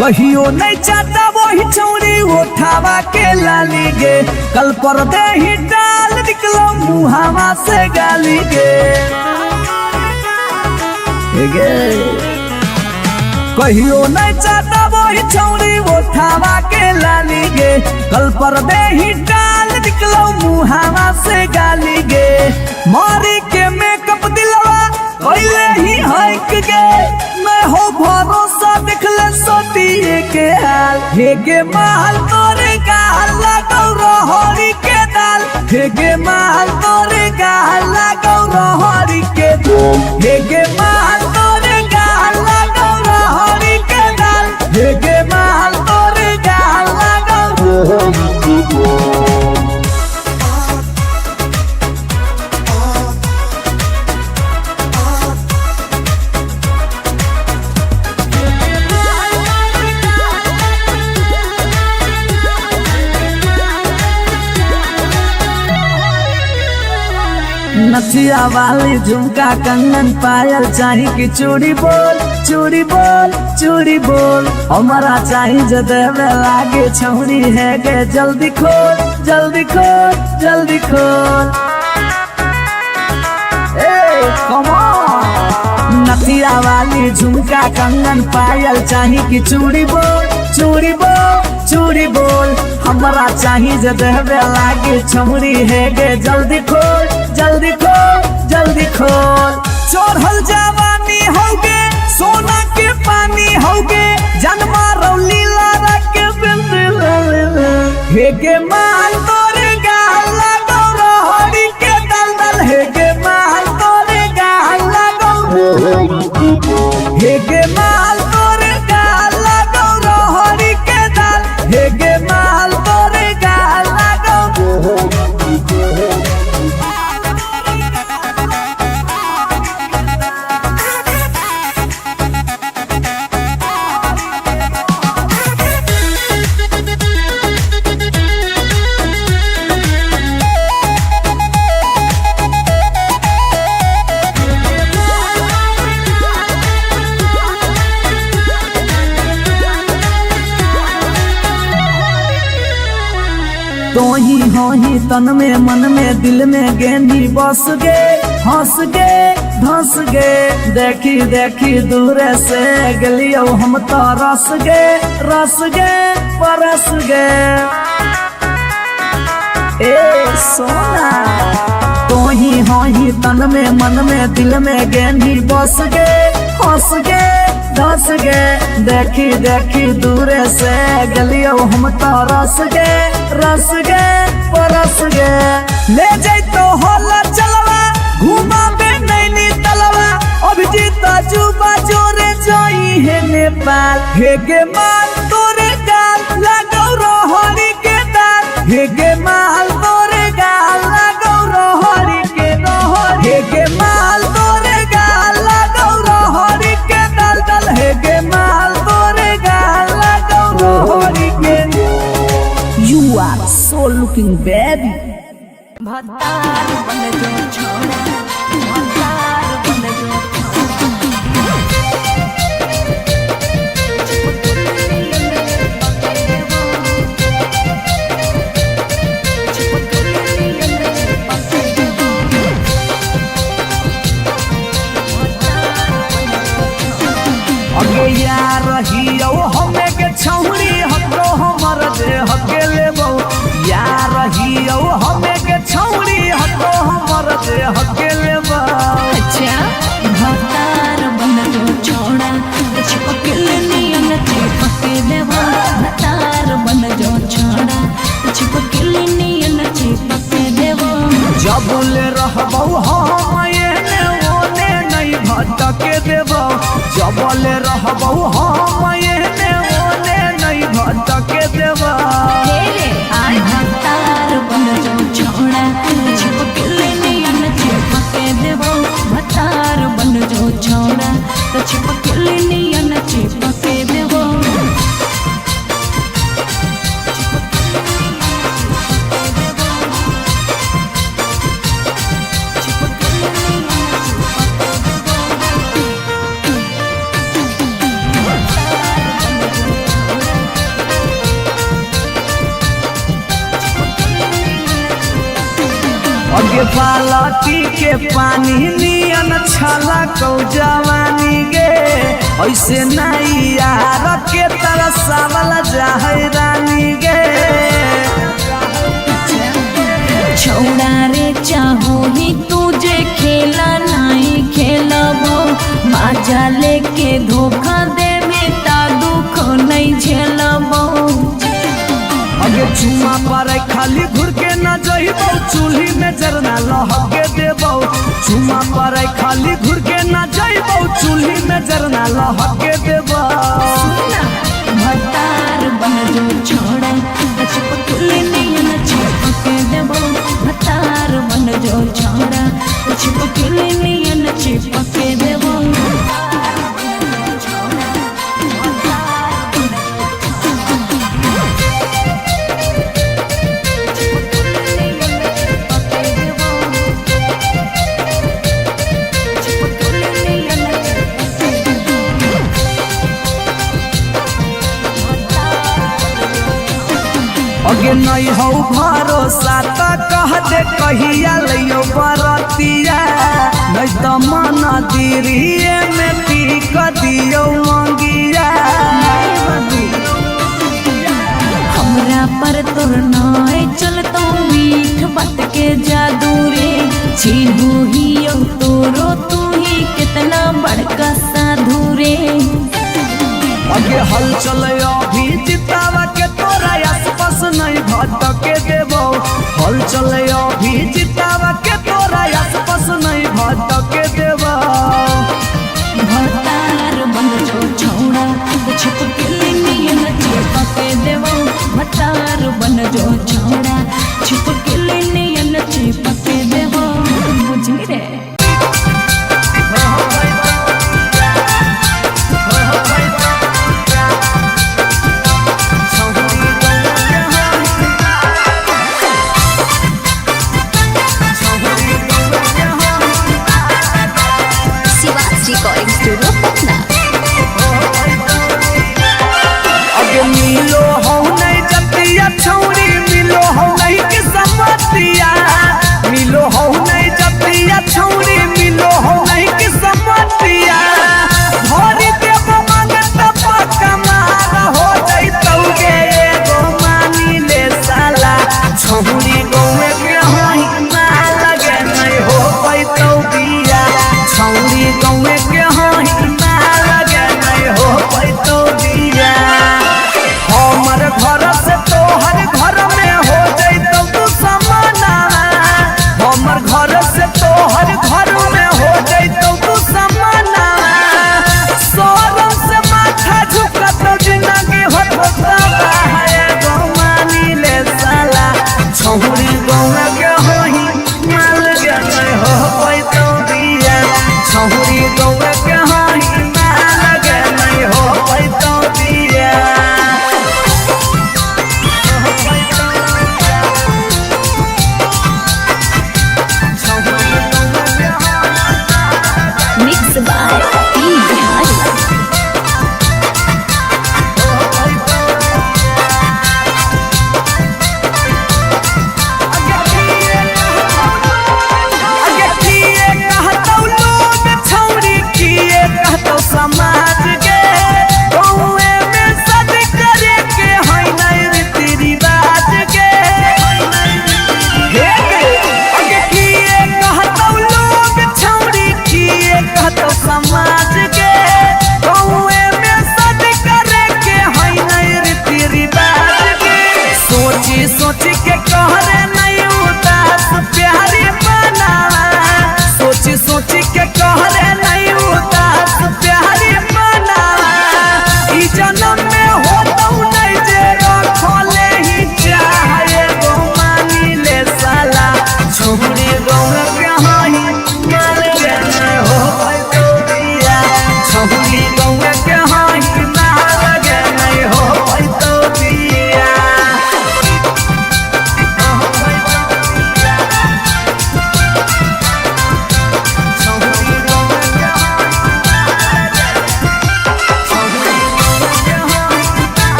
कहियो नहीं चाहता वही चौड़ी उठावा के लाली गे, कल पर दे ही डाल निकलो मुहावा से गाली गे। कहियो नहीं चाहता वही चौड़ी उठावा के लाली गे, कल पर दे ही डाल निकलो मुहावा से गाली गे। मारी के मेकअप दिलवा कोइले ही हक गे, मैं हो भरोसा दिखले सोतिए के हाल। हे गे माल तोरे गाल लगौ रहरी के दाल, हे गे माल तोरे गाल लगौ रहरी के दाल, हे गे माल तोरे गाल लगौ रहरी के दाल, हे गे माल तोरे गाल लगौ रहरी के दाल। नथिया वाली झुमका कंगन पायल चाही कि चूड़ी बोल चूड़ी बोल चूड़ी बोल, हमारा चाही जो देवे लागे छौरी है गे। जल्दी खोल जल्दी खोल जल्दी खोल, नथिया वाली झुमका कंगन पायल चाही कि चूड़ी बोल चूड़ी बोल चूड़ी बोल, हमारा चाही जो देवे लागे छौरी है गे। जल्दी खोल जल्दी खोल जल्दी खोल, चढ़ल जवानी होगे सोना के पानी होगे, जन्मा रौली लारा के बिंद हे गे माल तोरे गाल लगौ रहरी के दलदल, हे गे माल तोरे गाल लगौ, हे गे माल तोरे गाल लगौ रहरी के दाल, हे गे माल तोरे गाल लगौ। तो ही हो ही तन में मन में दिल में गेंदी बस गे, हंस गे धंस गे, देखी देखी दूर से गलियो हम तो रस गे परस गे। ए सोना तो ही हो ही तन में मन में दिल में गेंदी बस गे, हंस गे धस गे, देखी देखी दूर से गलियो हम तो रस गे परस गे। ले जाई तो होला चलवा घुमा बे नैनी तलवा, अभिजीत जुबा जोरे जोई है नेपाल, हे गे माल तोरे गाल लगौ रहरी के दाल, हे गे माल तोरे गाल लगौ रहरी के दाल, हे गे माल तोरे गाल लगौ रहरी के दाल, हे गे माल तोरे गाल लगौ रहरी के। You are so looking baby. भतार बन जो छोड़ा, भतार बन जो अगे यार रहियो हमें के छौरी हमरो हमर दे हके लेबो, यार रहियो हमें के छौरी हमरो हमर दे हके लेबो। अच्छा भतार बन जो छोड़ा, चिपकल नियन चिपके देवा, भतार बन जो छोड़ा, चिपकल नियन चिपके देवा। जबले रहबो हम एने ओने नहीं भटके देबो, जबले रहबो हम एने ओने नहीं भटके देबो। भतार बन जो छोड़ा, चिपकल नियन चिपके देवा, भतार बन जो छोड़ा, चिपकल नियन चिपके देवा। अगे बालटी के पानी नियन छला कौ जवानी गे ऐसे नहीं यार के तरसावल जाहे रानी गे छौड़ा रे चाहो ही तुझे खेला नहीं खेलबो माजा लेके धोखा देवे ता दुख नहीं झेलबो अगे चुमा पर खाली घुर के न जइबो चूल्ही में जरना लहके देबो चुमा पर खाली घुर के न जइबो चूल्ही में जरना लहके देबो भतार बन जो छोड़ा चिपकली नियन चिपके देबो भतार बन जो छोड़ा चिपकली नियन चिपके देबो अगे नहीं हो भरोसा तो कह दे कहिया लियो बरतिया नहीं तो मन दिरिए में टीक दियो मंगिया हमरा पर तोर नाय चलतो मीठ बात के जादू रे छीनू ही तोरो तू ही कितना बड़का साधु रे अगे हल चले अभी जितावा के तोरा आसपास नहीं भटके देबो हल चले अभी जितावा के तोरा आसपास नहीं भटके देबो भतार बन जो छौड़ा छिपकली नियन चिपके देबो भतार बन जो छौड़ा छिपकली नियन चिपके देबो बुझी रे अगे मिलो हो नहीं जतिया छौरी मिलो हो नहीं के समतिया मिलो हो नहीं जतिया छौरी मिलो हो नहीं के समतिया भरी देव मांगत पक्का मार हो जइतौ गे एगो मानी ले साला छौरी गौवे के हाई ना लगे नहीं हो पैतौ बिया छौरी गौवे के हाई ना लगे नहीं हो पैतौ बिया हमर घर से तोहर घर में हो जइतौ तू समाना हमर घर से तोहर घर में हो जइतौ तू समाना सोरम से माथा झुकत जिंदगी होता है गो मानी ले साला छौरी गौवा के होही माल गए हो पैतौ बिया छौरी गौवा के होही माल गए हो पैतौ बिया मिक्स बाय टी बिहारी अगे किए कहतौ लोग छौरी किए कहतौ समाज गे गौए में सद करे के है नहीं रीति रिवाज गे अगे किए कहतौ लोग छौरी किए कहतौ समाज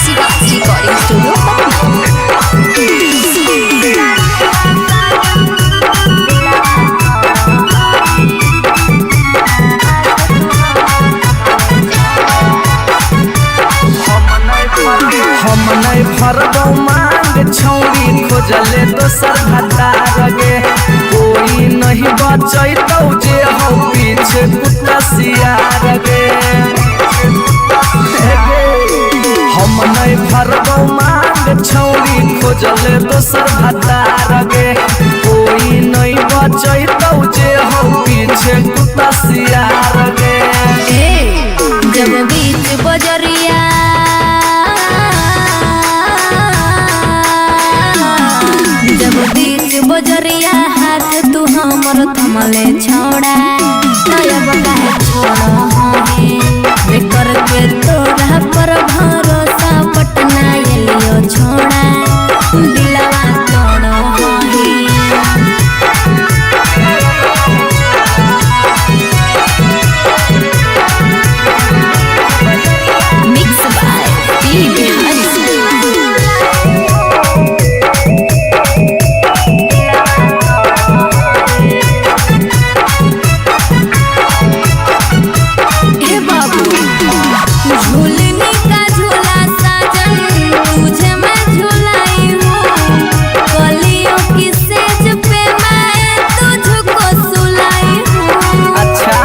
शिवाजी रिकॉर्डिंग स्टूडियो हम नहीं फरबो मांग छौरी खोजले दोसर भतार गे कोई नहीं बचैतौ जे हो पीछे कुत्ता सियार गे हम नहीं फरबो मांग छौरी खोजले दोसर भतार गे कोई नहीं बचैतौ जे हो पीछे कुत्ता सियार गे जब बीच बजरिया जब बीच बजरिया हाथ तू हमर थमले छोड़ा तब काहे छोड़ो हे करके तोरा पर भरोसा पटना एलियो छोड़ा दिलवा तोड़ो मिक्स बाय पी बिहारी झूलने का झूला साजन तुझे मैं झूलाई हूँ कलियों की सेज पे मैं तुझको सुलाई हूँ। अच्छा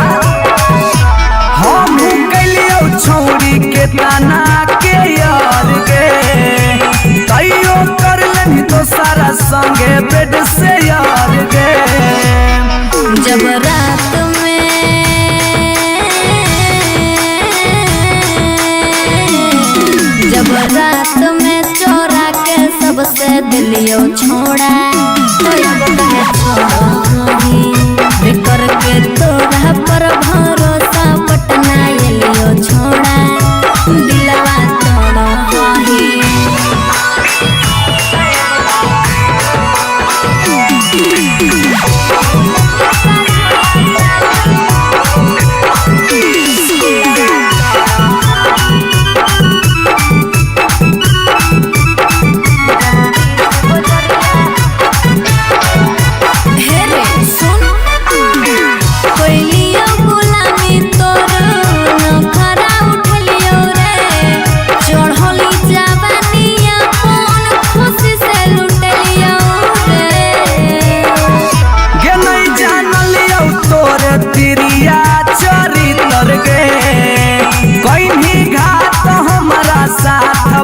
हम कलियो छौरी के ताना के यार गे कहियो कर लेनी तो सारा संगे बेड से यार गे जब रात में चोरा के सबसे दिलियो छोड़ा करके तोरा पर भरोसा पटना एलियो छोड़ा दिलवा तोड़ो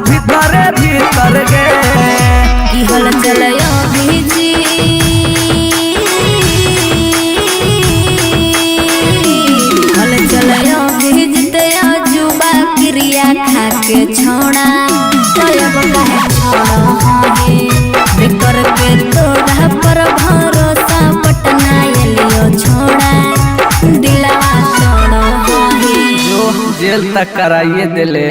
भीतर भीतर गे की हल चलयो भीजी हल चलयो भीजते जुबा क्रिया खा के छोड़ा तब काहे छोड़ो हे करके तोरा पर भरोसा पटना एलियो छोड़ा दिलवा तोड़ो जो जेल तक कराइए दिले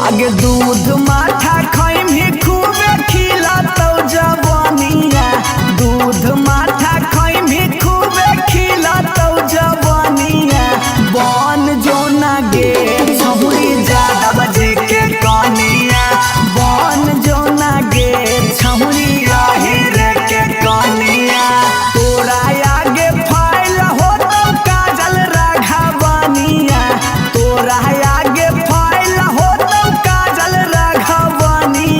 आगे दूध माठा खाइम ही खूबे खिलातौ जवानिया दूध माठा खाइम ही खूबे खिलातौ जवानिया बन जोना गे छहुरी ज्यादा बजे के कनिया बन जोना गे छहुरी राहिर के कनिया तोरा आगे फाइल होतौ काजल राघवानिया तोरा आगे फाइल होतौ काजल राघवानिया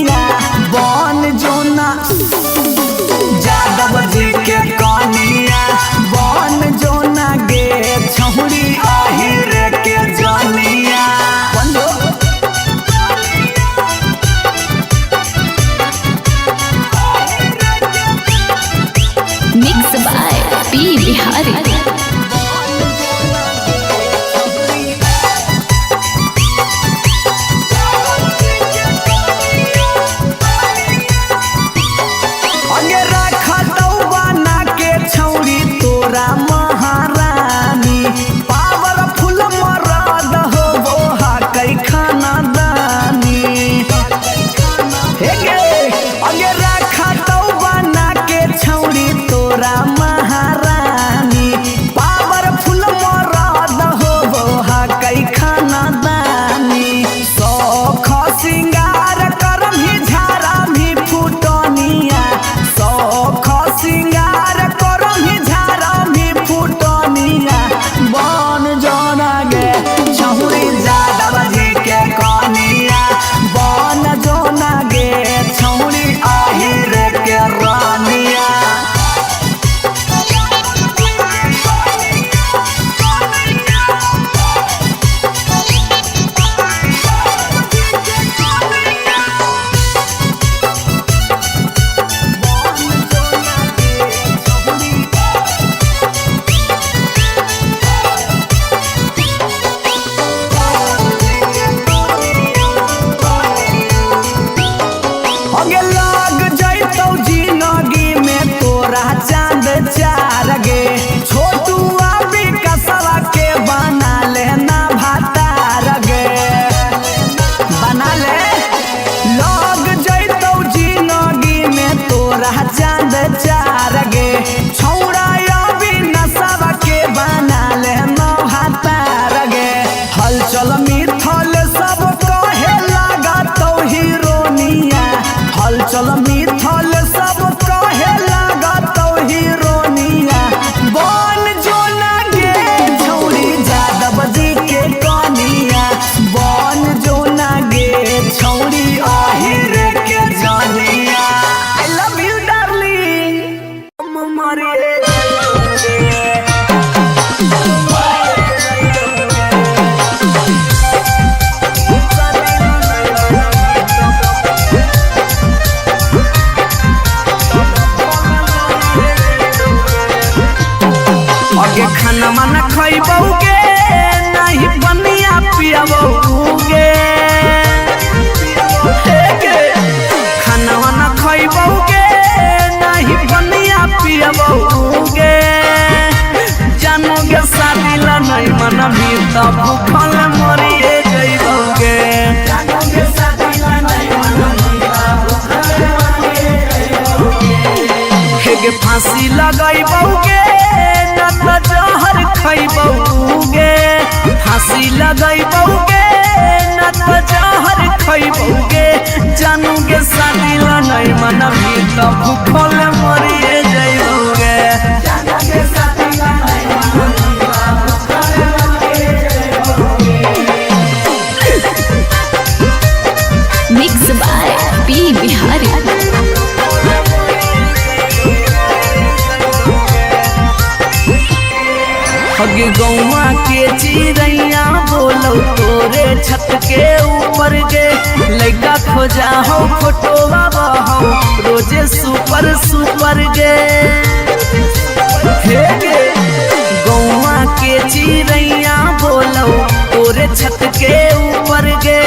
तो भूखल मरिए जइबोगे हेगे फांसी लगइबोगे ना तो जहर खइबोगे फांसी लगइबोगे ना तो जहर खइबोगे जानूगे शादी ला नहीं मनबी तो भूखल मरिए जइबोगे मिक्स बाय पी बिहारी। हगे गौवा के चिड़ैया बोलो तोरे छत के ऊपर गे लइका खोजा हो फोटोवा बहो रोजे सुपर सुपर गे हे गे गौवा के चिड़ैया बोलो तोरे छत के ऊपर गे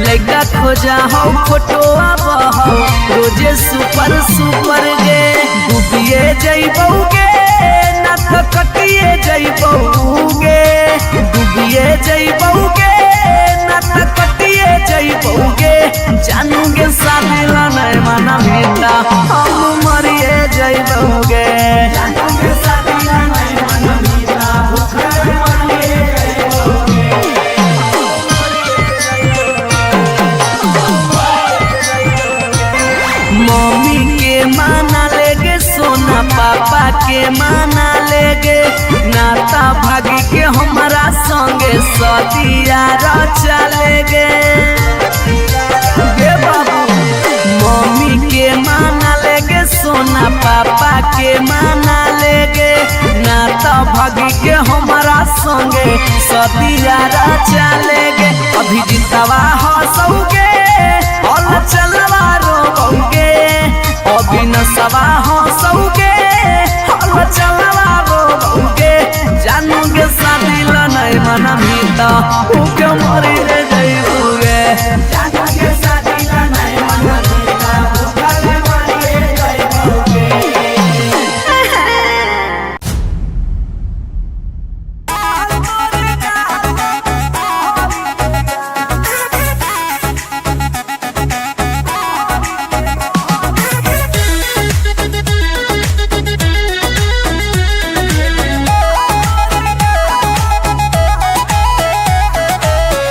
लइका खोजा हो फोटोवा बहो रोजे सुपर सुपर गे डूबिए जइबोगे ना तो कटिए जइबोगे डूबिए जइबोगे ना तो कटिए जइबोगे जानूगे शादी ला नहीं मनबी तो हम मरिए जइबोगे जानूगे शादी ला नहीं मनबी तो भूखल मरिए मम्मी के माना लेगे सोना पापा के माना लेगे नाता भागी के हमारा संगे सदिया रचा लेगे बाबू मम्मी के माना लेगे सोना पापा के माना लेगे नाता भागी के हमारा संगे सदिया रचा लेगे अभी जितवा हंसोगे और चलवा रोगे अभी नसवा हंसोगे और चलवा रोगे जानूगे शादी ला नहीं मनबी तो भूखे मरिए जइबोगे जानूगे शादी ला नहीं मनबी तो भूखल मरिए जइबोगे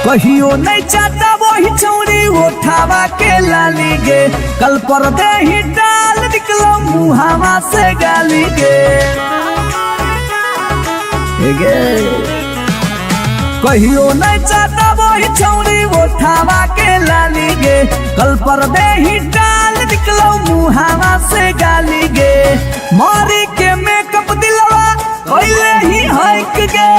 कहियो नहीं चाहता वही चौड़ी उठावा के लाली गे कल पर दे ही डाल निकलो मुहावा से गाली गे कहियो नहीं चाहता वही चौड़ी उठावा के लाली गे कल पर दे ही डाल निकलो मुहावा से गाली गे मारी के मेकअप दिलवा कोइले ही हक गे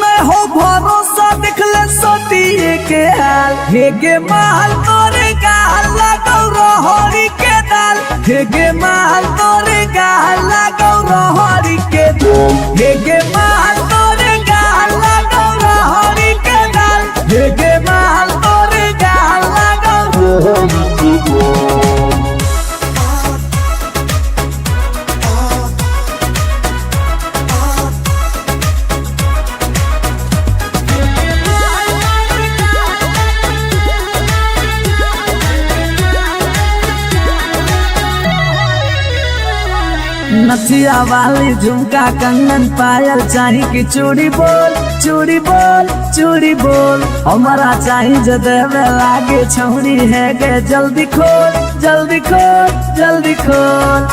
मैं हो भरोसा दिखले सोतिए के हाल हेगे माल तोरे गाल लगौ रहरी के दाल हेगे माल तोरे गाल लगौ रहरी के दाल हेगे माल तोरे गाल लगौ रहरी के दाल हेगे माल तोरे गाल लगौ रहरी के दाल नथिया वाली झुमका कंगन पायल चाही कि चूड़ी बोल चूड़ी बोल चूड़ी बोल हमारा चाही जो देवे लागे छौड़ी है गे जल्दी खोल जल्दी खोल जल्दी खोल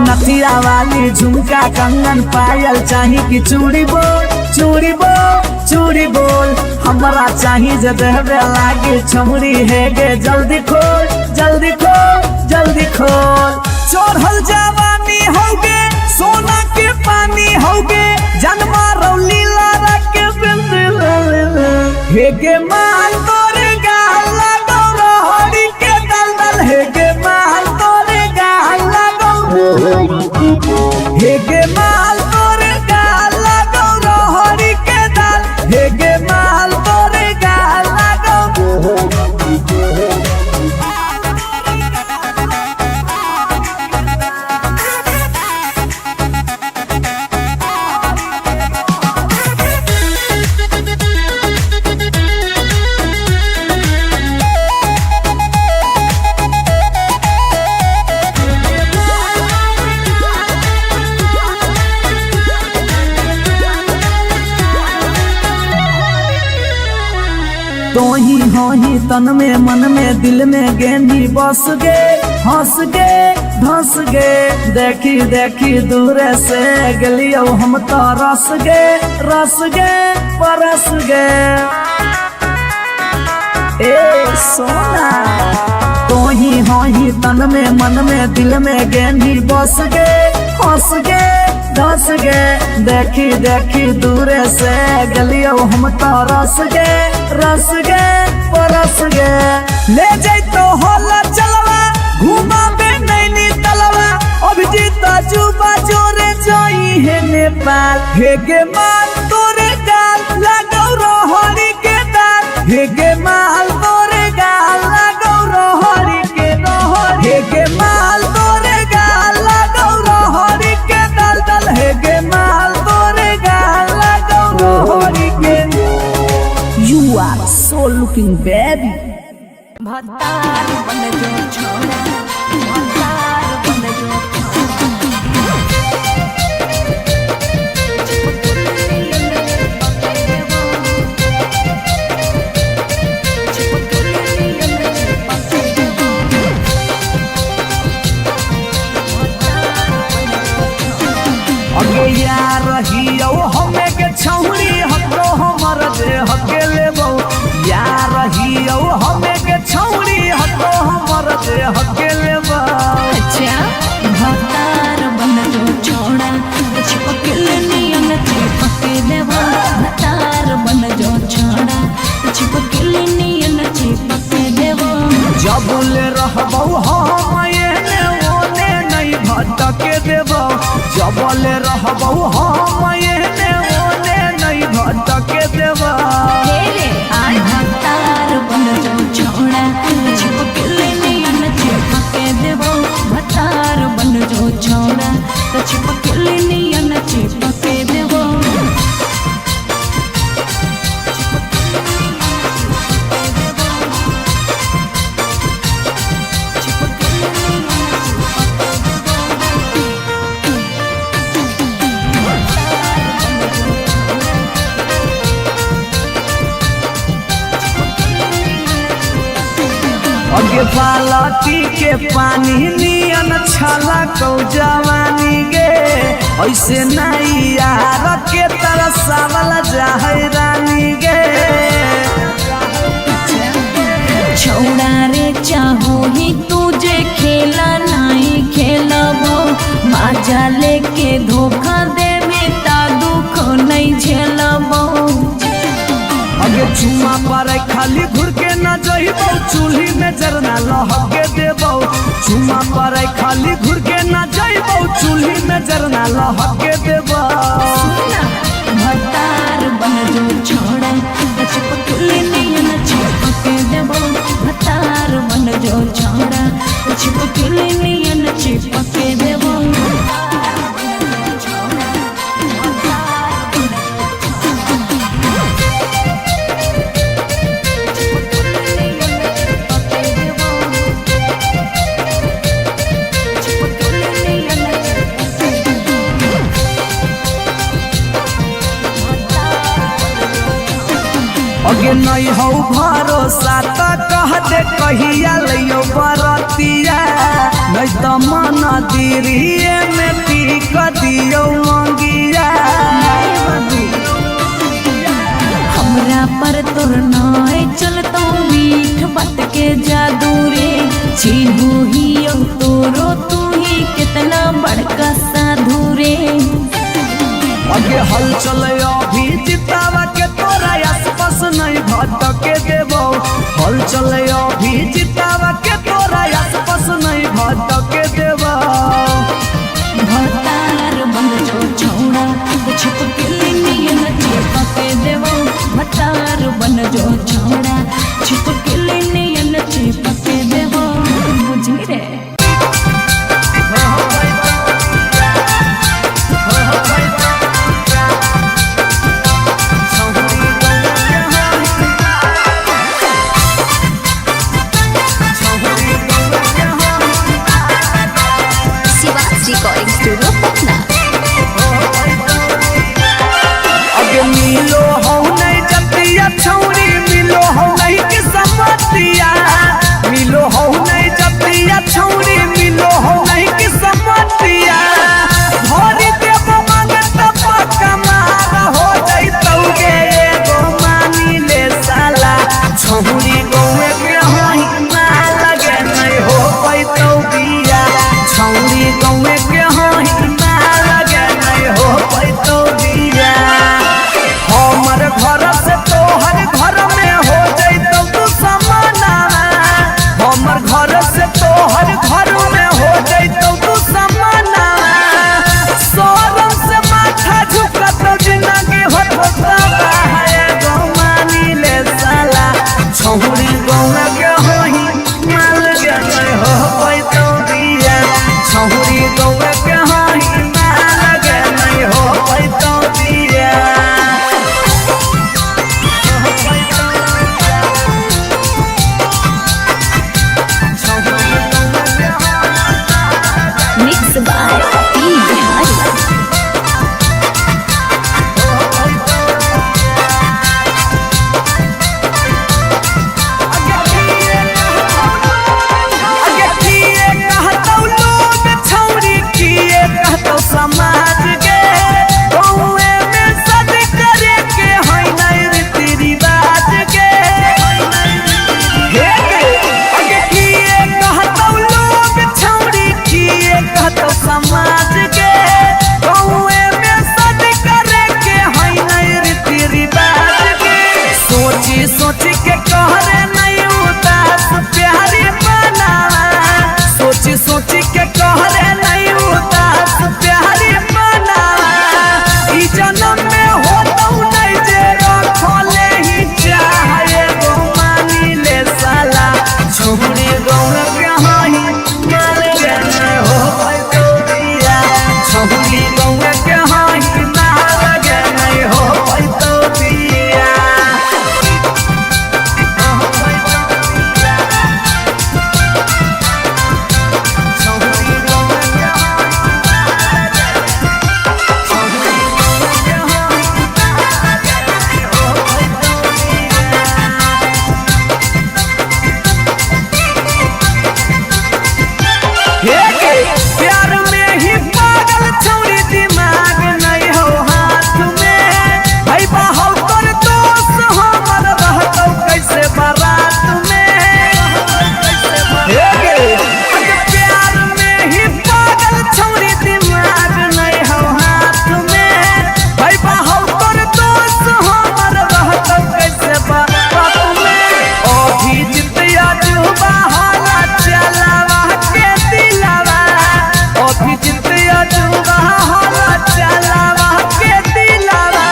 नथिया वाली झुमका कंगन पायल चाही कि चूड़ी बोल चूड़ी बोल चूड़ी बोल हमारा चाही जो देवे लागे छौड़ी है गे जल्दी खोल जल्दी खोल जल्दी खोल चढ़ल जवानी होगे सोना के पानी होगे जन्मा रौली लारा के हेगे माल तोरे गाल लगौ रहरी के दलदल हेगे माल तोरे गाल लगौ हेगे माल तोरे गाल लगौ रहरी के दल हेगे माल तोरे गाल लगौ तो ही तन में मन में दिल में गेंदी बस गे हंस गे धंस गे देखी देखी दूर से गलियो हम तो रस गे परस गे ए सोना तो ही तन में मन में दिल में गेंदी बस गे हंस गे धंस गे देखी देखी दूर से गलियो हम तो रस गे परस गे ले जाई तो होला चलवा घुमा बे नैनी तलवा अभिजीत जुबा जोरे जोई है नेपाल हे गे माल तोरे गाल लगौ रोहरी के दाल हे गे माल तोरे गाल लगौ रोहरी के रोहरी हे गे माल तोरे गाल लगौ रोहरी के दाल दाल हे गे माल तोरे गाल लगौ रोहरी के You are so looking baby भतार बन जो छोड़ा भतार बन जो अगे यार रहियो हमें के छौरी हतो हमर दे हके लेबो यार रहियो हमें के छौरी हतो हमर दे हके लेबो अच्छा भतार बन जो छोड़ा चिपकल नियन चिपके देवा भतार बन जो छोड़ा चिपकल नियन चिपके देवा जब ले रहबो हम एने ओने नहीं भटके देबो जब ले रहबो हम एने ओने नहीं भटके देबो भतार बन जो छोड़ा चिपकल नियन चिपके देवा भतार बन जो छोड़ा चिपकल नियन चिपके देवा अगे बालटी के पानी नियन छला कौ जवानी गे ऐसे नहीं यार के तरसावल जाहे रानी गे छौड़ा रे चाहो ही तुझे खेला नहीं खेलबो माजा लेके धोखा दे में ता दुख नहीं झेलबो अगे चुमा पर खाली घुर के न जइबो चूल्ही में जरना लहके देबो चुमा पर खाली घुर के न जइबो चूल्ही में जरना लहके देबो भतार बन जो छोड़ा चिपकल नियन चिपके देबो भतार बन जो छोड़ा चिपकल नियन चिपके देबो अगे नहीं हो भरोसा तो कह दे कहिया लियो बरतिया नहीं तो मन दिरिए में पीक दियो मंगिया हमरा पर तोर नाय चलतो मीठ बात के जादू रे चिन्हू ही तोरो तू ही कितना बड़का साधु रे अगे हल चले अभी जितावा के तोरा आसपास नहीं भटके देबो हल चले अभी जितावा के तोरा आसपास नहीं भटके देबो भतार बन जो छोड़ा चिपकल नियन चिपके देबो भतार बन जो छोड़ा चिपकल नियन चिपके देबो बुझी रे सोची सोची के कहरे नहीं उदास प्यारी बनावा सोची सोची के कहरे नहीं उदास प्यारी बनावा ई जन्म में हो तो नहीं जे रखले ही चाहे गो मानी ले साला छोड़ी गौर के हाई माल गए हो तो दिया छोड़ी गौर के हाई माल गए हो तो दिया प्यार में ही पागल छोड़ी दिमाग नहीं हो हाथ में भाई बाहु कर दोस्त हमर रहतो कैसे बारात में प्यार में ही पागल छोड़ी दिमाग नहीं हो हाथ में भाई बाहु कर दोस्त हमर रहतो कैसे बारात में अभी जितिया जुबा हाला चलावा के दिलावा अभी जितिया जुबा हाला चलावा के दिलावा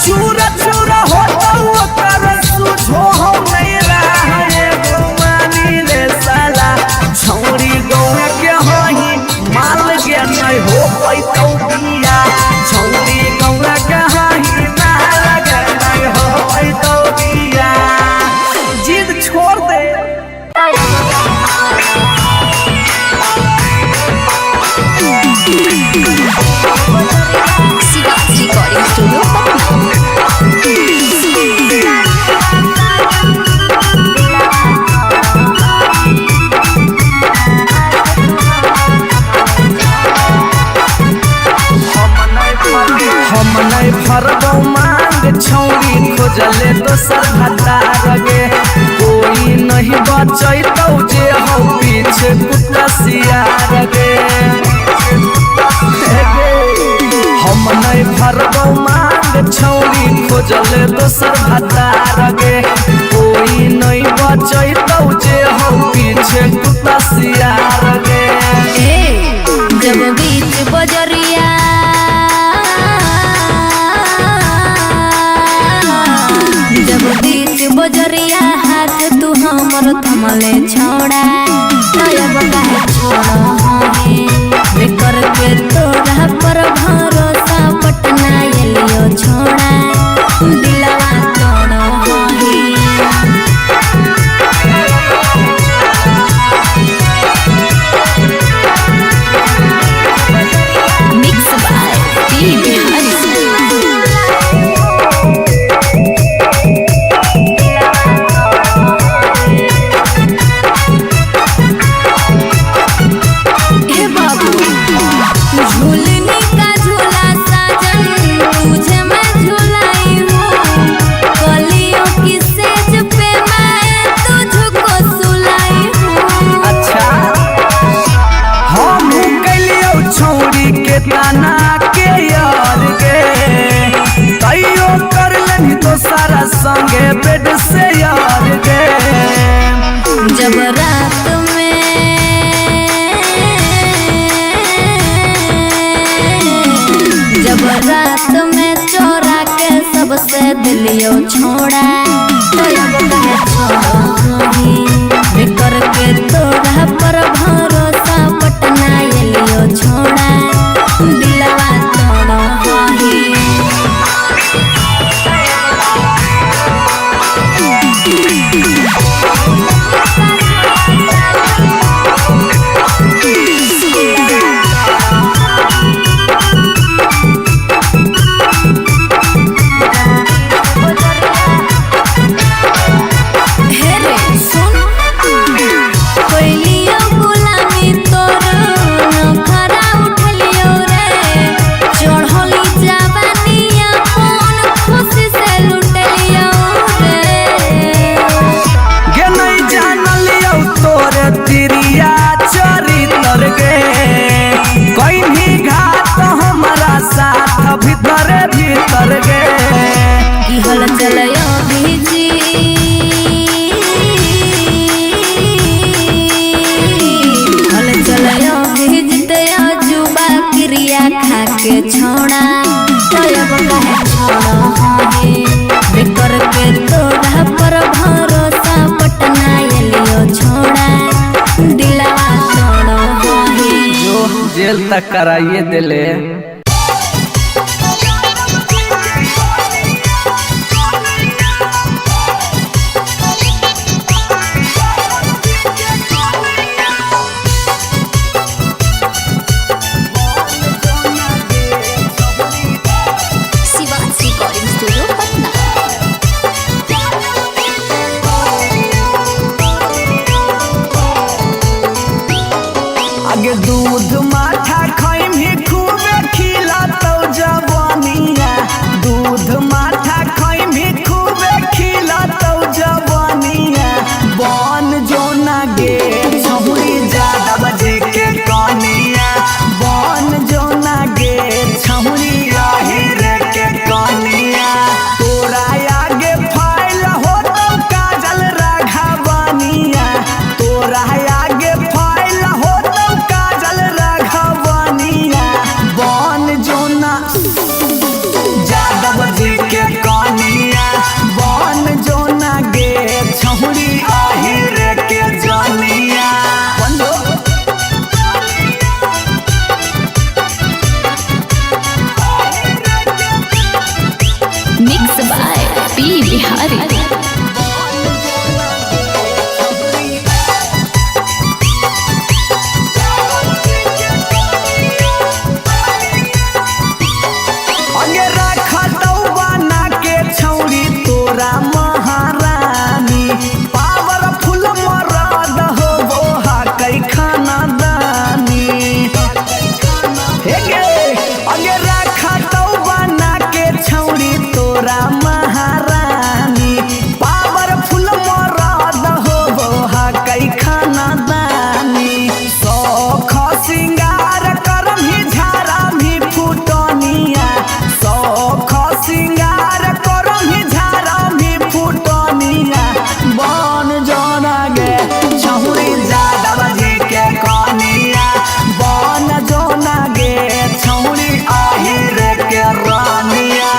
चूर चूर हो तो कर सुझो हो नहीं रहा गुमानी ले साला छौरी गौर के होही माल के नहीं हो पाई तो दिया छौरी गौर के होही माल के नहीं हो पाई तो दिया जिद छोड़ दे Recording Studio हम नहीं फरबो मांग छौरी खोजले दोसर भतार गे कोई नहीं बचैतौ जे हो पीछे कुत्ता सियार गे हम नहीं फरबो मांग छौरी खोजले दोसर भतार गे कोई नहीं बचैतौ जे हो पीछे कुत्ता सियार गे जब बीच बजरिया जब बीच बजरिया हाथ तू हमर थमले छोड़ा तब काहे छोड़ा है करके तोरा पर भरोसा पटना एलियो छोड़ा दिलवा तोड़ो मिक्स बाय पी बिहारी झूलनी का झूला साजन तुझे मैं झूलाई हूँ कलियों की सेज पे मैं तुझको सुलाई हूँ अच्छा हम कलियो छौरी के ताना के यार गे तैयो कर लेनी तो सारा संगे बेड से यार गे जब रात में चोरा के सबसे दिलियो छोड़ा तो अब कहे छोड़ो करके तोरा पर भरोसा पटना एलियो छोड़ा दिलवा तोड़ो तक कराइए दिले। Shivansh recording studio Patna. आगे दूध माठा खाई भी खूबे खिला तो जवानिया, दूध माठा खाई भी खूबे खिला तो जवानिया। बन जो ना गे छहुरी ज्यादा बजे के कनिया, बन जो ना गे छहुरी आहिरे के कनिया। तोरा आगे फाइल हो तो काजल राघवनिया, तोरा आगे फाइल हो तो काजल राघवनिया। बन जो ना यादव जी के कनिया, बन जो ना गे छहुरी आहिरे के जनिया। मिक्स बाय पी बिहारी। आगे रखा तो बना के छौरी तोरा महारानी, पावरफुल मरद हो वो हा कई खाना दानी। हे गे आगे रखा तो बना के छौरी तोरा महारानी, पावरफुल मरद हो वो हा कई खाना दानी। सौख सिंगार करम ही झारा भी फुटनिया, सौख सिंगार करम ही झारा भी फुटनिया। बन जोना गे छहुरी यादव जी के कनिया, बन जोना गे छहुरी आहिरे के रानिया।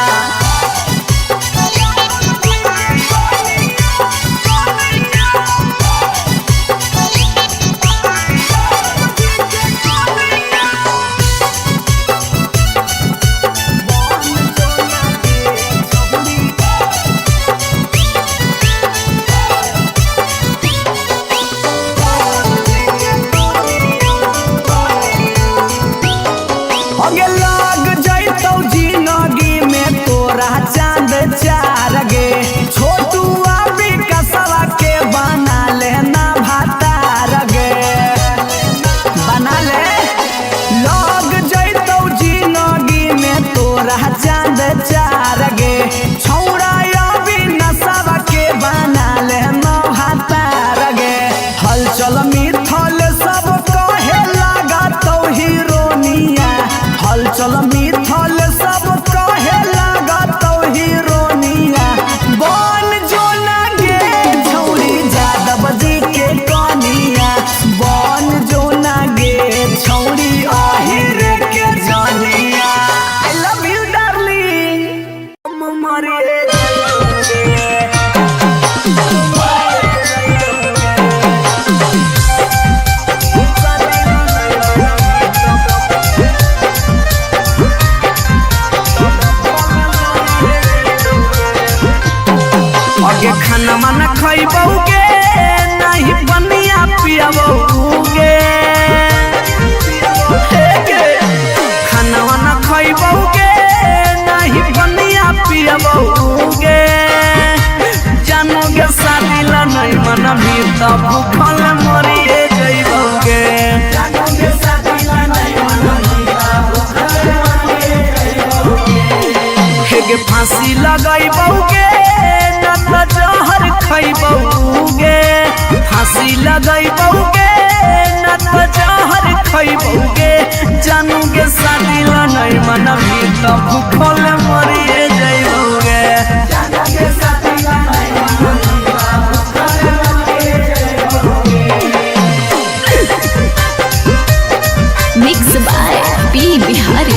आगे लग जैतौ जिंदगी में तोरा चांद चार गे, छोटू अभी कसवा के बना लेना भातार गे, बना ले। लग जैतौ जिंदगी में तोरा चांद चार गे, छौड़ा अभी नसवा के बना लेना भातार गे। हलचल मिथल सब कहे लगा तो हीरोनिया, हलचल मिथल सब कहे लगा तो हीरोनिया। बन जो ना गे छौरी यादव जी के कनिया, बन जो ना गे छौरी आहिरे के जनिया। आई लव यू डार्लिंग मरे। आगे खाना माना खैबौगे नहीं बनिया पियबौगे, खाना वाना खैबौगे नहीं बनिया पियबौगे। जानोगे शादी ला नहीं मना भी तब भूखल मरिए जइबौगे। हेगे फांसी लगैबौगे न तो जहर खैबौगे, फांसी लगैबौगे न तो जहर खैबौगे। जानोगे शादी ला नहीं मना भी तब भूखल मरिए जइबौगे। Mix by P Bihari.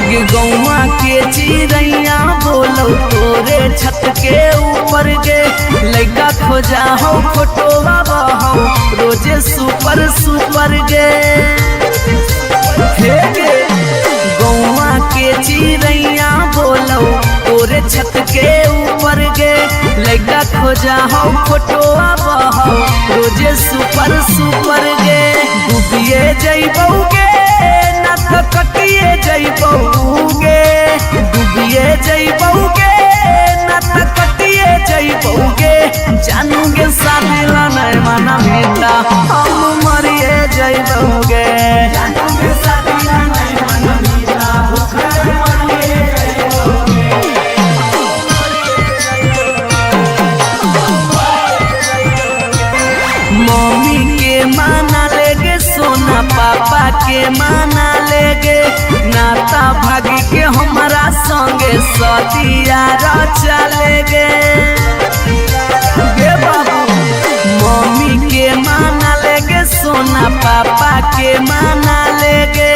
लगे गौवा के चिड़ैया बोलो तोरे छत के ऊपर गे लड़का खोजा हो फोटोवा बहो रोजे सुपर सुपर गे हे गे गौवा के चिड़ैया बोलो तोरे छत के ऊपर गे लड़का खोजा हो फोटोवा बहो रोजे सुपर सुपर गे डूबिए जइबौगे ना तो कटिए जइबौगे डूबिए जइबौगे ना तो कटिए जइबौगे जानूगे शादी ला नहीं माना बेटा हम मरिए जइबौगे जानूगे शादी ला नहीं माना बेटा भूखे मरिए मम्मी के माना लेगे सोना पापा के माना लेगे नाता भागी के हमारा संगे सतिया चलेगे बाबू मम्मी के माना लेगे सोना पापा के माना लेगे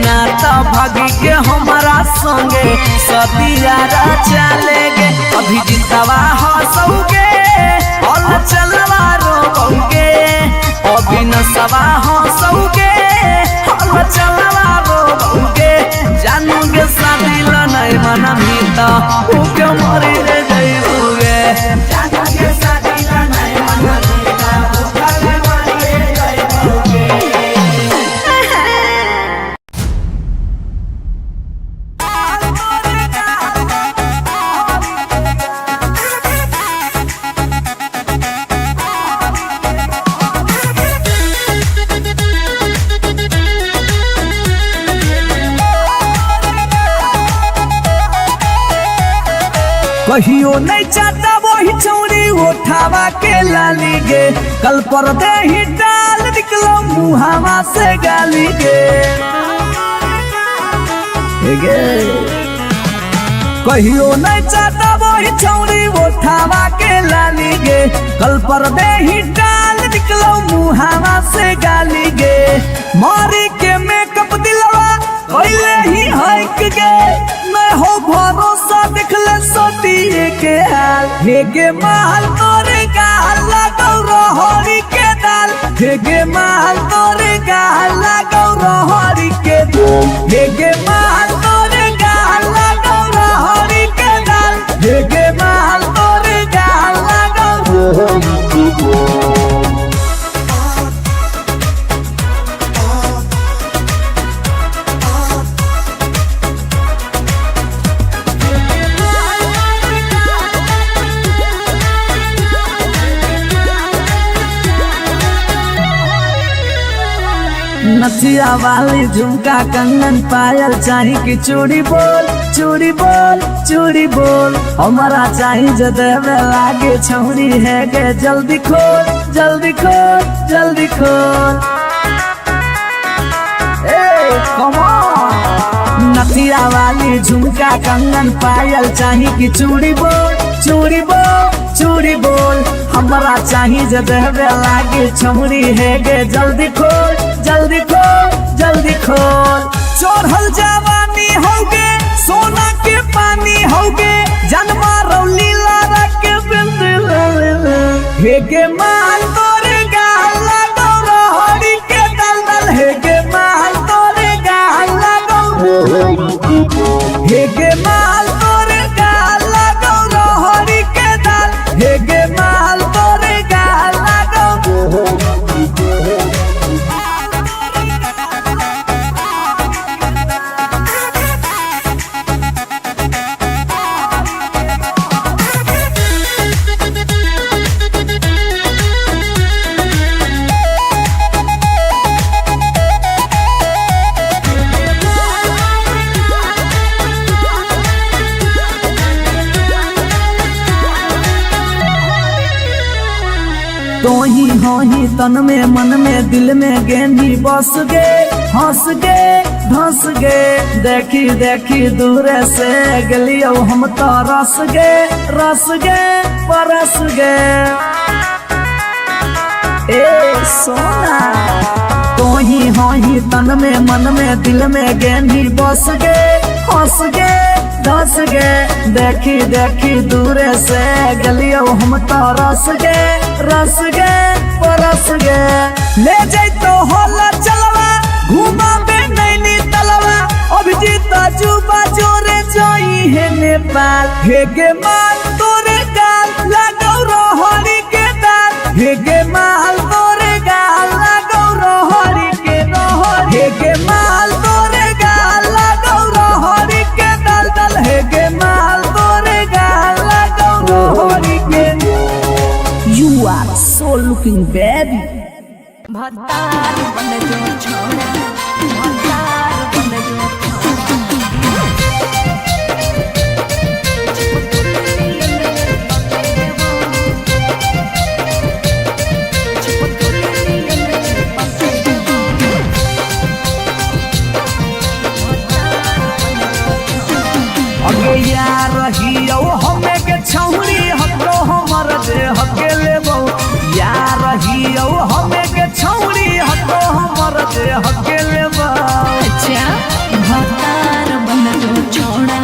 नाता भागी के हमारा संगे सतिया चलेगे अभी जितवा हंसोगे और चलवा रोगे अभी नसवा हंसोगे और चलवा रोगे जानूगे शादी ला नहीं मना मीता भूखे मरी रे जइबोगे जानूगे शादी ला नहीं मना मीता भूखे मरी रे जइबोगे कहियो नहीं चाहता वही चौड़ी उठावा के लाली गे कल पर दे ही डाल निकलो मुहावा से गाली गे कहियो नहीं चाहता वही चौड़ी उठावा के लाली गे कल पर दे ही डाल निकलो मुहावा से गाली गे मारी के मेकअप दिलवा पहले ही हक गे मैं हो भरोसा दिखले सोतिए के हाल हेगे महल तोरे गाल लगौ रहरी के दाल हेगे महल तोरे गाल लगौ रहरी के दाल हेगे महल तोरे गाल लगौ रहरी के दाल हेगे महल तोरे गाल लगौ रहरी के दाल नथिया वाली झुमका कंगन पायल चाही की चूड़ी बोल चूड़ी बोल चूड़ी बोल हमारा चाही जो देवे लागे छौड़ी है गे जल्दी खोल जल्दी खोल जल्दी खोल कम ऑन नथिया वाली झुमका कंगन पायल चाही की चूड़ी बोल चूड़ी बोल चूड़ी बोल हमारा चाही जो देवे लागे छौड़ी है गे जल्दी खोल जल्दी खोल जल्दी खोल चढ़ल जवानी होगे सोना के पानी होगे जन्मा रौली लारा के बिंद हेगे माल तोरे गाल लगौ रहरी के दलदल हेगे माल तोरे गाल लगौ हेगे माल तोरे गाल लगौ रहरी के दल हेगे माल तोरे गाल लगौ तो ही हो ही तन में मन में दिल में गेंदी बस गे हंस गे धंस गे देखी देखी दूर से गलियो हम तो रस गे परस गे ए सोना तो ही हो ही तन में मन में दिल में गेंदी बस गे हंस गे धस गे देखी देखी दूरे से गलियो हम तो रस गे परस गे ले जाई तो होला चलवा घूमा में नैनी तलवा अभिजीत जुबा जोरे जोई है नेपाल हे गे माल तोरे गाल लगौ रोहरी के दाल हे गे माल तोरे गाल लगौ रोहरी के रोहरी हे गे माल तोरे गाल लगौ रोहरी के दाल दाल हे गे माल तोरे गाल लगौ रोहरी के You are so looking baby भतार बन जो छोड़ा भतार बन जो अगे यार रहियो हमें के छौरी हको हमर दे हके लेबो यार रहियो हमें के छौरी हको हमर दे हके लेबो अच्छा भतार बन जो छोड़ा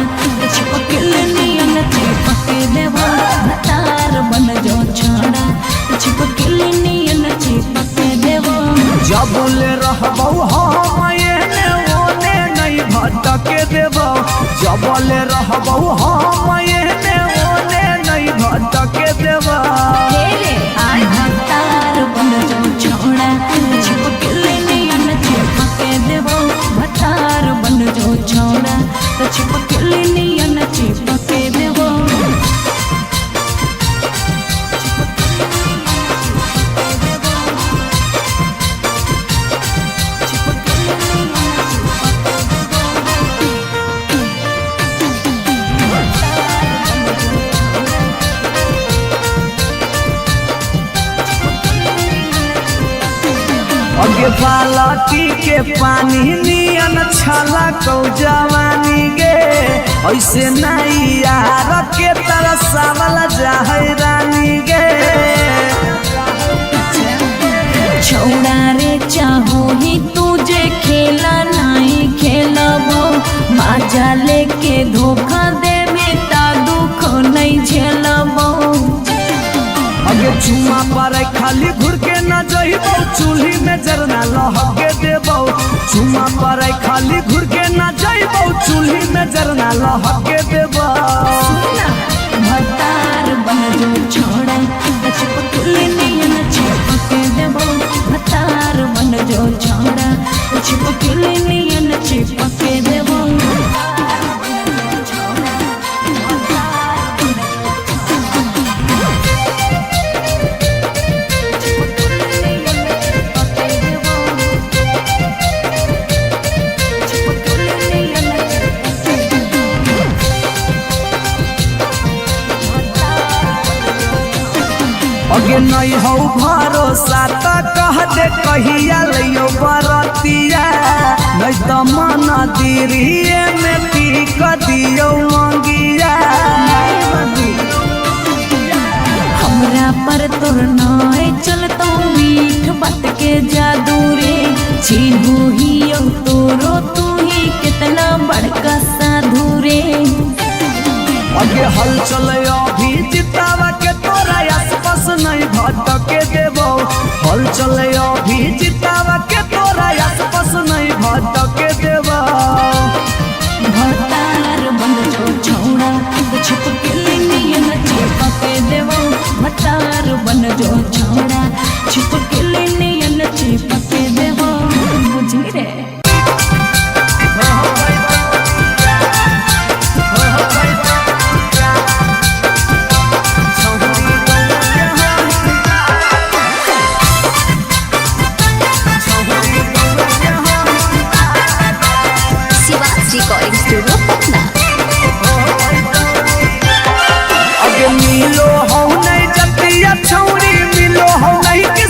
चिपके नियन चिपके देबो भतार बन जो छोड़ा चिपके नियन चिपके देबो जब ले रहबो हम एने ओने नहीं भटके देबो जब ले रहबो हम एने ओने नहीं भटके देबो रे आय भतार बन जो छोड़ा चिपके नियन चिपके देबो भतार बन जो छोड़ा चिपके नियन चिपके देबो अगे बालटी के पानी नियन छला कौ जवानी गे ऐसे नहीं यार के तरसावल जाहै रानी गे छोड़ा रे चाहो ही तुझे खेला नहीं खेलबो माजा लेके धोखा देबे ता दुख नहीं झेलबो अगे चुमा पर खाली घुर के न जइबो चूल्ही में जरना लहके देबो चुमा पर खाली घुर के न जइबो चूल्ही में जरना लहके देबो भतार बन जो छोड़ा चिपके नियन चिपके देबो भतार बन जो छोड़ा चिपके नियन चिपके देबो अगे नहीं हो भरोसा तो कह दे कहिया लियो बरतिया नहीं तो मन दिरिए में पीक दियो मंगिया हमरा पर तोर नाय चलतो मीठ बात के जादू रे चिन्हू ही तोरो तू ही कितना बड़का साधु रे अगे हल चले अभी जितावा के तोरा आसपास नहीं भटके देबो हल चले अभी जितावा के तोरा आसपास नहीं भटके देबो भतार बन जो छोड़ा चिपके नियन चिपके देबो भतार बन जो छोड़ा चिपके नियन चिपके देबो बुझी रे रिकॉर्डिंग स्टूडियो पटना अगे मिलो हो नहीं जतिया छौरी मिलो हो नहीं कि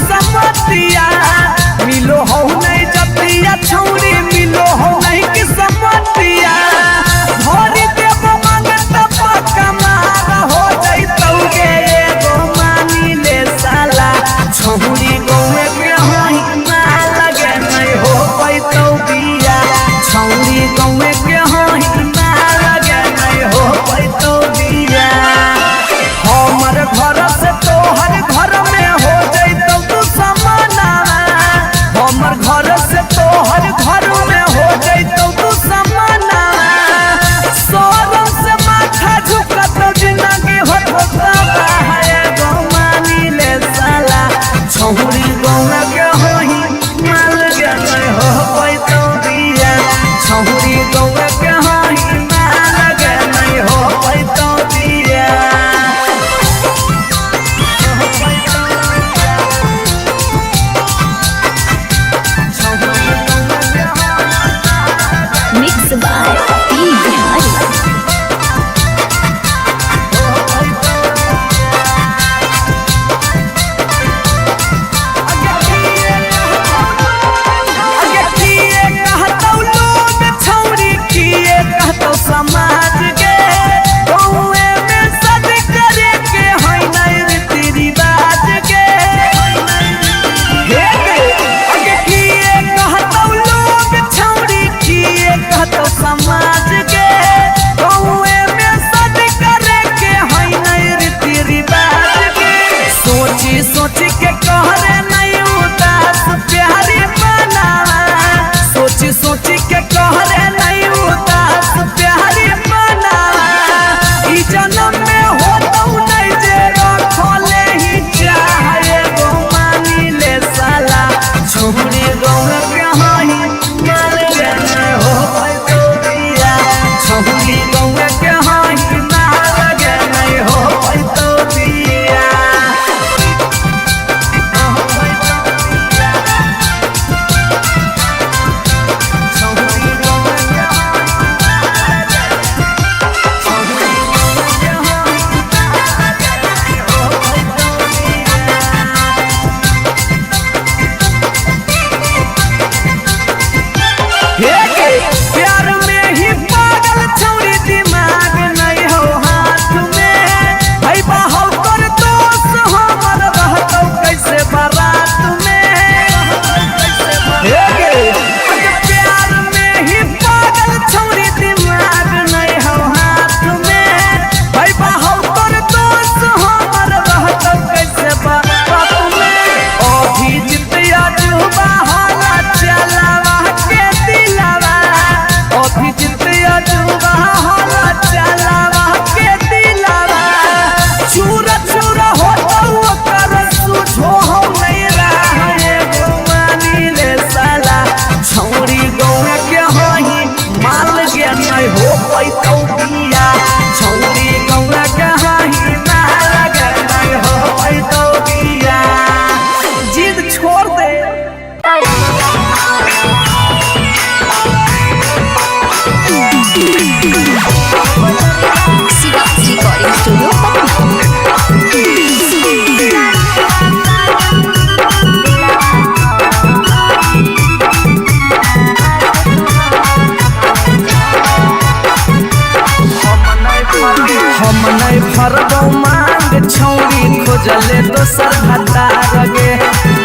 भरबो मांग छौरी खोजले दोसर भतार गे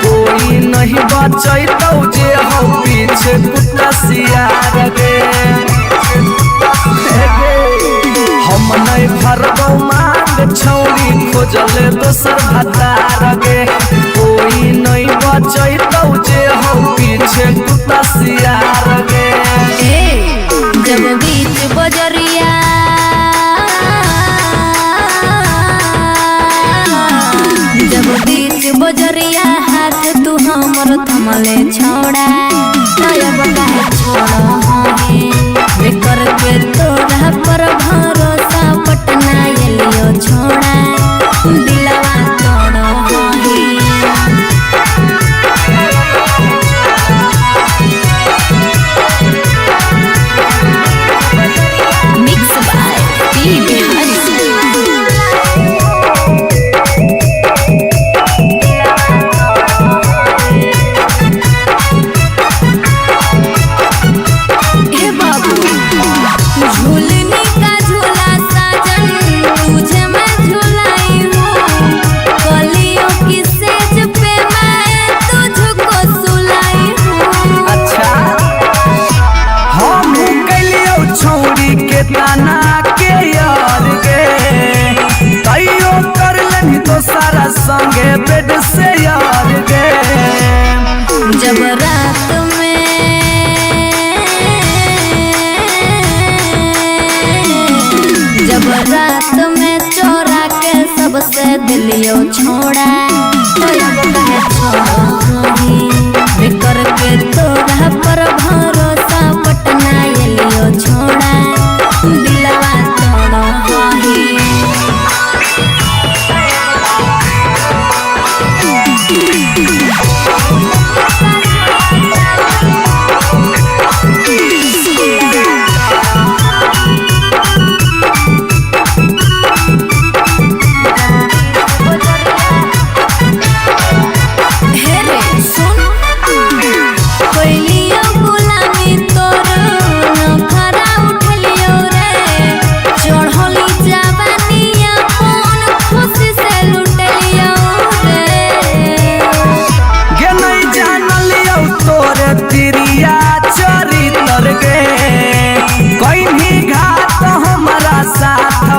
कोई नहीं बचैतौ जे हो पीछे कुत्ता सियार गे हम नहीं भरबो मांग छौरी खोजले दोसर भतार गे कोई नहीं बचैतौ जे हो पीछे कुत्ता सियार गे जब बीच बजरिया जब बीच बजरिया हाथ तू हमर थमले छोड़ा तब काहे छोड़ा है कर के तोरा पर भरोसा पटना एलियो छोड़ा दिलवा तोड़ो मिक्स बाय पी बिहारी ताना के यार गे तैयो कर लेनी तो सारा संगे बेड से यार गे जब रात में चोरा के सबसे दिलियो छोड़ा कर के तोरा पर भरोसा पटना एलियो छोड़ा दिलवा तोड़ो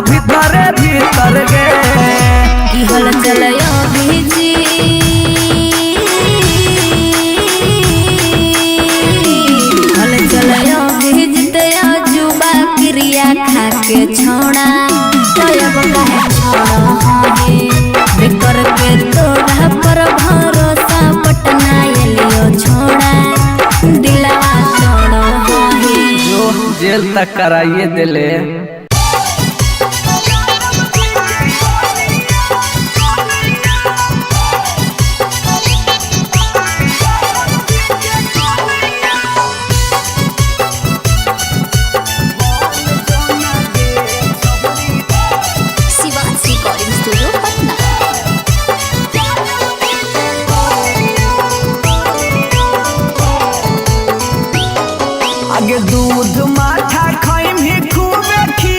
भीतर गे की हल चलयो भीजी हल चलयो भीजते जुबा क्रिया खा के छोड़ा तब काहे छोड़ो कर के तोरा पर भरोसा पटना एलियो छोड़ा दिलवा तोड़ो जो जेल तक कराइए दिले आगे दूध माठा खाइम ही खूबे खी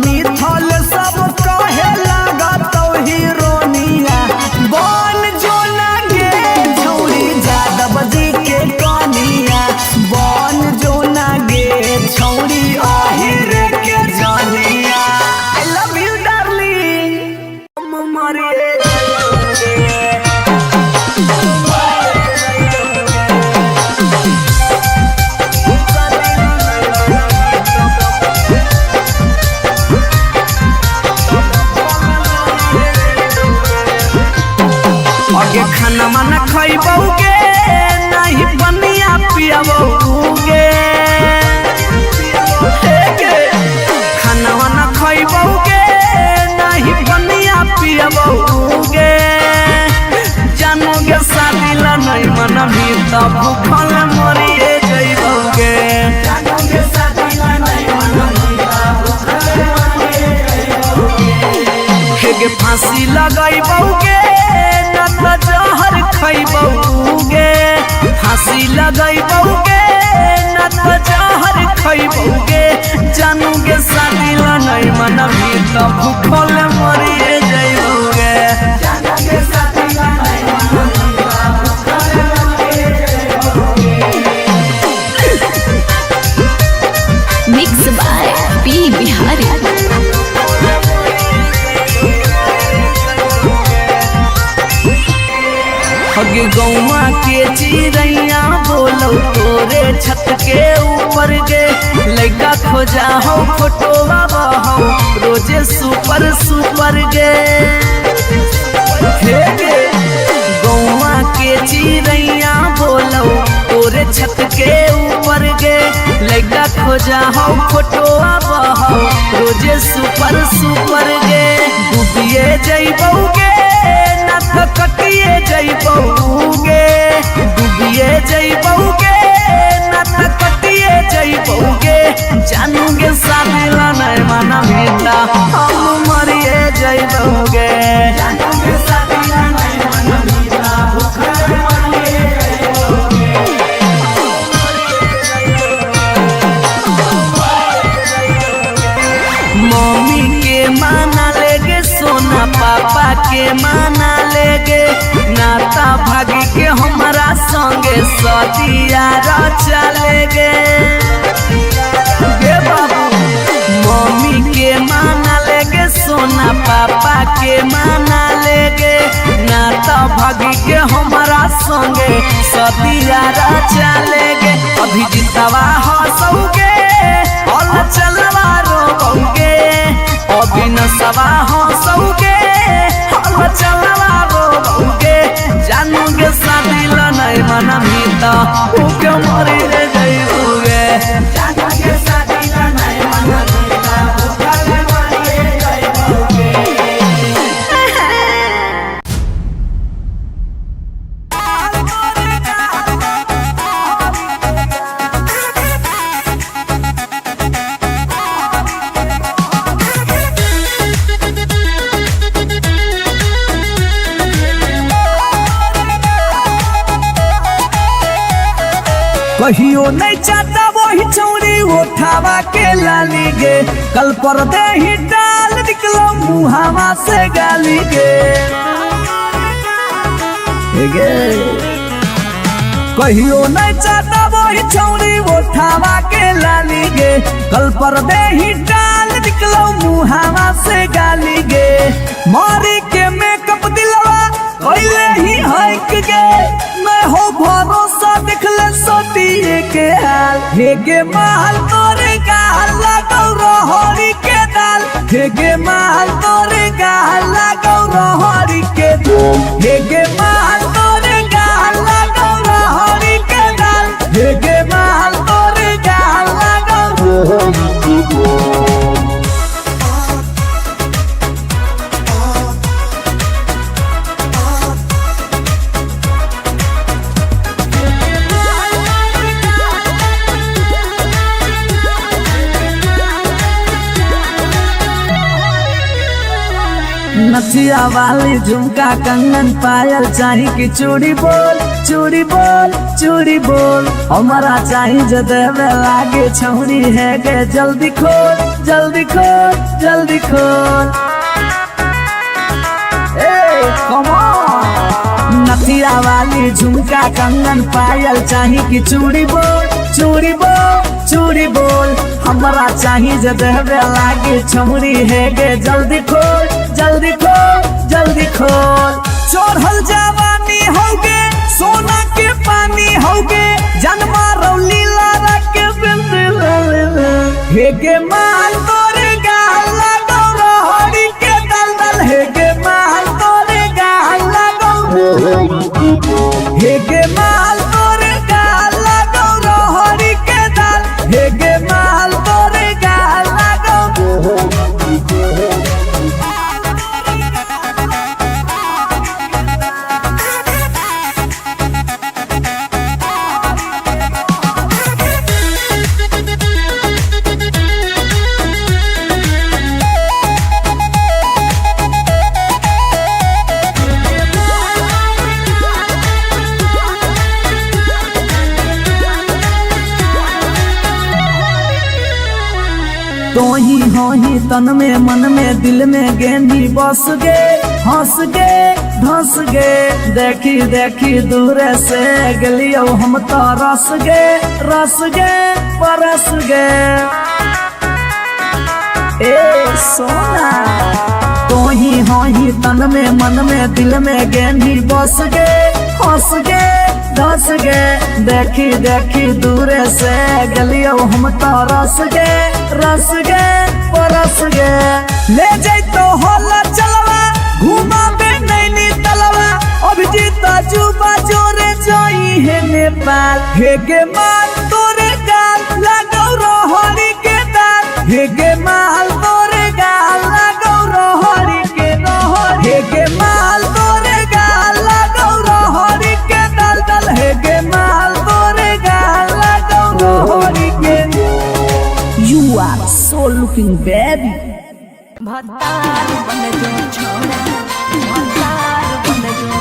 मिथल सब कहे लगा तो हीरोनिया बन जो ना गे छौरी यादव जी के कनिया बन जो ना गे छौरी आहिर के जानिया आई लव यू डार्लिंग मरे आगे खाना माना खइबौगे नहीं बनिया पियबौगे खाना माना खइबौगे नहीं बनिया पियबौगे जानोगे शादी ला नहीं मन भी तो भूखल मरिए जइबौगे जानोगे शादी ला नहीं मन भी तो भूखल मरिए जइबौगे फांसी लगइबौगे जहर खइबौगे फांसी लगइबौगे न त जहर खइबौगे जानोगे शादी ला नहीं मन भी तो भूखल मरिए जइबौगे जानोगे शादी ला नहीं मन भी तो भूखल मरिए जइबौगे मिक्स बाय पी बिहारी। हगे गौवा के चिड़ैया बोलो तोरे छत के ऊपर गे लड़का खोजा हो फोटोवा बहो रोजे सुपर सुपर गे हे गे गौवा के चिड़ैया बोलो तोरे छत के ऊपर गे लड़का खोजा हो फोटोवा बहो रोजे सुपर सुपर गे डूबिए जइबौगे ना तो कटिए जइबौगे डूबिए जइबौगे ना तो कटिए जइबौगे जानोगे शादी ला नहीं माना मिला हम मरिए जइबौगे जानोगे शादी ला नहीं माना मिला भूखल मरिए जइबौगे मम्मी के माना लेगे सोना पापा के माना लेगे नाता भागी के हमारा संगे सदिया चलेगे गे बाबू मम्मी के माना लेगे सोना पापा के माना लेगे नाता भागी के हमारा संगे सदिया चलेगे अभी जितवा हंसोगे और चलवा रोगे अभी न सवा हंसोगे और चलवा रोगे जानोगे शादी ला नहीं मना मिता भूखे मरी जइबौगे जानोगे शादी ला नहीं मना मिता भूखल मरी जइबौगे कहियो नहीं चाहता वही चौड़ी उठावा के लाली गे कल पर दे ही डाल निकलो मुहावा से गाली गे कहियो नहीं चाहता वही चौड़ी उठावा के लाली गे कल पर दे ही डाल निकलो मुहावा से गाली गे मारी के मेकअप दिलवा पहले ही हक गे मैं हो भरोसा दिखले सोतिए के हाल हेगे महल तोरे गाल लगौ रहरी के दाल हेगे महल तोरे गाल लगौ रहरी के दाल हेगे महल तोरे गाल लगौ रहरी के दाल हेगे महल तोरे गाल लगौ रहरी के दाल नथिया वाली झुमका कंगन पायल चाही कि चूड़ी बोल चूड़ी बोल चूड़ी बोल हमारा चाही जो देवे लागे छौरी है गे जल्दी खोल जल्दी खोल जल्दी खोल। Come on! नथिया वाली झुमका कंगन पायल चाही कि चूड़ी बोल चूड़ी बोल चूड़ी बोल हमारा चाही जो देवे लागे छौरी है गे जल्दी खोल जल्दी खोल जल्दी खोल। चढ़ल जवानी होगे सोना के पानी होगे जन्मा रौली लारा के बिंद हे गे माल तोरे गाल लगो रोहड़ी के दलदल हे गे माल तोरे गाल लगो हे गे माल तोरे गाल लगो रोहड़ी के दल हे गे माल तोरे गाल लगो। तोही होही तन में मन में दिल में गेंदी बस गे हंस गे धंस गे देखी देखी दूर से गलियो हम तो रस गे परस गे। ए सोना तोही होही तन में मन में दिल में गेंदी बस गे हंस गे धंस गे देखी देखी दूर से गलियो हम तो रस गे परस गे। ले जाई तो होला चलवा घुमा बे नैनी तलवा अभिजीत जुबा जोरे जोई है नेपाल हे गे माल तोरे गाल लगो रोहड़ी के दाल हे गे माल तोरे गाल लगो रोहड़ी के रोहड़ी हे गे माल तोरे गाल लगो रोहड़ी के दल दल हे गे माल तोरे गाल लगो रोहड़ी के। You are so looking baby. भतार बन जो छोड़ा भतार बन जो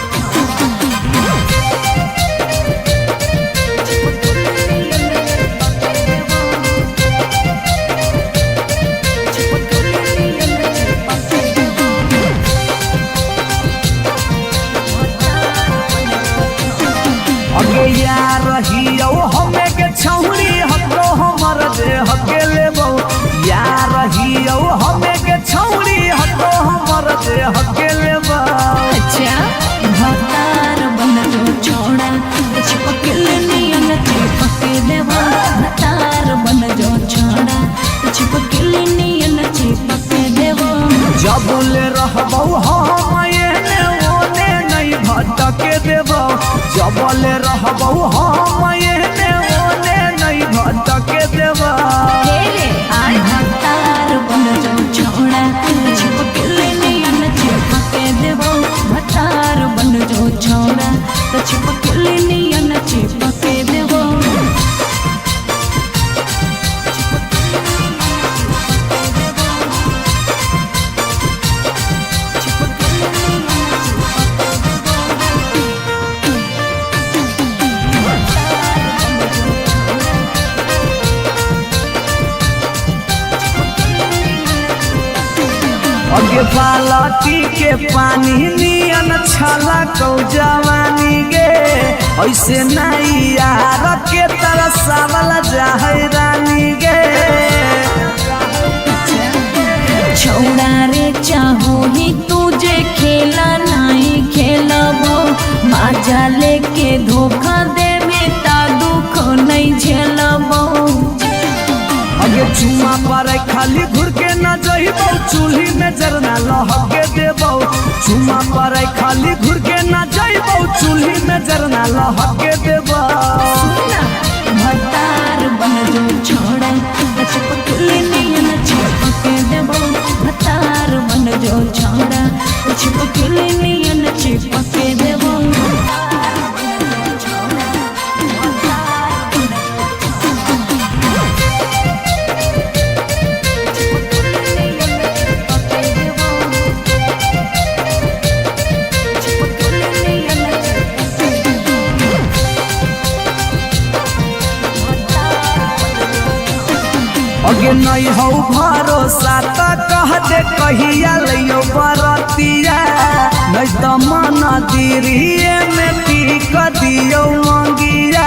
अगे यार रहियो हमें के छौरी हको हमर दे हकेले बहु यार रहियो हमें के छौरी हको हमर दे हकेले बहु। अच्छा भतार बन जो छोड़ा चिपकल नियन चिपके देवा भतार बन जो छोड़ा चिपकल नियन चिपके देवा। जब ले रहबौ हम एने ओने नहीं भटके देबौ जब ले रहबौ हम एने ओने नहीं भटके देबौ। भतार बन जो छोड़ा चिपकल नियन चिपके देवा भतार बन जो छोड़ा चिपकल नियन चिपके देवा। अगे बालटी के पानी नियन छला कौ जवानी गे ऐसे नहीं यार के तरसावल जाहै रानी गे। छोड़ा रे चाहो ही तुझे खेला नहीं खेलबो माजा लेके धोखा देवे ता दुख नहीं झेलबो। अगे चुमा पर खाली घुर के न जइबौ चूल्ही में जरना लहके देबौ चुमा पर खाली घुर के न जइबौ चूल्ही में जरना लहके देबौ। भतार बन जो छोड़ा चिपकल नियन चिपके देबो भतार बन जो छोड़ा चिपकल नियन चिपके देबो। नहीं हो भरोसा त कह दे कहिया लियो बरतिया नहीं तो मन दिरिए में टीक दियो मंगिया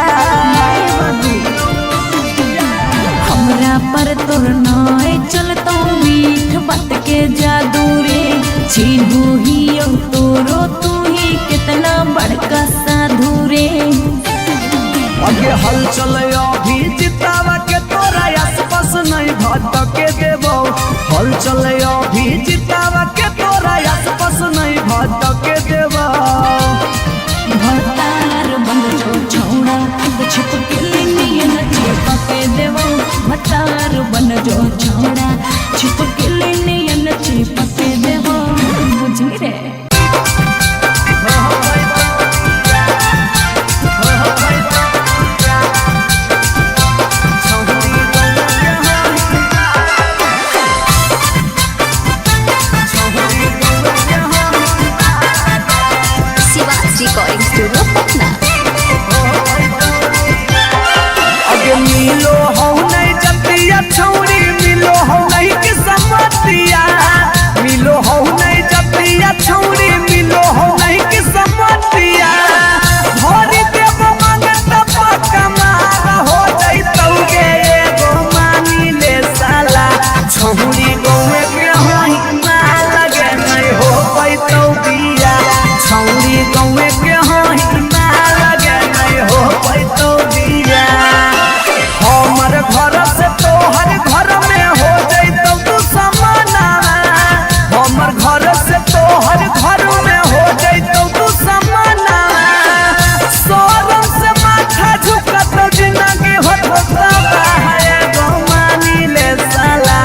हमरा पर तोर नाय चलतो मीठ बात के जादू रे छीनू ही तोरो तू ही कितना बड़का साधु रे अगे हल चले अभी जितावा के तोरा आसपास नहीं भटके देबो हल चले अभी जितावा के तोरा आसपास नहीं भटके देबो भतार बन जो छौड़ा छिप के लिए छिप के देवो भतार बन जो छौड़ा छिप के लिए छिप के देवो बुझी रे रिकॉर्डिंग स्टूडियो पटना। अगे मिलो हो नहीं जतिया छौरी मिलो हो नहीं कि समतिया मिलो हो नहीं जतिया छौरी मिलो हो नहीं कि समतिया भरी देव मांगत पक्का मार हो जाई तौगे एगो मानी ले साला छौरी गौवे के होई ना लगे नहीं हो पाई तो बिया छौरी गौवे के होई ना लगे नहीं हो पाई तो बिया हमर घर से तोहर घर में हो जाई तो तू समाना हमर घर से तोहर घर में हो जाई तो तू समाना सोरम से माथा झुका तो जिंदगी होता है गो मानी ले साला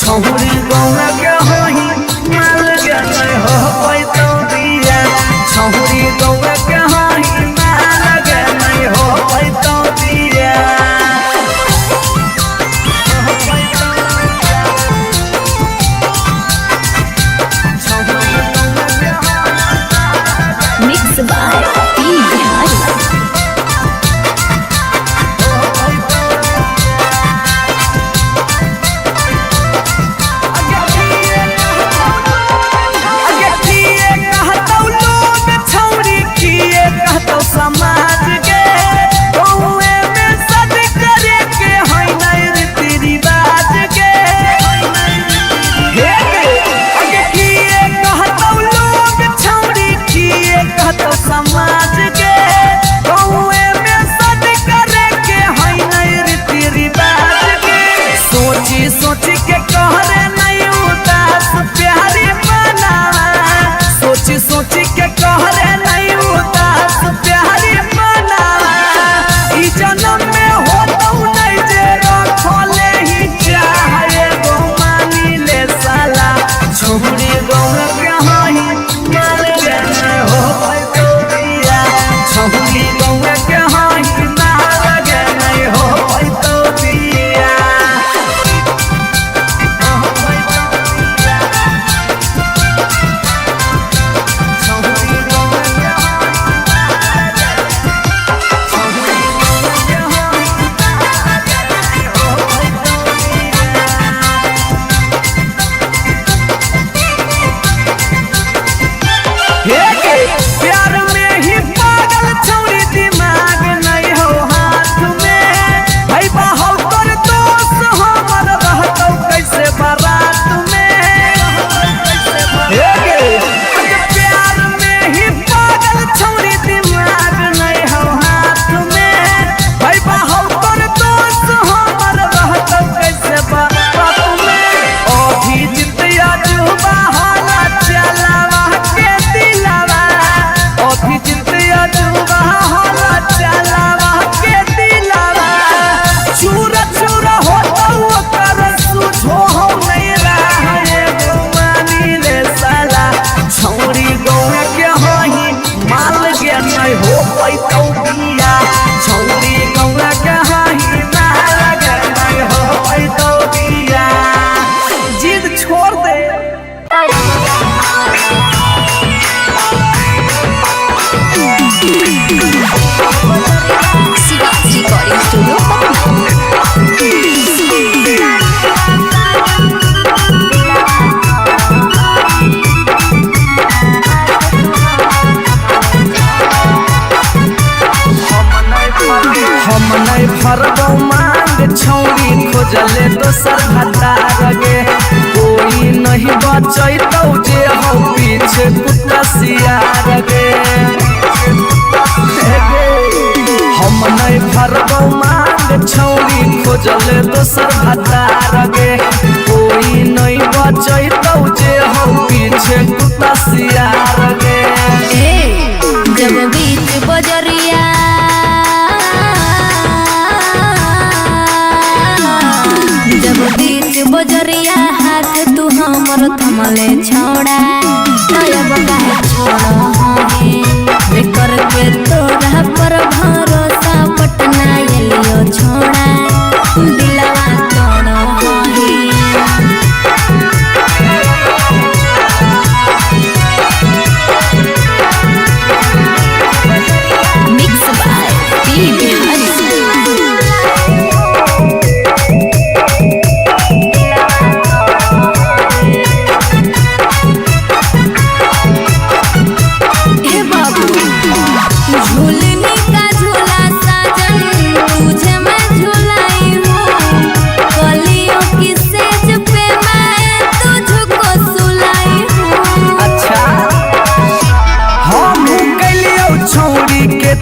छौरी गौवे के होई ना लगे नहीं हो पाई तो बिया छौरी गौवे के होई ना लगे नहीं हो पाई तो बिया मिक्स बाय पी बिहारी समाज के गौए में सद करे के होई नहीं रीति रिवाज के अगे किए कहतौ लोग छौरी किए कहतौ समाज के गौए में सद करे के होई नहीं रीति रिवाज के सोची सोची के कहरे नहीं उदास प्यारी बना सोची सोची के कहरे नहीं उदास प्यारी बना ई जन्म में हो तो नहीं जे रखले ही चाहे गो मानी ले साला छौरी गौवे के होई माल के नहीं हो तो बिया छौरी गौवे के होई माल के नहीं हो तो बिया छौरी गौवे के प्यार में ही पागल छौरी दिमाग नहीं हो हाथ में भाई बाहो तोर दोस्त हमर रहतौ कैसे बारात में प्यार में ही पागल छौरी दिमाग नहीं हो हाथ में भाई बाहो तोर दोस्त हमर रहतौ कैसे बारात में अभी जितिया जुबा हाला चलावा के दिलावा अभी जितिया जुबा हाला चलावा के दिलावा चूरा चूरा होता ओकर सुझो हो नहीं रहा गो मानी ले साला छौरी गौवे के होई माल के नहीं हो पाई तो बिया छौरी गौवे के होई माल के नहीं हो पाई तो बिया जिद छोड़ दे रिकॉर्डिंग स्टूडियो पटना। बचैतौ जे हो पीछे कुत्ता सियार गे हम नहीं भरबौ मांग छौरी खोजले दोसर भतार गे कोई नहीं बचैतौ जे हो पीछे कुत्ता सियार गे जब बीच बजरिया जब बीच बजरिया हाथ तू हमर थमले छोड़ा अब काहे छोड़ करके तोरा पर भरोसा पटना एलियो छोड़ा दिलवा तोड़ मिक्स बाय पी बिहारी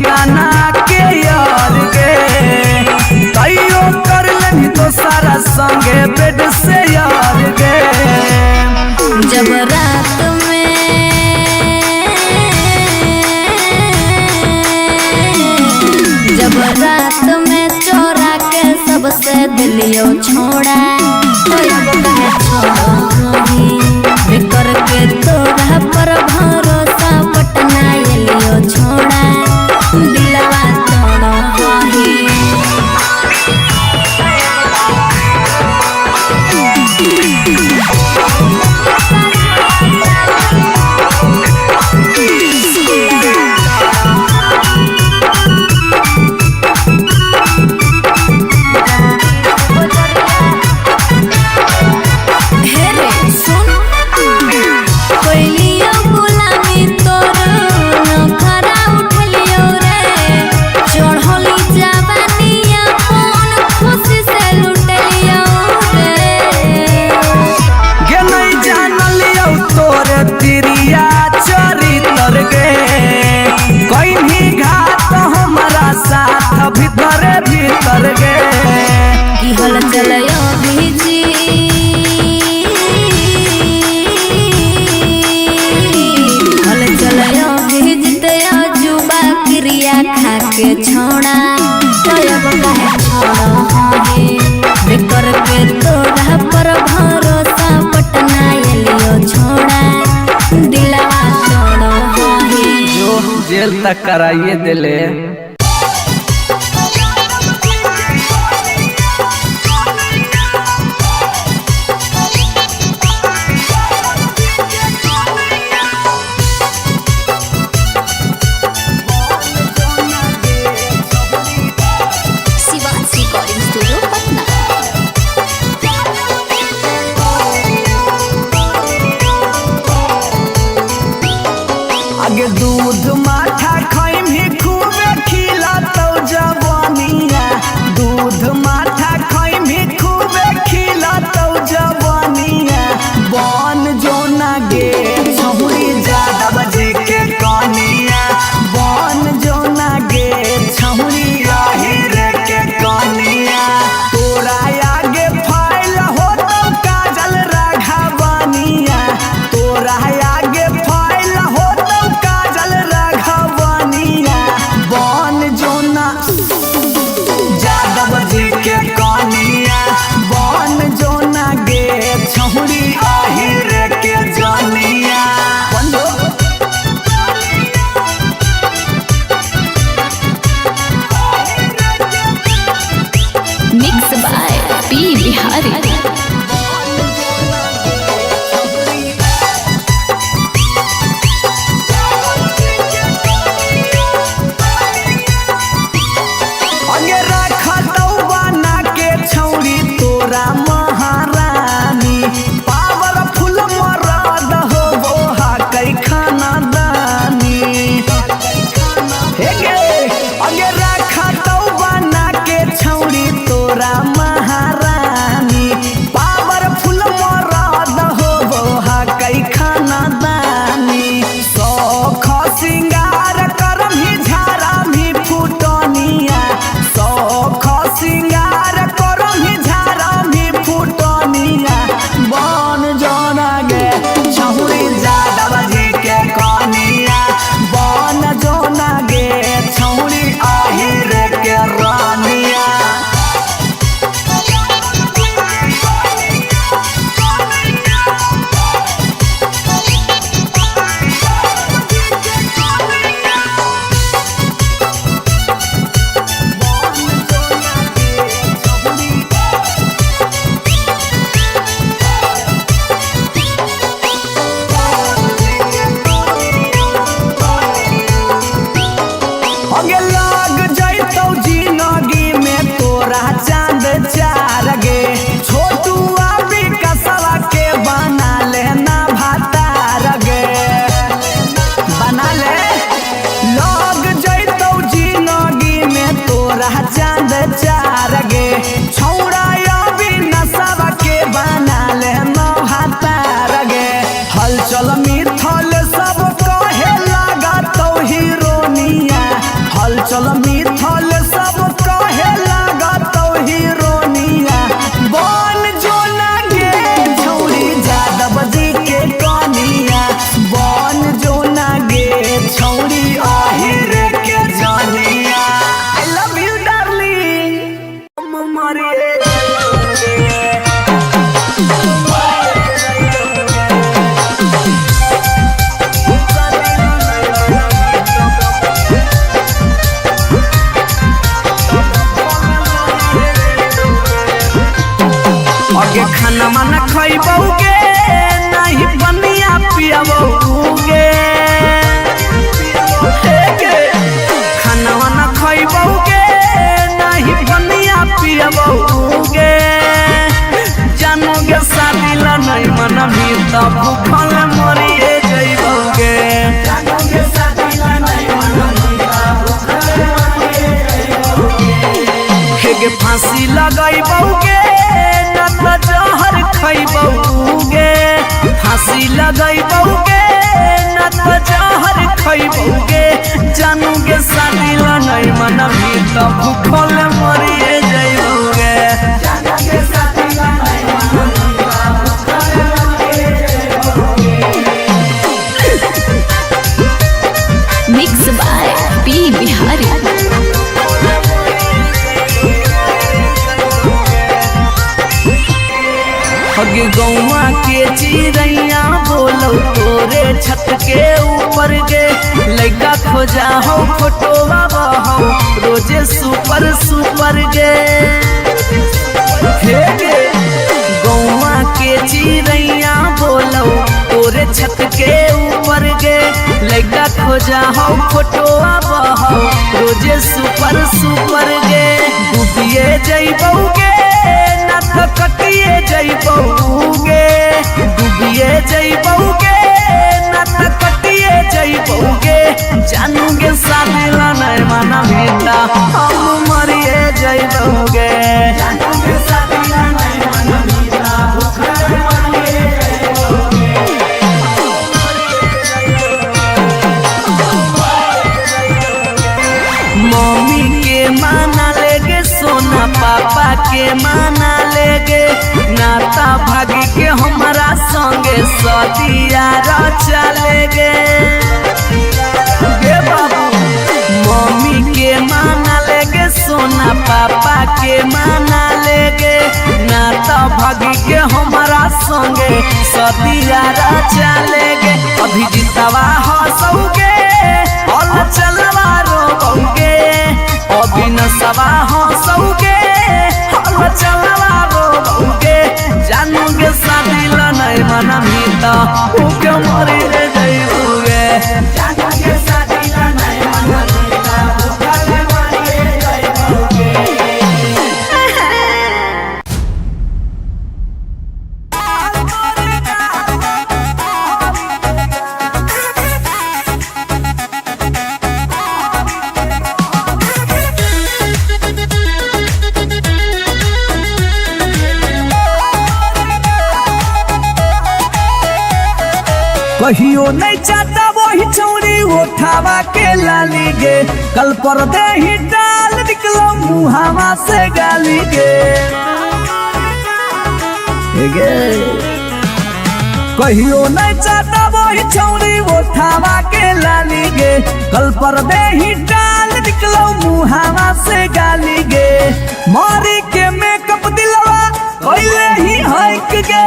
ताना के यार गे तैयो कर लेनी तो सारा संगे बेड से यार गे जब रात में चोरा के सबसे दिलियो छोड़ा करके तोरा पर भरोसा पटना एलियो छोड़ा दिलवा तोड़ भीतर गे की हल चलयो भीजी हल चलयो भीजते जुबा क्रिया खा के छोड़ा अब काहे छोड़ करके तोरा पर भरोसा पटना एलियो छोड़ा दिलवा तोड़ जो जेल तक कराइए दिले आगे दूध माठा खाइम ही खूबे हलचल मिथल सब कहे लगा तो हीरोनिया हलचल मिथल सब कहे लगा तो हीरोनिया बन जो गे छौरी जादव जी के कनिया बन जो गे छौरी आहिर के जानिया आई लव यू डार्लिंग मरे आगे खाना माना खइबौगे नहीं बनिया पियबौगे खाना माना खइबौगे नहीं बनिया पियबौगे जानोगे शादी ला नहीं मन भी तो भूखल मरिए जइबौगे जानोगे शादी ला नहीं मन भी तो भूखल मरिए जइबौगे हेगे फांसी लगइबौगे जहर खइबौगे फांसी लगइबौगे न तो जहर खइबौगे जानोगे शादी ला नहीं मन भी तो भूखल मरिए जइबौगे जानोगे शादी ला नहीं मन भी तो भूखल मरिए जइबौगे मिक्स बाय पी बिहारी। हगे गौवा के चिड़ैया बोलो तोरे छत के ऊपर गे लइका खोजा हो फोटोवा बहो रोजे सुपर सुपर गे हे गे गौवा के चिड़ैया बोलो तोरे छत के ऊपर गे लइका खोजा हो फोटोवा बहो रोजे सुपर सुपर गे डूबिए जइबौगे ना तो कटिए जइबौगे डूबिए जइबौगे ना तो कटिए जइबौगे जानोगे शादी ला नहीं मन भी तो हम मरिए जइबौगे जानोगे शादी ला नहीं मन भी तो भूखल मरिए जइबौगे मम्मी के माना लेगे सोना पापा के माना लेगे नाता भागी के हमारा संगे सदिया चलेगे गे बाबू मम्मी के माना लेगे सोना पापा के माना लेगे नाता भागी के हमारा संगे सदिया चलेगे अभी जितवा हंसोगे और चलवा रोगे अभी नसवा हंसोगे और चलवा रोगे जानोगे शादी ला नहीं मन भी तो भूखे मरिए जइबौगे जानोगे शादी ला नहीं मन भी तो भूखल मरिए जइबौगे कहियो नहीं चाहता वही चौड़ी उठावा के लाली गे कल पर दे ही डाल निकलो मुहावा से गाली गे कहियो नहीं चाहता वही चौड़ी उठावा के लाली गे कल पर दे ही डाल निकलो मुहावा से गाली गे मारी के मेकअप दिलवा पहले ही हक गे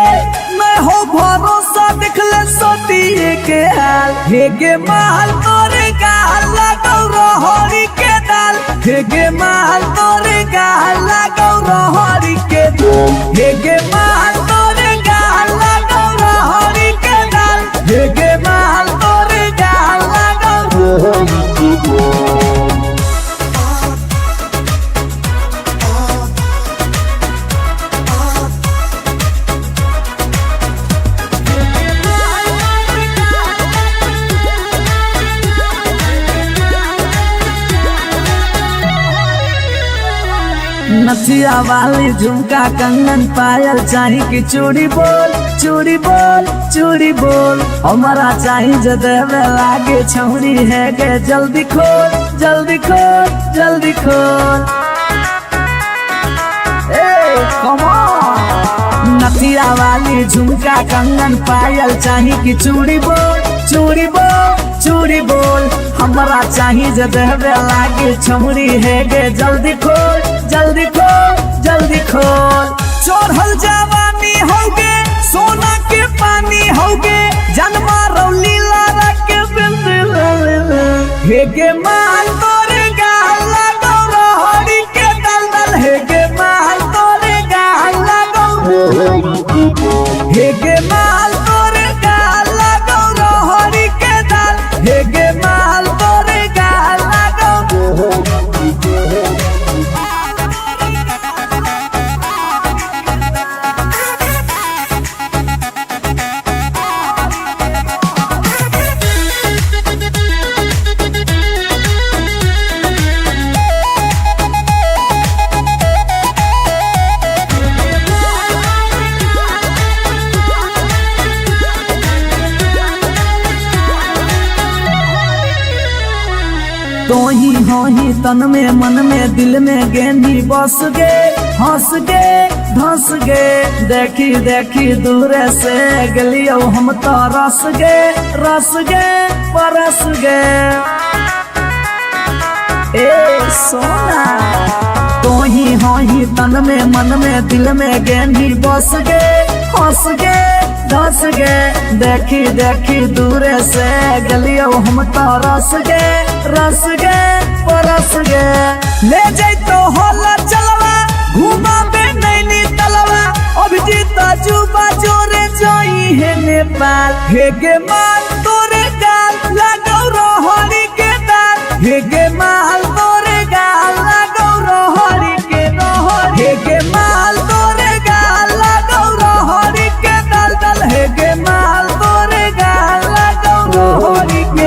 मैं हो भरोसा दिखले सोतिए के हाल हेगे महल तोरे गाल लगौ रहरी के दाल हेगे महल तोरे गाल लगौ रहरी के दाल हेगे महल तोरे गाल लगौ रहरी के दाल हेगे महल तोरे गाल लगौ रहरी के दाल नथिया वाली झुमका कंगन पायल चाही की चूड़ी बोल चूड़ी बोल हमारा चाहिए जे देवे लागे छौरी है गे जल्दी खोल जल्दी खोल जल्दी खोल कम ऑन नथिया वाली झुमका कंगन पायल चाहिए कि चूड़ी बोल चूड़ी बोल चूड़ी बोल हमारा चाहिए जे देवे लागे छौरी है गे जल्दी खोल जल्दी खोल जल्दी खोल चढ़ल जवानी होगे सोना के पानी होगे जन्मा रौली लारा के बिंद हेगे माल तोरे गाला गौरहरी के दलदल हेगे माल तोरे गाला हेगे माल तोरे गाला गौरहरी के दल हेगे माल तोरे गाला तो ही हो ही तन में मन में दिल में गेंदी बस गे हंस गे धंस गे देखी देखी दूर से गलियो हम तो रस गे परस गे ए सोना तो ही हो ही तन में मन में दिल में गेंदी बस गे हंस गे धंस गे देखी देखी दूर से गलियो हम तो रस गे परस गे ले जाई तो होला चलवा घुमा बे नैनी तलवा अभिजीत जुबा जोरे जोई है नेपाल हेगे माल तोरे गाल लगौ रोहरी के दाल हेगे माल तोरे गाल लगौ रोहरी के रोहरी हेगे माल तोरे गाल लगौ रोहरी के दल दल हेगे माल तोरे गाल लगौ रोहरी के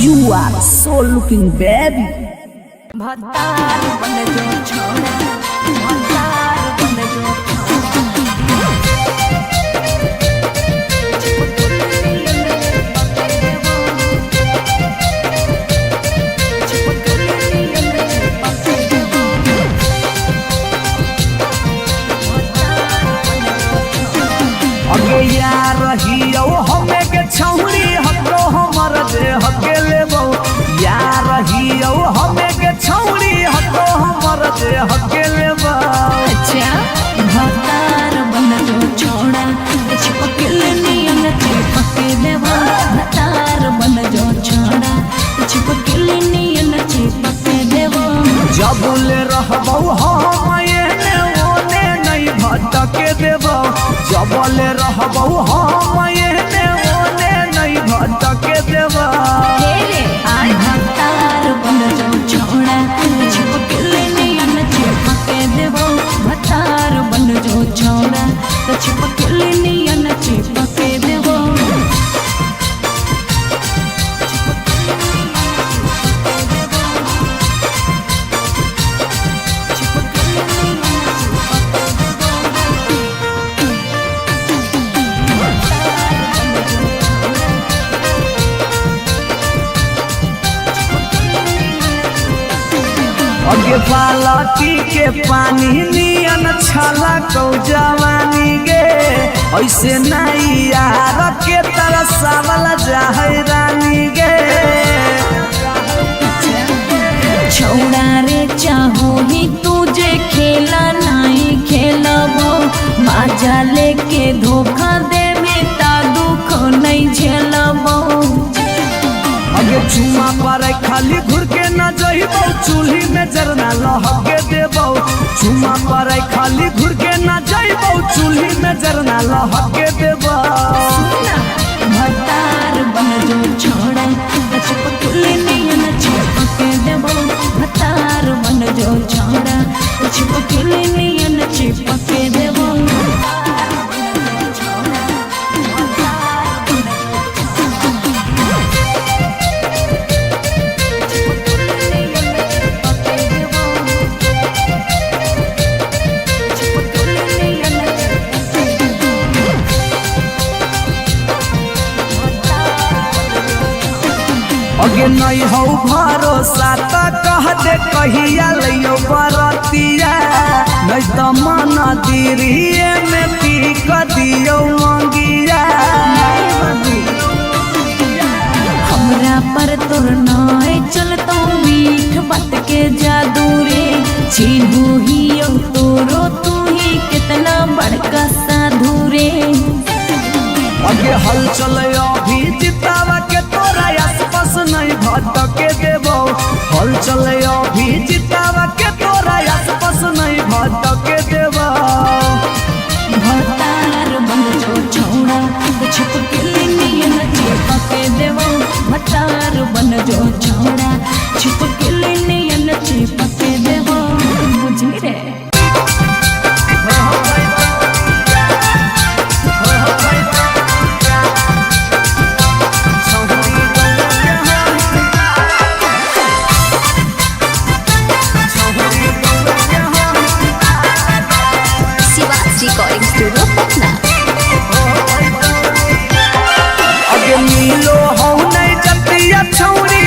You are so looking baby भतार बन जो छोड़ा भतार बन जो अगे यार रहियो हमें के छौरी हकरो हमर दे हके लेबो यार रहियो हमें के छौरी हकरो हमर दे हके लेबो अच्छा भतार बन जो छोड़ा चिपकल नियन चिपके देवा भतार बन जो छोड़ा चिपकल नियन चिपके देवा जब ले रहबो हम एने ओने नहीं भटके देबो जब ले रहबो हम एने ओने नहीं भटके देबो आई भतार बन जो छोड़ा चिपकल नियन चिपके देवा भतार बन जो छोड़ा चिपकल नियन चिपके देवा अगे बालटी के पानी नियन छला कौ जवानी गे ऐसे नहीं यार के तरह सावला जाहै रानी गे छोड़ा रे चाहो ही तुझे खेला नहीं खेलबो माजा लेके धोखा दे बेटा दुख नहीं झेलबो अगे चुमा पर खाली घुर के न जइबो चूल्ही में जरना लहके देबो चुमा पर खाली घुर के न जइबो चूल्ही में जरना लहके देबो भतार बन जो छोड़ा चिपकल नियन चिपके देबो भतार बन जो छोड़ा चिपकल नियन चिपके देबो अगे नहीं हो भरोसा तो कह दे कहिया लियो बरतिया नहीं तो मन दिरिए में पीक दियो मंगिया हमरा पर तोर नाय चलतो मीठ बात के जादू रे छीनू ही तोरो तू ही कितना बड़का साधु रे अगे हल चल अभी जितावा के तोरा आसपास नहीं भटके देबो हल चल अभी जितावा के तोरा आसपास नहीं भटके देबो भतार बन जो छौड़ा छुप के लिए चिपके देवो भतार बन जो छौड़ा छुप के लिए चिपके देवो बुझी रे रिकॉर्डिंग स्टूडियो पटना। अगे मिलो हो नहीं जतिया छौरी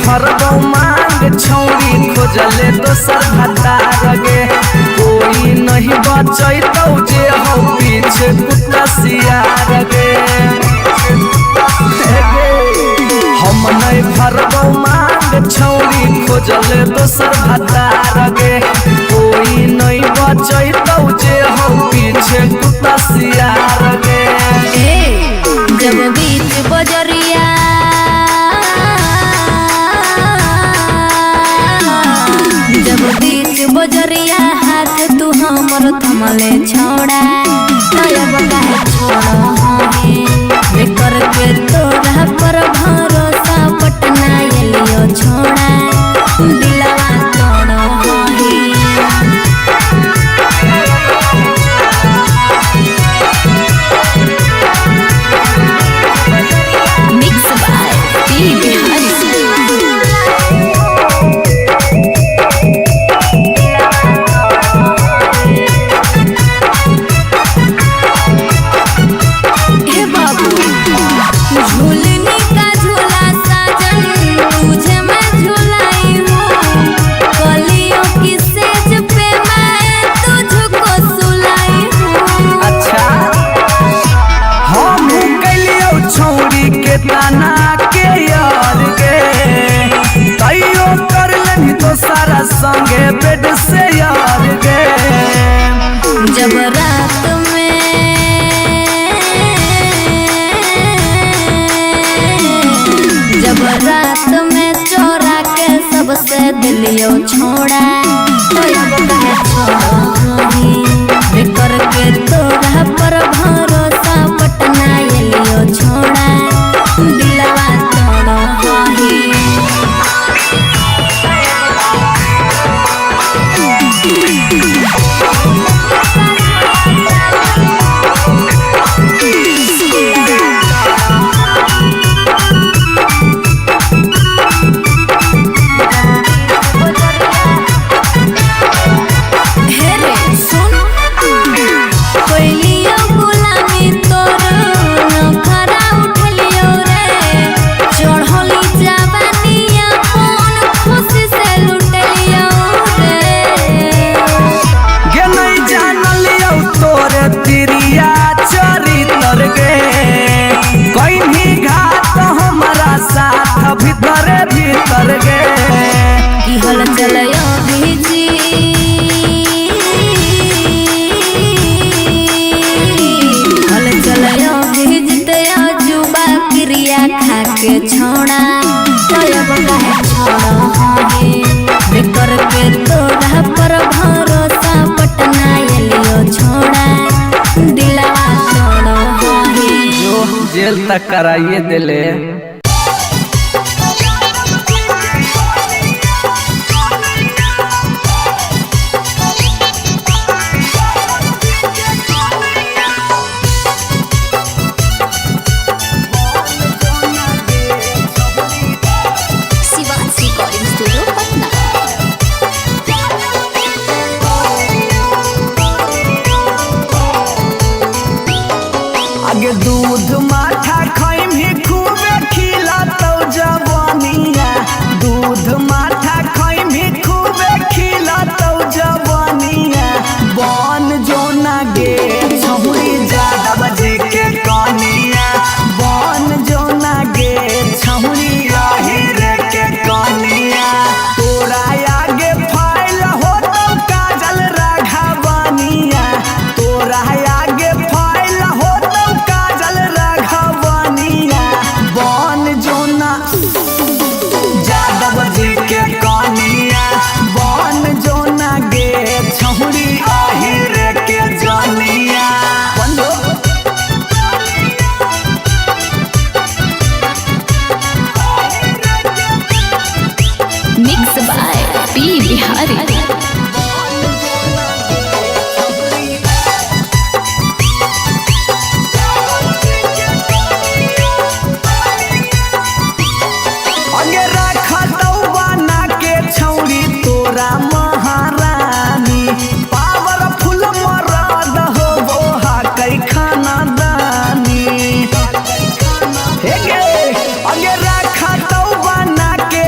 भरबो मांग छौरी खोजले दोसर भतार गे कोई नहीं बचैतौ जे हो पीछे कुत्ता सियार गे हम नहीं भरबो मांग छौरी खोजले दोसर भतार गे कोई नहीं बचैतौ जे हो पीछे कुत्ता सियार गे जब बीच बजरिया जब बीच बजरिया हाथ तू हमर थमले छोड़ा तब काहे छोड़ा बेकर के तोरा पर भरोसा पटना एलियो छोड़ा दिलवा तोड़ो मिक्स बाय पी बिहारी ताना के यार गे तैयो कर लेनी तो सारा संगे बेड से यार गे जब रात में चोरा के सबसे दिलियो छोड़ा बेकर के तोरा पर भरोसा पटना एलियो छोड़ा दिलवा तोड़ो भीतर गे की हल चलयो भीजी हल चलयो भीजते जुबा क्रिया खा के छोड़ा तब काहे छोड़ो बेकर के तोरा पर भरोसा पटना एलियो छोड़ा दिलवा तोड़ो जो जेल तक कराइए दिले आगे दूध माठा खैम ही खूबे खिलातौ जवानिया दूध माठा खैम ही खूबे खिलातौ जवानिया बन जोना गे छहुरी ज्यादा बजे के कनिया बन जोना गे छहुरी रे के कनिया तोरा आगे फाइल होतौ काजल राघवनिया तोरा आगे फाइल होतौ काजल राघवनिया बन जोना यादव जी के कनिया बन जोना गे छहुरी रे के जनिया मिक्स बाय पी बिहारी अगे रखतौ बना के छौरी तोरा महारानी पावरफुल मरद हो बोहा कै खाना दानी हे गे अगे रखतौ बना के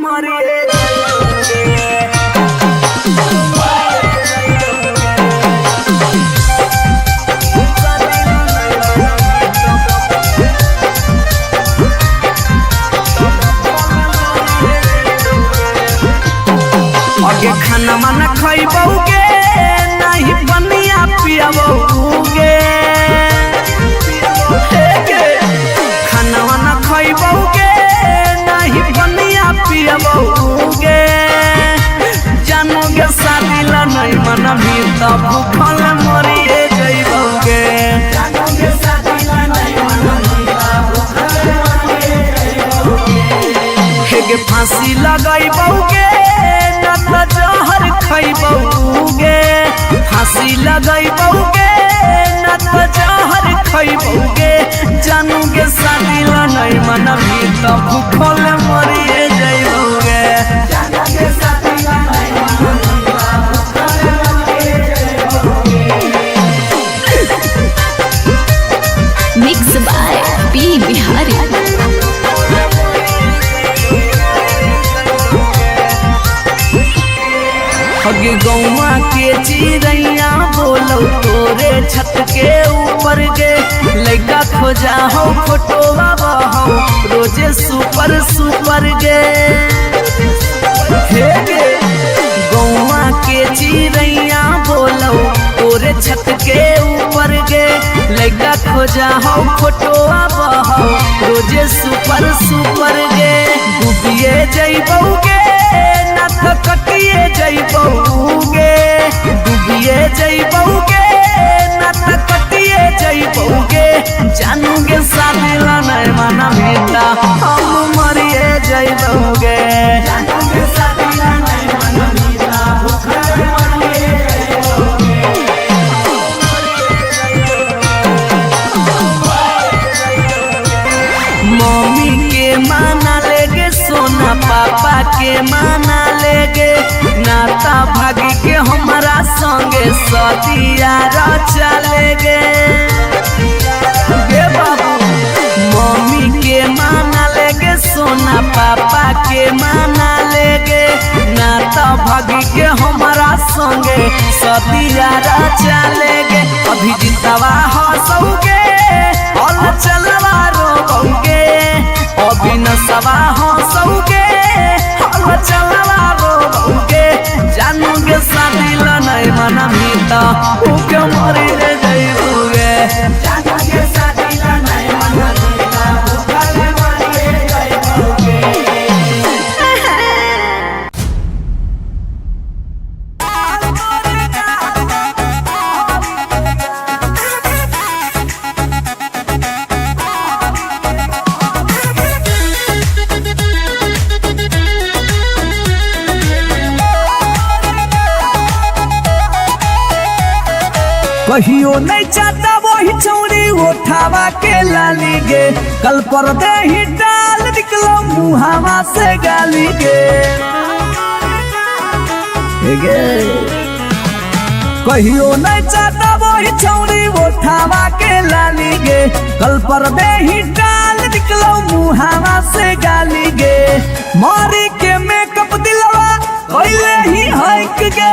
मरिए आगे खाना माना खइबौगे नहीं बनिया पियबौगे खाना माना खइबौगे नहीं बनिया पियबौगे जानोगे शादी ला नहीं मना भी तो भूखल मरिए जइबौगे हेगे फांसी लगइबौगे न जहर खइबौगे फांसी लगइबौगे न जहर खइबौगे जानोगे शादी ला नहीं मना भी तो भूखल मरिए जइबौगे मिक्स बाय पी बिहारी। हगे गौवा के चिड़ैया बोलो तोरे छत के ऊपर गे लइका खोजा हो फोटोवा बहो रोजे सुपर सुपर गे हे गे गौवा के चिड़ैया बोलो तोरे छत के ऊपर गे लइका खोजा हो फोटोवा बहो रोजे सुपर सुपर गे डूबिए जइबौगे कटिए जइबौगे डूबिए जइबौगे न कटिए जइबौगे जानोगे शादी ला नहीं मना बेटा हम मरिए जइबौगे जानोगे शादी ला नहीं मना बेटा भूखल मरिए मम्मी के माना लेगे सोना पापा के माना लेगे नाता भागी के हमारा संगे सदिया चलेगे गे बाबू मम्मी के माना लेगे सोना पापा के माना लेगे नाता भागी के हमारा संगे सदिया चलेगे अभी जितवा हंसोगे और चलवा रोगे अभी नसवा हंसोगे और चलवा रोगे जानोगे शादी ला नहीं मना मीता भूखे मरी रे जइबौगे जानोगे शादी ला नहीं मना मीता भूखे मरी रे जइबौगे कहियो नहीं चाहता वही चौड़ी उठावा के लाली गे कल पर दे ही डाल निकलो मुहावा से गाली गे कहियो नहीं चाहता वही चौड़ी उठावा के लाली गे कल पर दे ही डाल निकलो मुहावा से गाली गे मारी के मेकअप दिलवा कोइले ही हक गे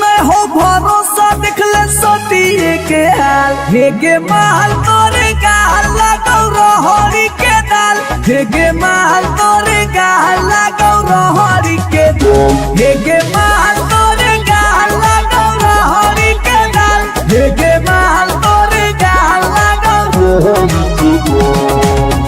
मैं हो भरोसा दिखले सोतिए के हाल हेगे माल तोरे गाल लगौ रहरी के दाल हेगे माल तोरे गाल लगौ रहरी के दाल हेगे माल तोरे गाल लगौ रहरी के दाल हेगे माल तोरे गाल लगौ रहरी के दाल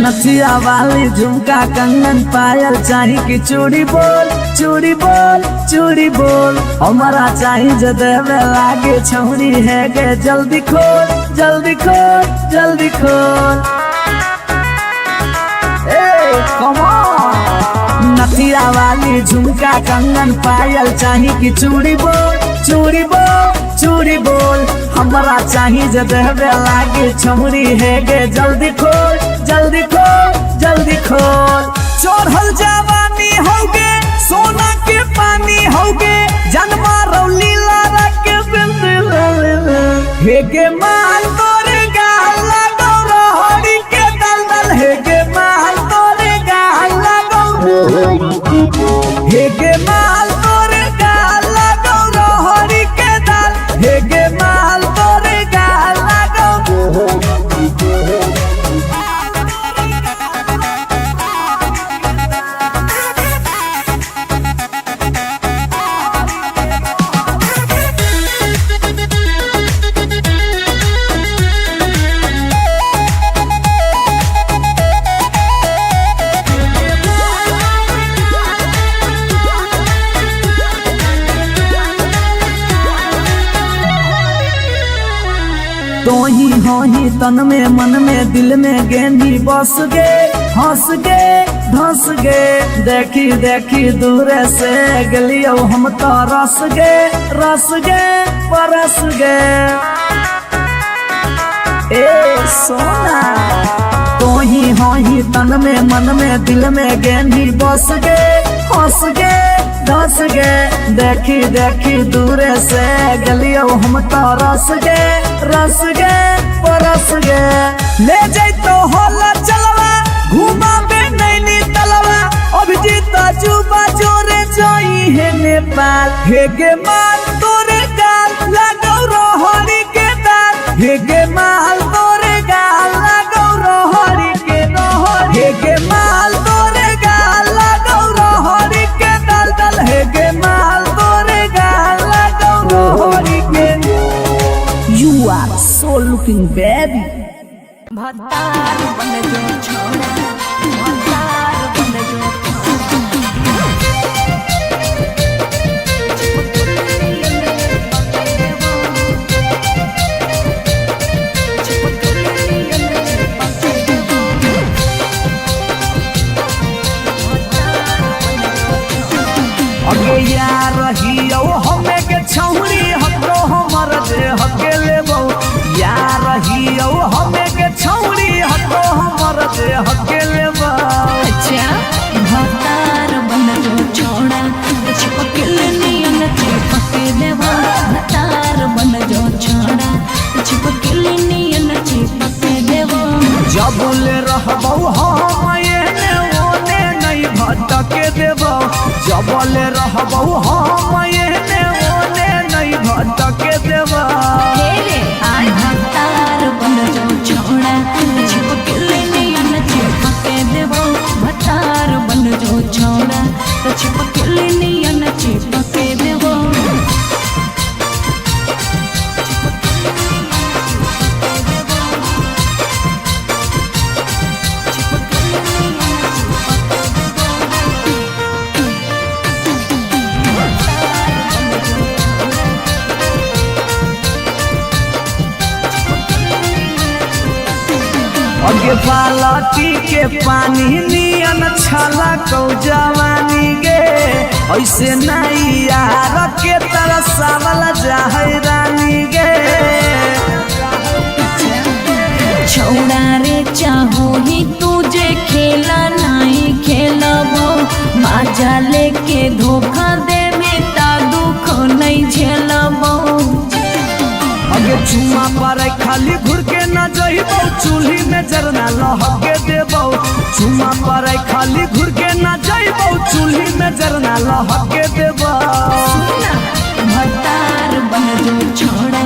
नथिया वाली झुमका कंगन पायल चाही की चूड़ी बोल चूड़ी बोल चूड़ी बोल हमारा चाही जदेवे लागे छौरी है गे जल्दी खोल जल्दी खोल जल्दी खोल नथिया वाली झुमका कंगन पायल चाही की चूड़ी बोल चूड़ी बोल चूड़ी बोल हमारा चाही जदेवे लागे छौरी है गे जल्दी खोल जल्दी खोल हेगे माल तोरे गाल लगो रोहड़ी के दलदल हेगे माल तोरे गाल लगो हेगे माल तोरे गाल लगो रोहड़ी के दल हेगे माल तोरे गाल लगो तो ही हो ही तन में मन में दिल में गेंदी बस गे हंस गे धंस गे देखी देखी दूर से गलियो हम तो रस गे परस गे ए सोना तो ही हो ही तन में मन में दिल में गेंदी बस गे हंस गे धंस गे देखी देखी दूर से गलियो हम तो रस गे परस गे ले जैतो होला चलवा घुमा बे नैनी तलवा अभिजीत जुबा जोरे जोई है नेपाल हेगे माल तोरे गाल लगो रोहड़ी के दाल हेगे माल तोरे गाल लगो रोहड़ी के हेगे माल तोरे गाल लगो रोहड़ी के दल हेगे माल तोरे गाल लगो रोहड़ी के You are so looking baby भतार बन जो छोड़ा भतार बन जो अगे यार रहियो हमें के छौरी हकरो हमर जे हकेले बहु यार रहियो हमें के छौरी हकरो हमर जे हकेले बहु अच्छा भतार बन जो छोड़ा चिपकल नियन चिपके देवा भतार बन जो छोड़ा चिपकल नियन चिपके देवा जब ले रहबौ हम एने ओने नहीं भटके देबौ जब ले रहबौ हम एने ओने नहीं भटके देबौ रे आय भतार बन जो छोड़ा चिपकल नियन चिपके देवा भतार बन जो छोड़ा चिपकल नियन चिपके देवा अगे बालटी के पानी नियन छला कौ जवानी गे ऐसे नहीं यार के तरसावल जाहै रानी गे छोड़ा रे चाहो ही तुझे खेला नहीं खेलबो माजा लेके धोखा देवे ता दुख नहीं झेलबो अगे चुमा पर खाली घुर के न जइबौ चूल्ही में जरना लहके देबौ चुमा पर खाली घुर के न जइबौ चूल्ही में जरना लहके देबौ भतार बन जो छोड़ा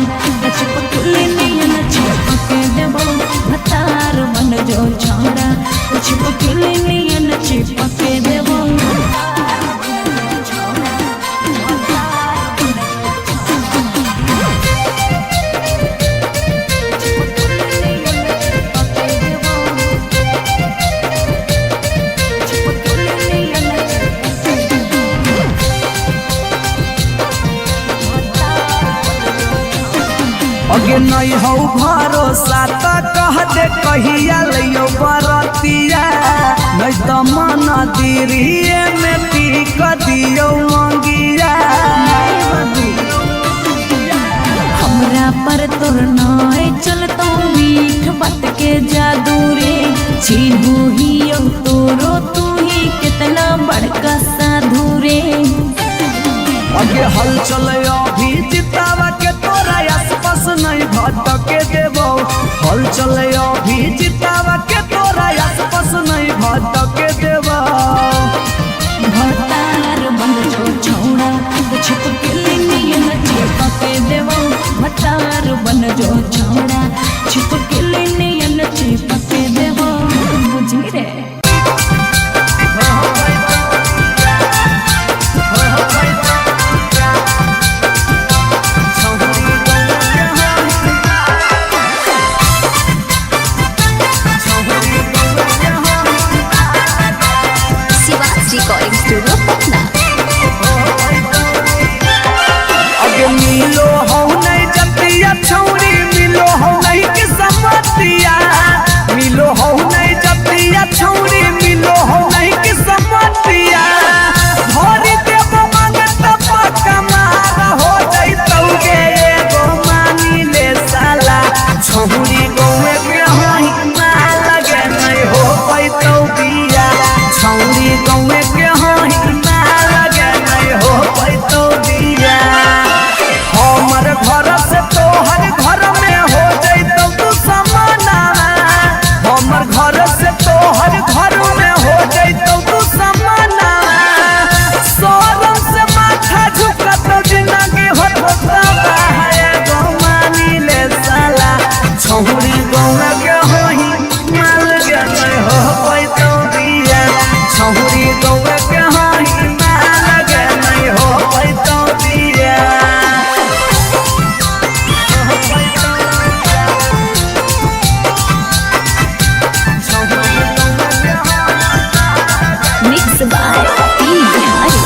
चिपकल नियन चिपके देबो भतार बन जो छोड़ा चिपकल नियन चिपके देबो अगे नहीं हो भरोसा तो कह दे कहिया लियो बरतिया नहीं तो मन दिरिए में पीक दियो मंगिया हमरा पर तोर नाय चलतो मीठ बात के जादू रे छीनू ही तोरो तू ही कितना बड़का साधु रे अगे हल चले अभी जितावा के तोरा आसपास नहीं भटक चले अभी जितावा के तोरा आसपास नहीं भटके देवा भतार बन जो छौड़ा छिप के लिए न छिपके देवो भतार बन जो छौड़ा छिप के लिए न छिपके देवो बुझी रे रिकॉर्डिंग स्टूडियो पटना। अगे मिलो हो नहीं जतिया छौरी मिलो हो नहीं के समतिया मिलो हो नहीं जतिया छौरी मिलो हो नहीं के समतिया भरी देव मांगत पक्का मार हो जाई तौगे एगो मानी ले साला छौरी गौवे के होई ना लगे नहीं हो पाई तो बिया छौरी गौवे के होई ना लगे नहीं हो पाई तो बिया हमर घर से तोहर घर में हो जाई तो तू समाना हमर घर से तोहर घर में हो जाई तो तू समाना सोरम से माथा झुका तो जिंदगी होता है गो मानी ले साला छौरी गौवा के होई माल के नहीं हो पाई तो बिया छौरी गौवा के होई माल के नहीं हो पाई तो बिया मिक्स बाय पी बिहारी।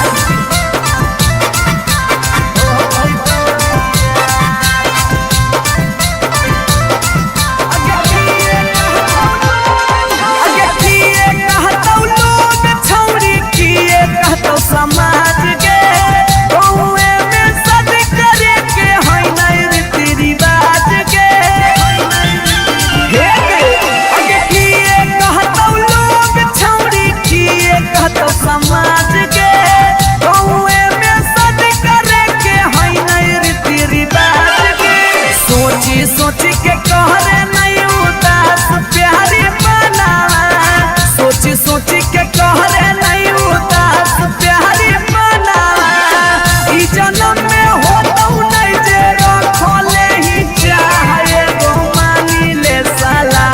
समाज के गौवे में सद करे के होई नहीं रीति रिवाज के अगे किए कहतौ लोग छौरी किए कहतौ समाज के गौवे में सद करे के होई नहीं रीति रिवाज के सोची सोची के कहरे नहीं उदास प्यारी बनावा सोची सोची के कहरे नहीं उदास प्यारी बनावा ई जन्म में होतौ नहीं जे रखले ही चाहे गो मानी ले साला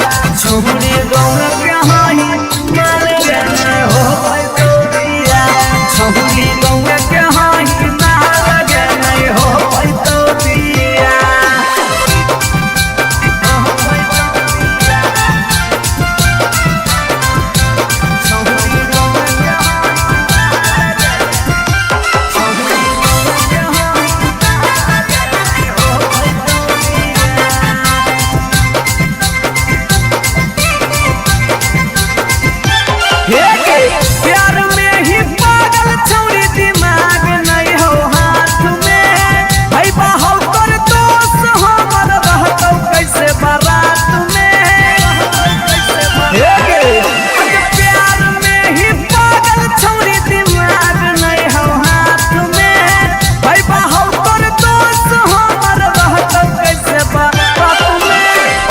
छौरी गौवा के होई माल के नहीं हो पाई तो बिया छौरी गौवा के होई माल के नहीं हो पाई तो बिया छौरी गौवा के प्यार में ही पागल छौरी दिमाग नहीं हो हाथ में भाई बाहौ कर दोस्त हमर रहतौ कैसे बारात में प्यार में ही पागल छौरी दिमाग नहीं हो हाथ में भाई बाहौ कर दोस्त हमर रहतौ कैसे बारात में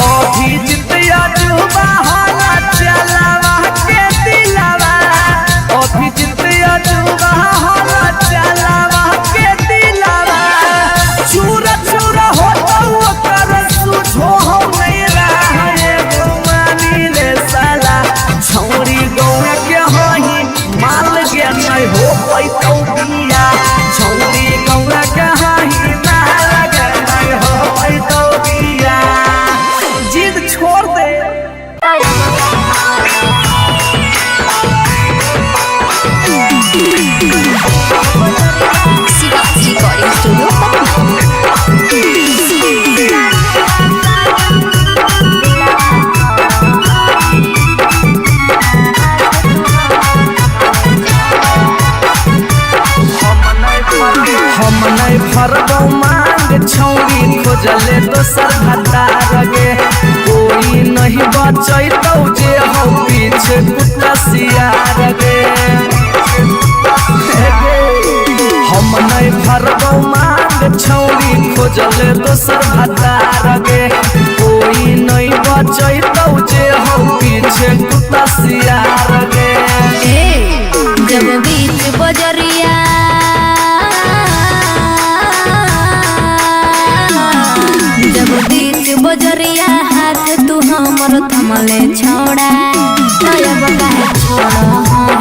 अभी जितिया जुबा हाला चलावा के दिलावा अभी जितिया जुबा हाला चलावा के दिलावा चूरा चूरा होता ओकर सुझो हो नहीं रहा गो मानी ले साला छौरी गौवा के होई माल के नहीं हो पाई तो बिया छौरी गौवा के होई माल के नहीं हो पाई तो बिया जिद छोड़ दे शिवाजी रिकॉर्डिंग स्टूडियो पटना। हम नहीं फरबौ मांग छौरी खोजले दोसर भतार गे कोई नहीं बचैतौ जे हो पीछे कुत्ता सियार गे हम नहीं फरबौ मांग छौरी खोजले दोसर भतार गे कोई नहीं बचैतौ जे हो पीछे कुत्ता सियार गे। जब बीच बजरिया जब बीच बजरिया हाथ तू हमर थमले छोड़ा तब काहे छोड़ा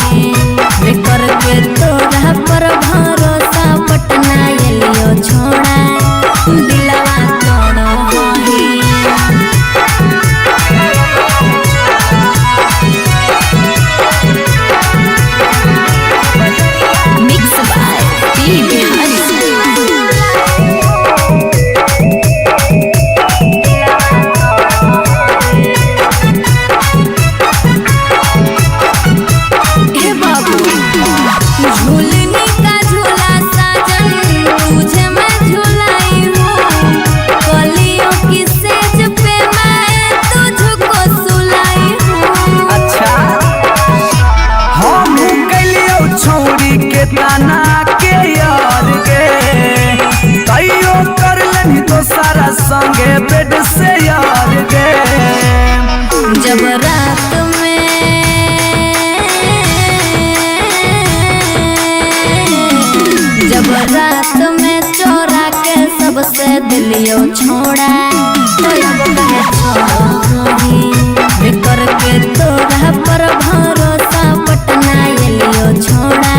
है करके तोरा पर भरोसा पटना एलियो छोड़ा दिलवा तोड़ो Mixed by P. Bihari. झूलनी का झूला साजन तुझे मैं झूलाई हूँ कलियों की सेज पे मैं तुझको सुलाई हूँ। अच्छा हम कलियो छौरी के ताना के यार गे तैयो कर लेनी तो सारा संगे बेड से यार गे। जब रात में चोरा के सबसे दिलियो छोड़ा करके तोरा पर भरोसा पटना एलियो छोड़ा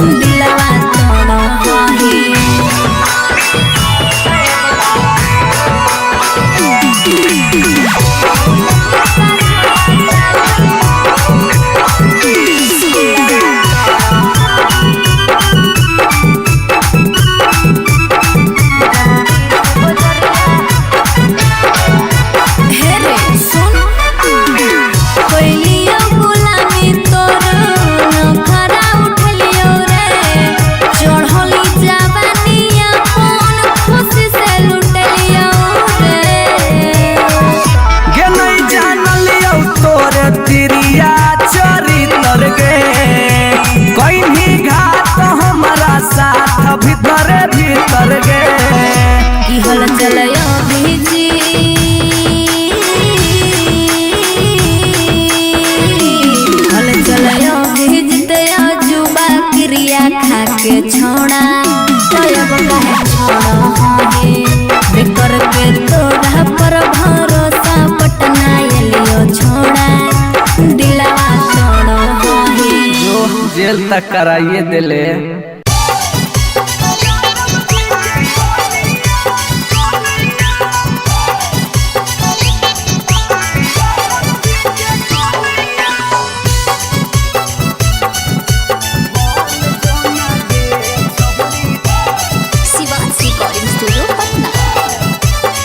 दिलवा तोड़ो भीतर भीतर गे की हल चलयो भीजी हल चलयो भीजते जुबा क्रिया खा के छोड़ा तब काहे छोड़ो करके तोरा पर भरोसा पटना एलियो छोड़ा दिलवा तोड़ो जो जेल तक कराइए दिले। Siva's Recording Studio, Patna.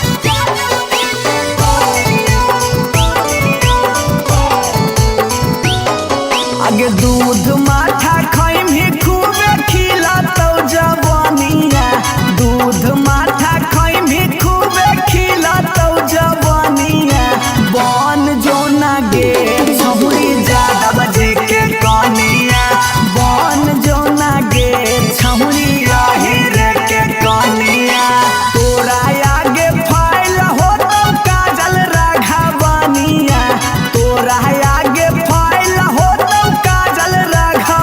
आगे दूध माठा खाइम ही खूबे खिलातौ जवानिया दूध माठा खाइम ही खूबे खिलातौ जवानिया बन जो ना गे छहुरी ज्यादा बजे के कनिया बन जो ना गे छहुरी रे के कनिया तोरा आगे फाइल होतौ काजल राघवनिया तोरा आगे फाइल होतौ काजल राघवनिया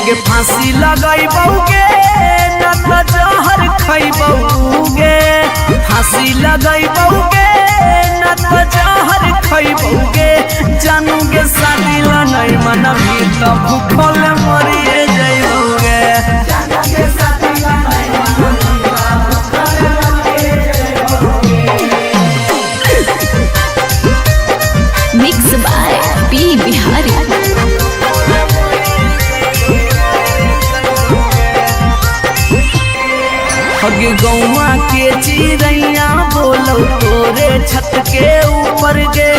के फांसी लगैबौगे न त जहर खैबौगे फांसी लगैबौगे न त जहर खैबौगे जानूगे शादी ला नहीं मनबी त भूखल मरिए जइबौगे Mixed by P Bihari. हगे गौवा के चिड़ैया बोलो तोरे छत के ऊपर गे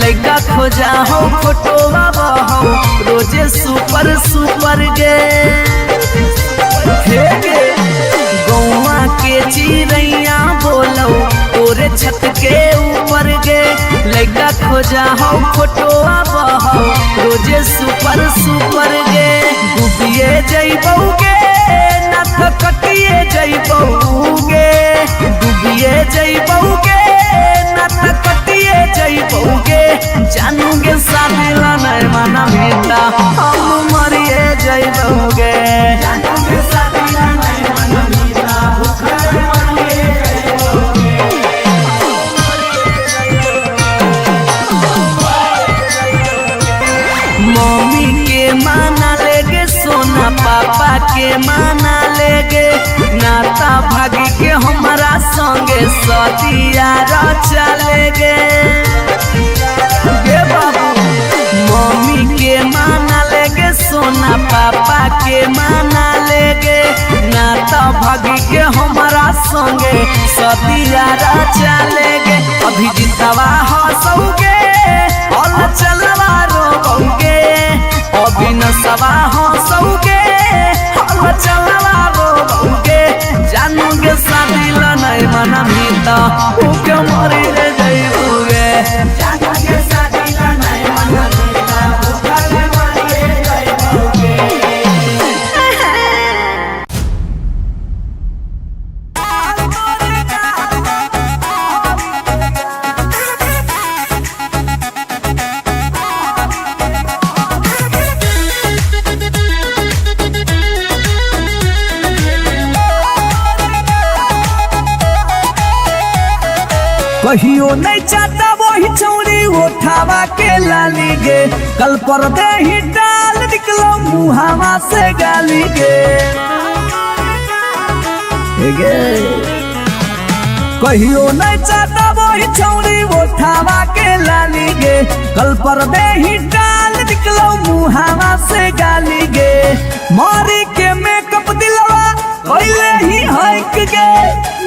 लइका खोजा हो फोटोवा बहो रोजे सुपर सुपर गे हे गे गौवा के चिड़ैया बोलो तोरे छत के ऊपर गे लइका खोजा हो फोटोवा बहो रोजे सुपर सुपर गे डूबिए जइबौगे न कटिए जइबौगे डूबिए जइबौगे न त कटिए जइबौगे जानूगे शादी ला नहीं मनबी त हम मरिए जइबौगे जानूगे शादी ला नहीं मनबी त भूखल मरिए जइबौगे मम्मी के माना लेगे सोना पापा के माना लेगे नाता भागी के हमारा संगे सदिया चलेगे गे बाबू मम्मी के माना लेगे सोना पापा के माना लेगे नाता भागी के हमारा संगे सदिया चलेगे अभी जितवा हंसोगे और चलवा रोगे अभी न सवा हंसोगे और चलवा रोगे जानूगे शादी ला नहीं मनबी त भूखे मरी जइबौगे जानूगे शादी ला नहीं मनबी त भूखल मरी जइबौगे कहियो नहीं चाहता वही चौड़ी उठावा के लाली गे कल पर दे ही डाल निकलो मुहावा से गाली गे कहियो नहीं चाहता वही चौड़ी उठावा के लाली गे कल पर दे ही डाल निकलो मुहावा से गाली गे मारी के मेकअप दिलवा पहले ही हक गे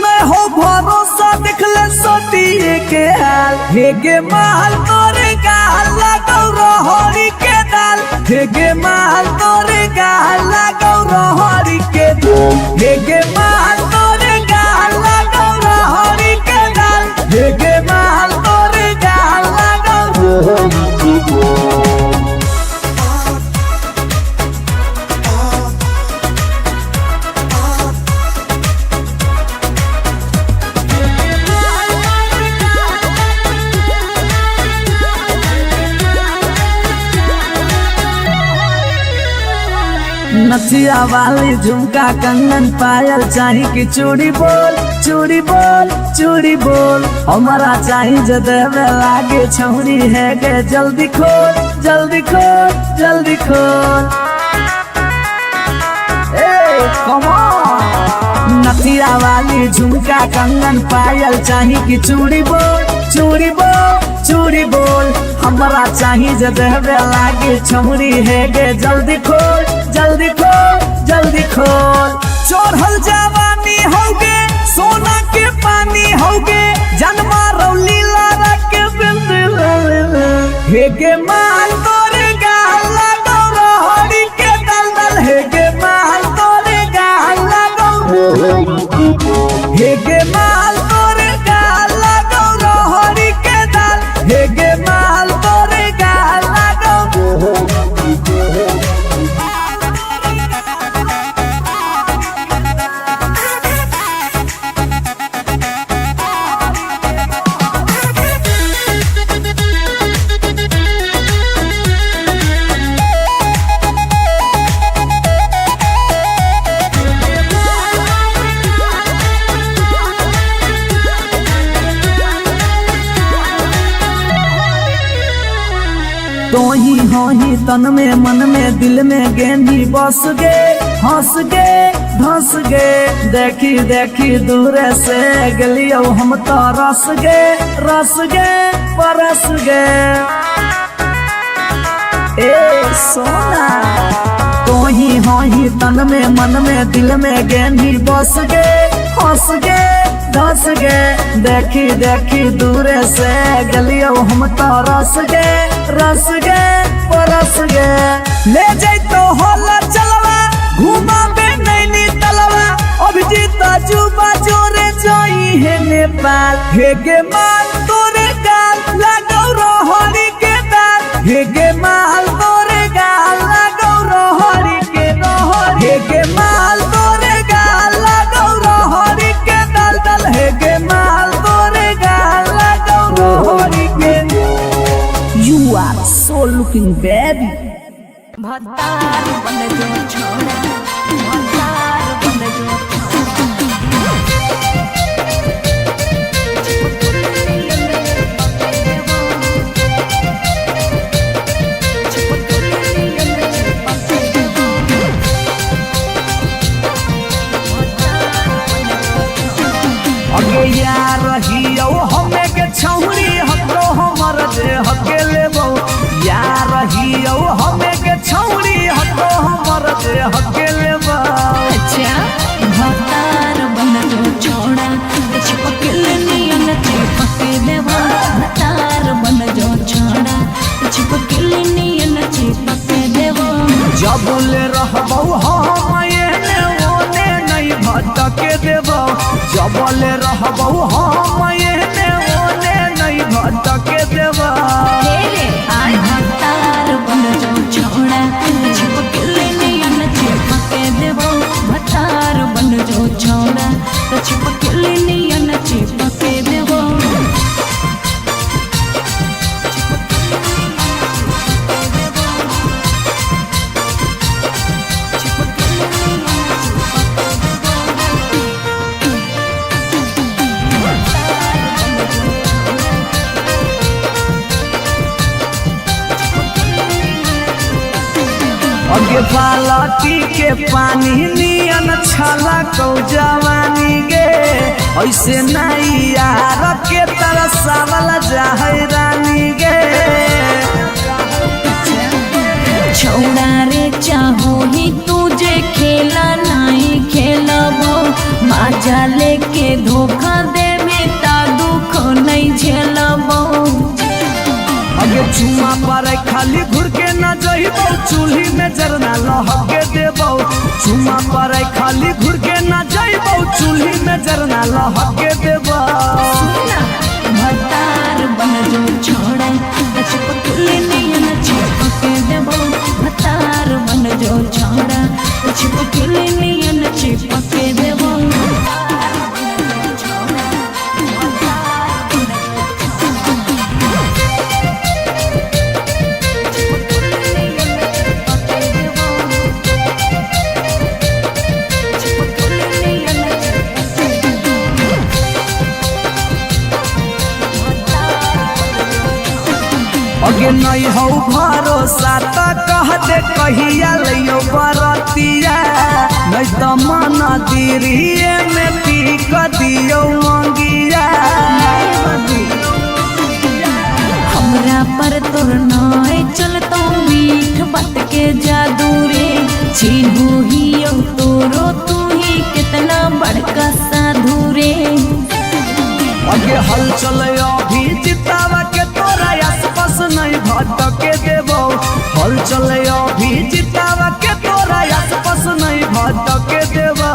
मैं हो भरोसा दिखले सोटिए के हाल हेगे माल तोरे गाल लगौ रहरी के दाल हेगे माल तोरे गाल लगौ रहरी के दाल हेगे माल तोरे गाल लगौ रहरी के दाल हेगे माल तोरे गाल लगौ रहरी के दाल नथिया वाली झुमका कंगन पायल चाही की चूड़ी बोल चूड़ी बोल चूड़ी बोल हमारा चाही जदेवे लागे छौरी है गे जल्दी खोल जल्दी खोल जल्दी खोल कम ऑन नथिया वाली झुमका कंगन पायल चाही की चूड़ी बोल चूड़ी बोल चूड़ी बोल हमारा चाही जदेवे लागे छौरी है गे जल्दी खोल जल्दी खोल जल्दी खोल चढ़ल जवानी होगे सोना के पानी होगे जन्मा रौली लारा के बिंद हेगे माल तोरे गाल लगौ रहरी के दलदल हेगे माल तोरे गाल लगौ हेगे माल तोरे गाल लगौ रहरी के दल हेगे माल तोरे गाल लगौ तो ही हो ही तन में मन में दिल में गेंदी बस गे हंस गे धंस गे देखी देखी दूर से गलियो हम तो रस गे परस गे ए सोना तो ही हो ही तन में मन में दिल में गेंदी बस गे हंस गे धंस गे देखी देखी दूर से गलियो हम तो रस गे परस गे ले जैतो होला चलवा घुमा बे नैनी तलवा अभिजीत जुबा जोरे जोई है नेपाल हे गे माल तोरे गाल लागौ रोहरी के दाल हे गे माल तोरे गाल लागौ रोहरी के हे गे माल तोरे गाल लागौ रोहरी के दल हे गे माल तोरे गाल लागौ रोहरी के You are so looking baby भतार बन जो छोड़ा भतार बन जो अगे यार रहियो हमें के छौरी हतो हमर जे हकेले बो यार रहियो हमें के छौरी हतो हमर जे हकेले बो अच्छा भतार बन जो छोड़ा चिपकल नियन चिपके देवा भतार बन जो छोड़ा चिपकल नियन चिपके देवा जब ले रहबो हम एने ओने नहीं भटके देबो जब ले रहबो हम एने ओने नहीं भटके देबो भतार बन जो छोड़ा चिपकल नियन चिपके देवा भतार बन जो छोड़ा चिपकल नियन चिपके देवा अगे बालटी के पानी नियन छला कौ जवानी गे ऐसे नहीं यार के तरह सावल जाहै रानी गे छोड़ा रे चाहो ही तुझे खेला नहीं खेलबो माजा लेके धोखा देवे ता दुख नहीं झेलबो अगे चुमा पर खाली घुर के न जइबो चूल्ही में जरना लहके देबो चुमा पर खाली घुर के न जइबो चूल्ही में जरना लहके देबो भतार बन जो छोड़ा चिपकल नियन चिपके देबो भतार बन जो छोड़ा चिपकल नियन चिपके देबो अगे नहीं हो भरोसा तो कह दे कहिया लियो बरतिया नहीं तो मन दिरिए में पी क दियो मंगिया हमरा पर तोर नाय चलतो मीठ बात के जादू रे छीनू ही तोरो तू ही कितना बड़का साधु रे अगे हल चले अभी जितावा के तोरा आसपास नहीं भटके देबो हल चले अभी जितावा के तोरा आसपास नहीं भटके देबो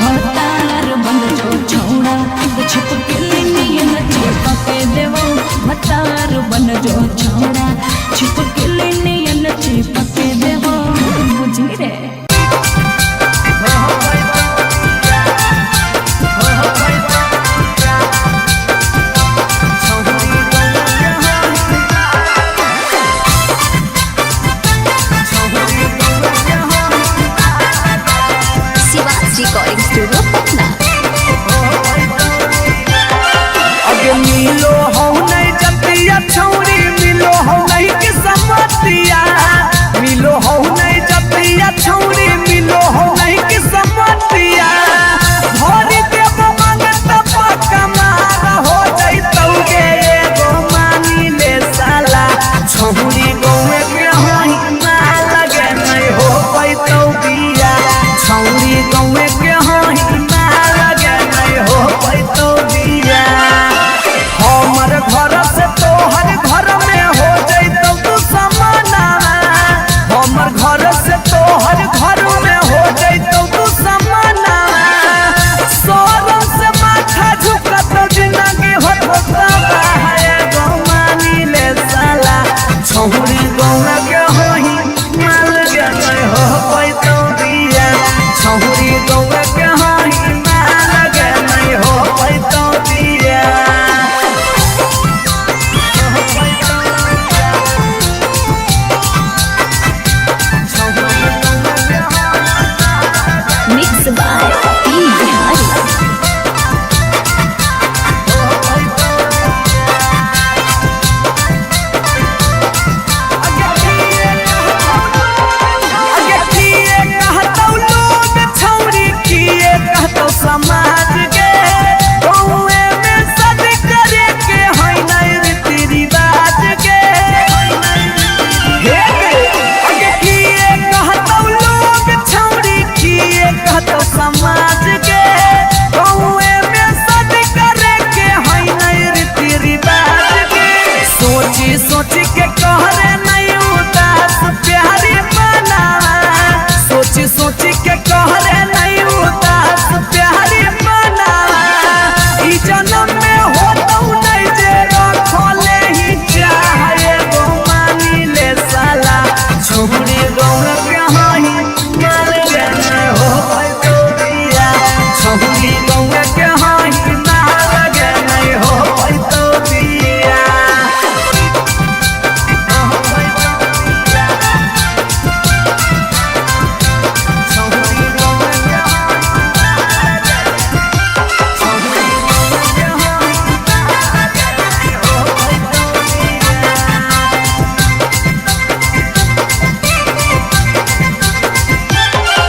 भतार बन जो छोड़ा चिपकल नियन चिपके देबो भतार बन जो छोड़ा चिपकल नियन चिपके देबो बुझी रे रिकॉर्डिंग स्टूडियो पटना। अगे मिलो हो नहीं जतिया छौरी मिल सोची के कहरे नहीं उदास प्यारी बनावा सोची सोची के कहरे नहीं उदास प्यारी बनावा ई जन्म में हो तो नहीं जे रखले ही चाहे वो मानी ले साला छोड़ी गौर के हाही माल गए हो तो दिया छोड़ी गौर के हाही माल गए हो तो दिया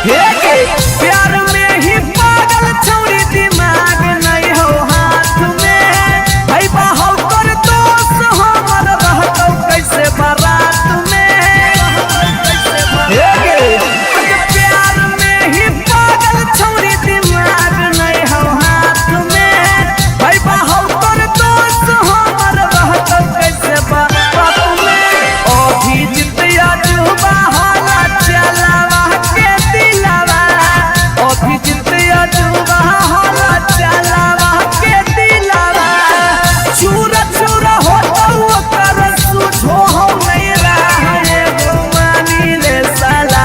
प्यार में ही पागल छौरी दिमाग नहीं हो हाथ में भाई बाहु कर दोस्त हमर रहतौ कैसे बारात में प्यार में ही पागल छौरी दिमाग नहीं हो हाथ में भाई बाहु कर दोस्त हमर रहतौ कैसे बारात में अभी जितिया जुबा होला चलावा के दिलावा अभी जितिया जुबा होला चलावा के दिलावा चूरा चूरा होता ओकर सुझो हो नहीं रहा वो मानी ले साला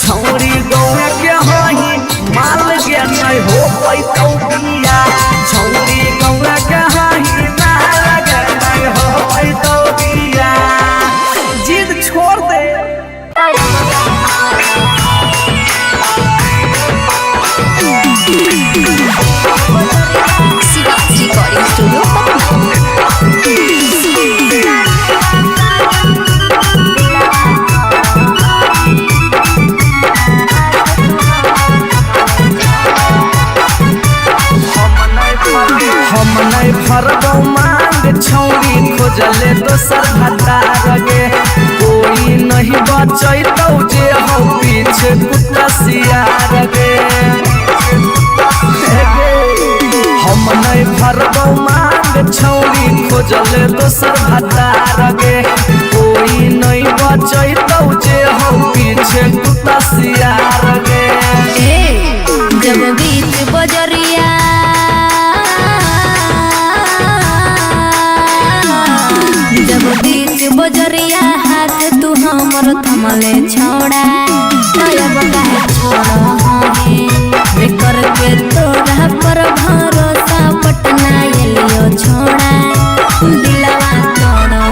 छौरी गौर के होही माल के नहीं हो कोई तो बिया छौरी गौर के होही माल के नहीं हो कोई तो बिया जिद छोड़ दे शिवाजी रिकॉर्डिंग स्टूडियो पटना। हम नहीं भरबौ मांग छौरी खोजले दोसर भतार गे कोई नहीं बचैतौ जे हो पीछे कुत्ता सियार गे हम नहीं भरबौ मांग छौरी खोजले दोसर भतार गे कोई नहीं बचैतौ जे हो पीछे कुत्ता सियार गे जब बीच बजरिया जब बीच बजरिया हाथ तू हमर थमले छोड़ा तब काहे छोड़ा है करके तोरा पर भरोसा पटना एलियो छोड़ा दिलवा तोड़ो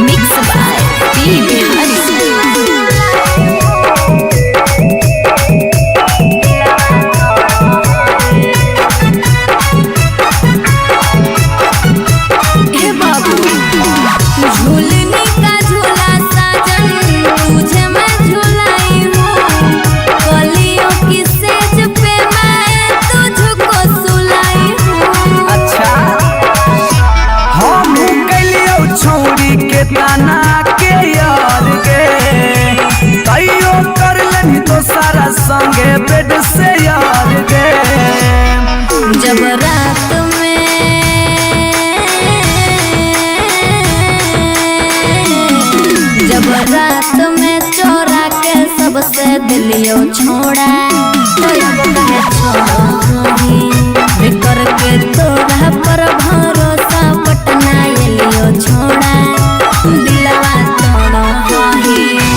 मिक्स बाय पी बिहारी झूलने का झूला साजन तुझे मैं झूलाई हूँ कलियों की सेज पे मैं तुझको सुलाई हूँ। अच्छा हम कलियो छौरी के ताना के यार गे कहियो कर लनी तो सारा संगे बेड से यार गे जब रात में चोरा के सबसे दिलियो छोड़ा करके तोरा पर भरोसा पटना एलियो छोड़ा दिलवा तोड़ो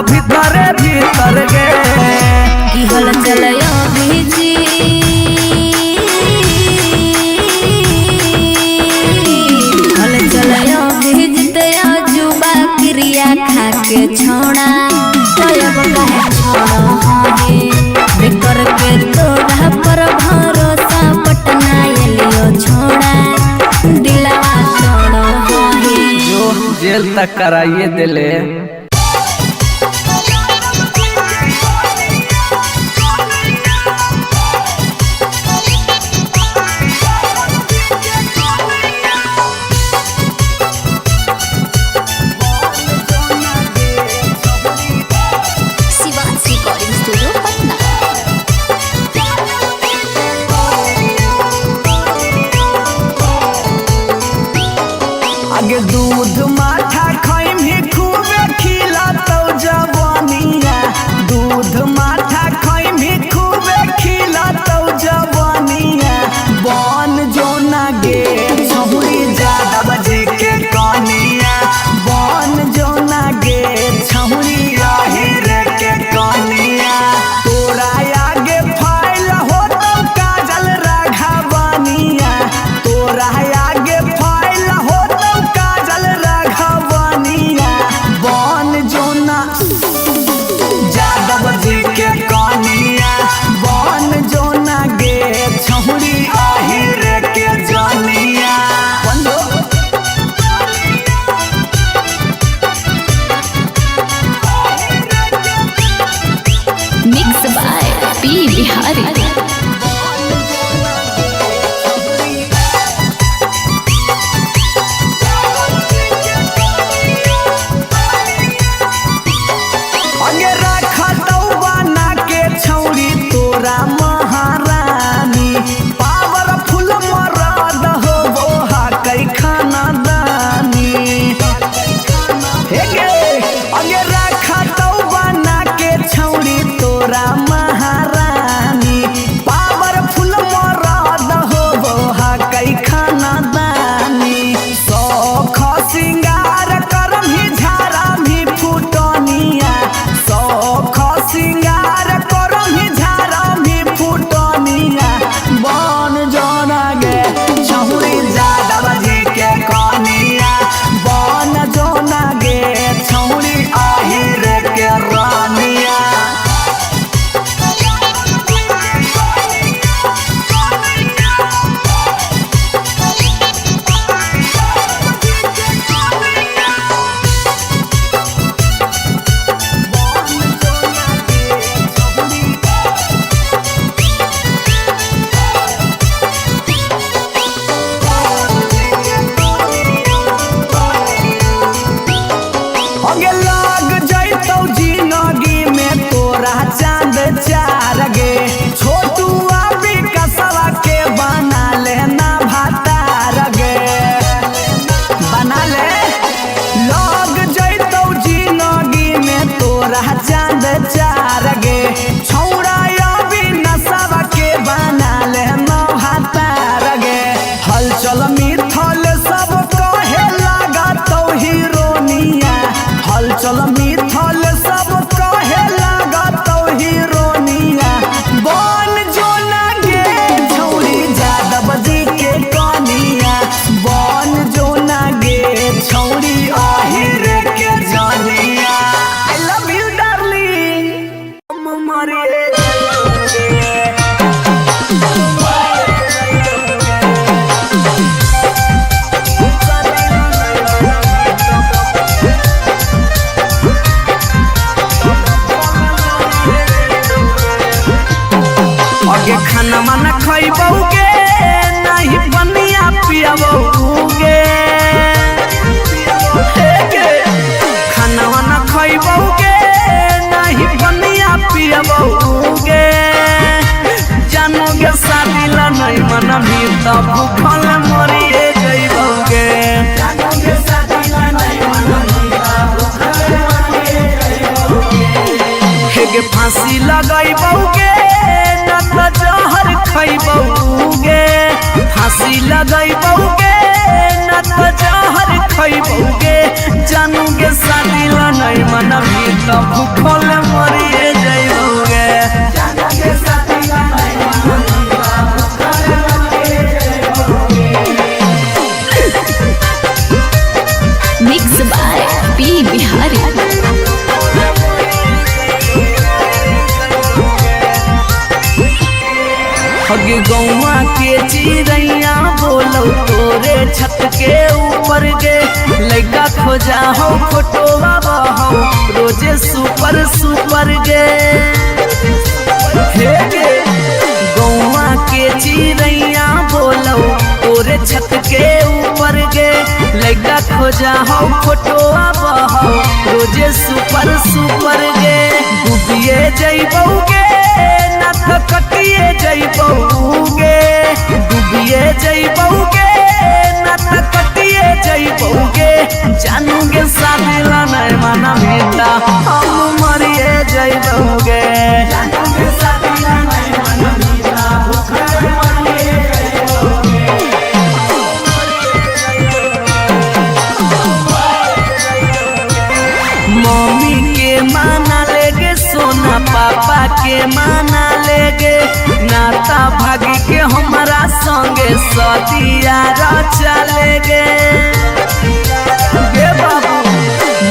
भीतर गे की हल चलयो भीजी बावे तोरा पर भरोसा पटना एलियो छोड़ा दिलवा छोड़ो होही जो जेल तक कराइए दिले। Shivansh recording studio Patna. आगे दूध माठा खाइम ही खूबे खिला तो जवानिया, दूध माठा खाइम ही खूबे खिला तो जवानिया। बन जो ना गे छहुरी ज्यादा बजे के कनिया, बन जो ना गे छहुरी आहिरे के कनिया। तोरा आगे फाइल हो तो काजल राघवनिया, तोरा आगे फाइल हो तो काजल राघवनिया। बन जो ना यादव जी के कनिया, बन जो ना गे छहुरी आहिरे के जनिया। Mix by P Bihari. अगे रखा तो बना के छौरी तोरा महारानी, पावरफुल मरद हो वो कई खानदानी। अगे रखा तो बना के छौरी तोरा महारानी, पावरफुल मरद हो वो कई खानदानी। सौख सिंगार करम ही झारा भी फुटनिया, सौख सिंगार करम ही झारा भी फुटनिया। बन जोना गे छहुरी यादव जी के कनिया, बन जोना गे छहुरी आहिरे के रानिया। अगे लाग जैतौ जिंदगी में तोरा चांद चार गे, छोटू अभी कसवा के बना लेना भातार गे, बना ले। लाग जैतौ जिंदगी में तोरा चांद चार गे, छौड़ा अभी नसवा के बना लेना भातार गे। हलचल मिथल सब कहे लगा तो हीरोनिया, हलचल मिथल सब कहे लगा तो हीरोनिया। बन जो ना गे छौरी यादव जी के कनिया, बन जो ना गे छौरी आहिरे के जनिया। I love you darling. मरे अगे खाना माना खैबौगे नहीं बनिया पियाबौगे, खाना माना खैबौगे नहीं बनिया पियाबौगे। जानोगे शादी ला नहीं मना भी तब भूखल मरिए जइबौगे। हेगे फांसी लगैबौगे न त जहर खैबौगे, फांसी लगैबौगे न त जहर खैबौगे। जानोगे शादी ला नहीं मना भी तब भूखल मरिए जइबौगे। Mix by P Bihari. हगे गौवा के चिड़ैया बोलो तोरे छत के ऊपर गे लड़का खोजा हो फोटोवा बहो रोजे सुपर सुपर गे गे गौवा के चिड़ैया बोलो तोरे छत के ऊपर गे लड़का खोजा हो फोटोवा बहो रोजे सुपर सुपर गे डूबिए जइबौगे नाथ कटिए जइबौगे डूबिए जइबौगे नाथ कटिए जइबौगे जानूगे सादिला नहीं माना बेटा हम मरिए जइबौगे जानूगे सादिला नहीं माना बेटा भूखे मरिए जइबौगे मम्मी के माना लेगे सोना पापा के माना लेगे नाता भागी के हमारा संगे सदिया चलेगे गे बाबू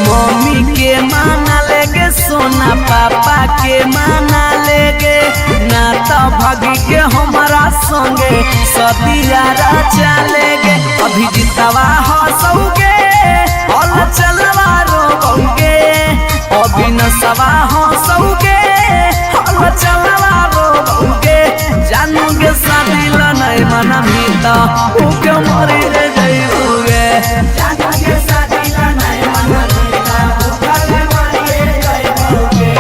मम्मी के माना लेगे सोना पापा के माना लेगे नाता भागी के हमारा संगे सदिया चलेगे अभी जितवा हंसोगे और चलवा रोगे अभी न सवा हंसोगे और चलवा रोगे जानूगे सादिला नहीं मना मीता उके मरी रे जइबोगे जानूगे सादिला नहीं मना मीता उके मरी रे जइबोगे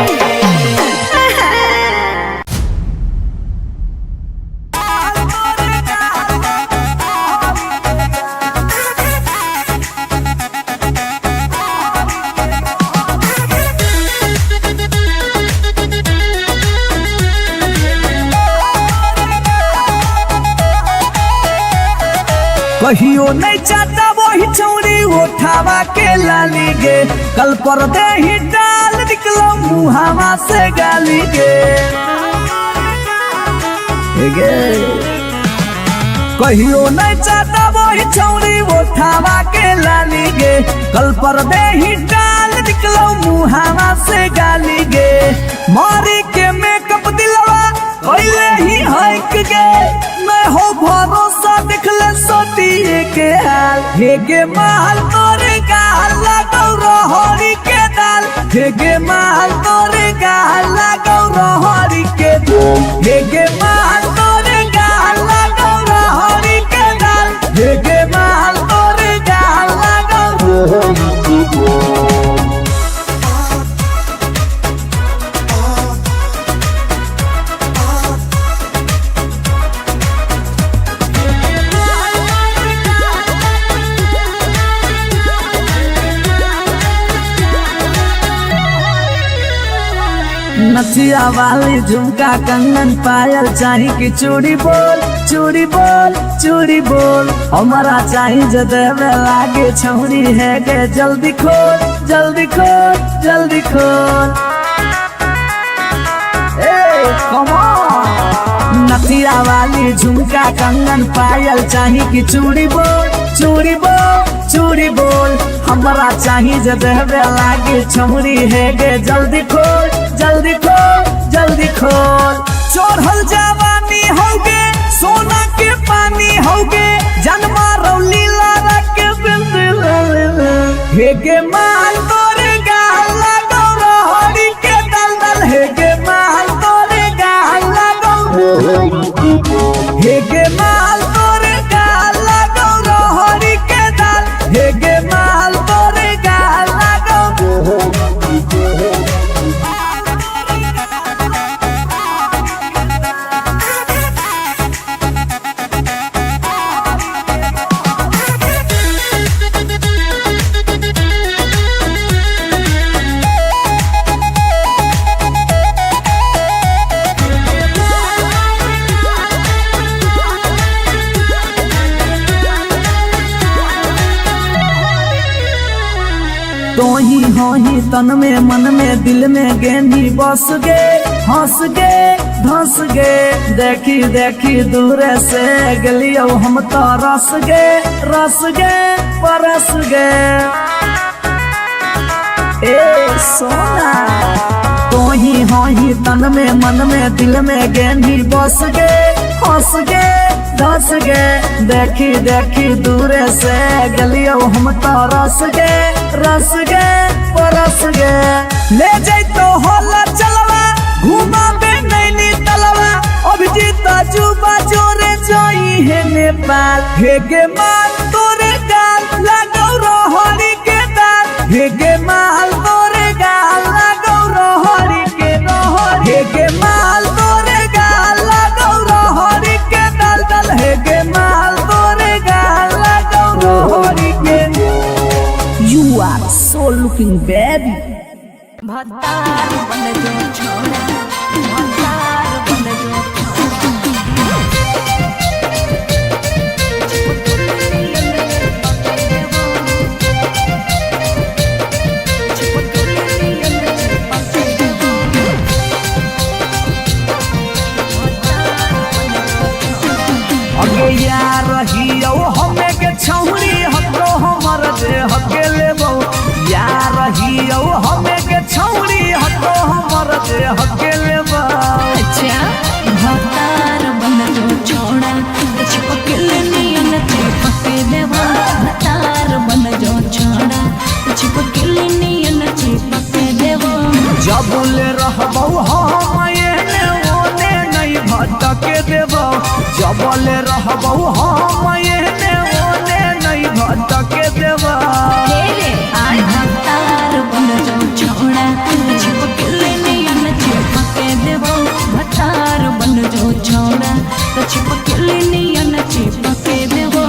कहियो नहीं चाहता वही चौड़ी उठावा के लाली गे कल पर दे ही डाल निकलो मुहावा से गाली गे कहियो नहीं चाहता वही चौड़ी उठावा के लाली गे कल पर दे ही डाल निकलो मुहावा से गाली गे मारी के मेकअप दिलवा कोइले ही हक गे मैं हो भरोसा दिखले सोतिए के हाल हेगे माल तोरे गाल लगौ रहरी के दाल हेगे माल तोरे गाल लगौ रहरी के दाल हेगे माल तोरे गाल लगौ रहरी के दाल हेगे माल तोरे गाल लगौ रहरी के दाल नथिया वाली झुमका कंगन पायल चाही की चूड़ी बोल चूड़ी बोल चूड़ी बोल हमारा चाही जो देवे लागे छौरी है गे जल्दी खोल जल्दी खोल जल्दी खोल नथिया वाली झुमका कंगन पायल चाही की चूड़ी बोल चूड़ी बोल चूड़ी बोल हमारा चाही जो देवे लागे छौरी है गे जल्दी खोल जल्दी खोल जल्दी खोल चढ़ल जवानी होगे सोना के पानी होगे जन्मा रौली लारा के बिंदिल हेगे माल तोरे गाल लगौ रहरी के दलदल हेगे माल तोरे गाल लगौ हेगे माल तोरे गाल लगौ रहरी के दल हेगे माल तोरे गाल लगौ तो ही हो ही तन में मन में दिल में गेंदी बस गे हंस गे धंस गे देखी देखी दूर से गलियो हम तो रस गे परस गे ए सोना तो ही तन में मन में दिल में गेंदी बस गे हंस गे दस गे देखी दूरे से गलियो हम तो रस गे परस गे ले जैतो होला चलवा घुमा बे नैनी तलवा अभिजीत जुबा जोरे जोई है नेपाल हे गे माल तोरे गाल लगौ रोहरी के दाल हे गे माल तोरे गाल लगौ रोहरी के रोहरी हे गे माल तोरे गाल लगौ रोहरी के दल हे गे माल तोरे गाल लगौ रोहरी के You are so looking baby भतार बन जो छोड़ा भतार बन जो अगे यार रहियो हमें के छौरी हतो हमर जे हकेले बो यार रहियो हमें के छौरी हतो हमर जे हकेले बो अच्छा भतार बन जो छोड़ा चिपकल नियन चिपके देवा भतार बन जो छोड़ा चिपकल नियन चिपके देवा जबले रहबो हम एने ओने नहीं भटके देबो जबले रहबो हम एने ओने नहीं भटके देबो रे आज भतार बन जो छोड़ा चिपकल नियन चिपके देवा भतार बन जो छोड़ा चिपकल नियन चिपके देवा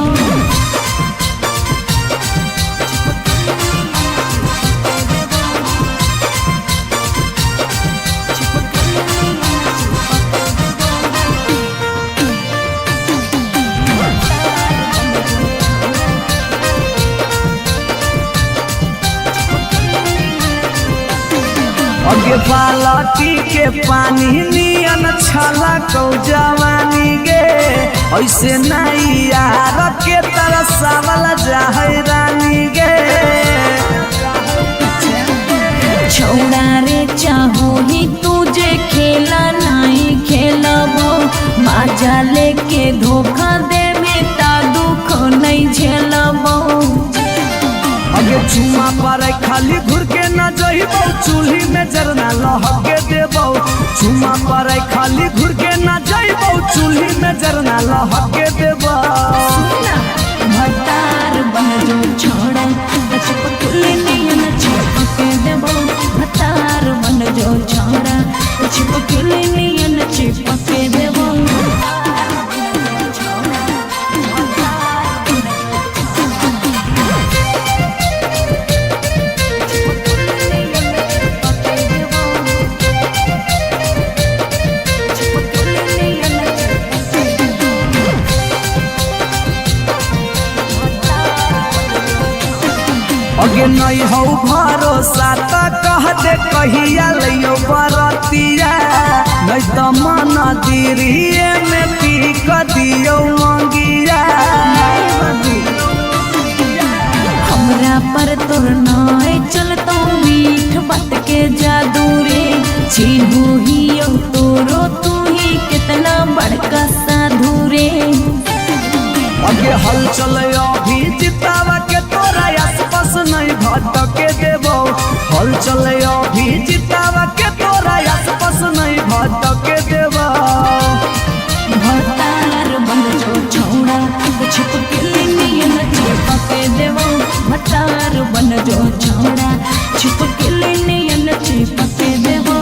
अगे बालटी के पानी नियन छला कौ जवानी गे ऐसे नहीं यार के तरह सावल जाहै रानी गे छोड़ा रे चाहो ही तुझे खेला नहीं खेलबो माजा लेके धोखा दे बेटा दुख नहीं झेलबो अगे चुमा पर खाली घुर के न जइबो चूल्ही में जरना लहके देबो चुमा पर खाली घुर के न जइबो चूल्ही में जरना लहके देबो भतार बन जो छोड़ा चिपकल नियन चिपके देबो भतार बन जो छोड़ा चिपकल नियन चिपके देबो अगे नहीं हो भरोसा त कह दे कहिया लियो बरतिया नहीं तो मन दिरिए में पी क दियो मंगिया हमरा पर तोर नाय चलतो मीठ बात के जादू रे चिन्हू ही तोरो तू ही कितना बड़का साधु रे अगे हल चले अभी जितावा के तोरा आसपास नहीं भटके देबो हल चले अभी जितावा के तोरा आसपास नहीं भटके देबो भतार बन जो छोड़ा चिपकल नियन चिपके देबो भतार बन जो छोड़ा चिपकल नियन चिपके देबो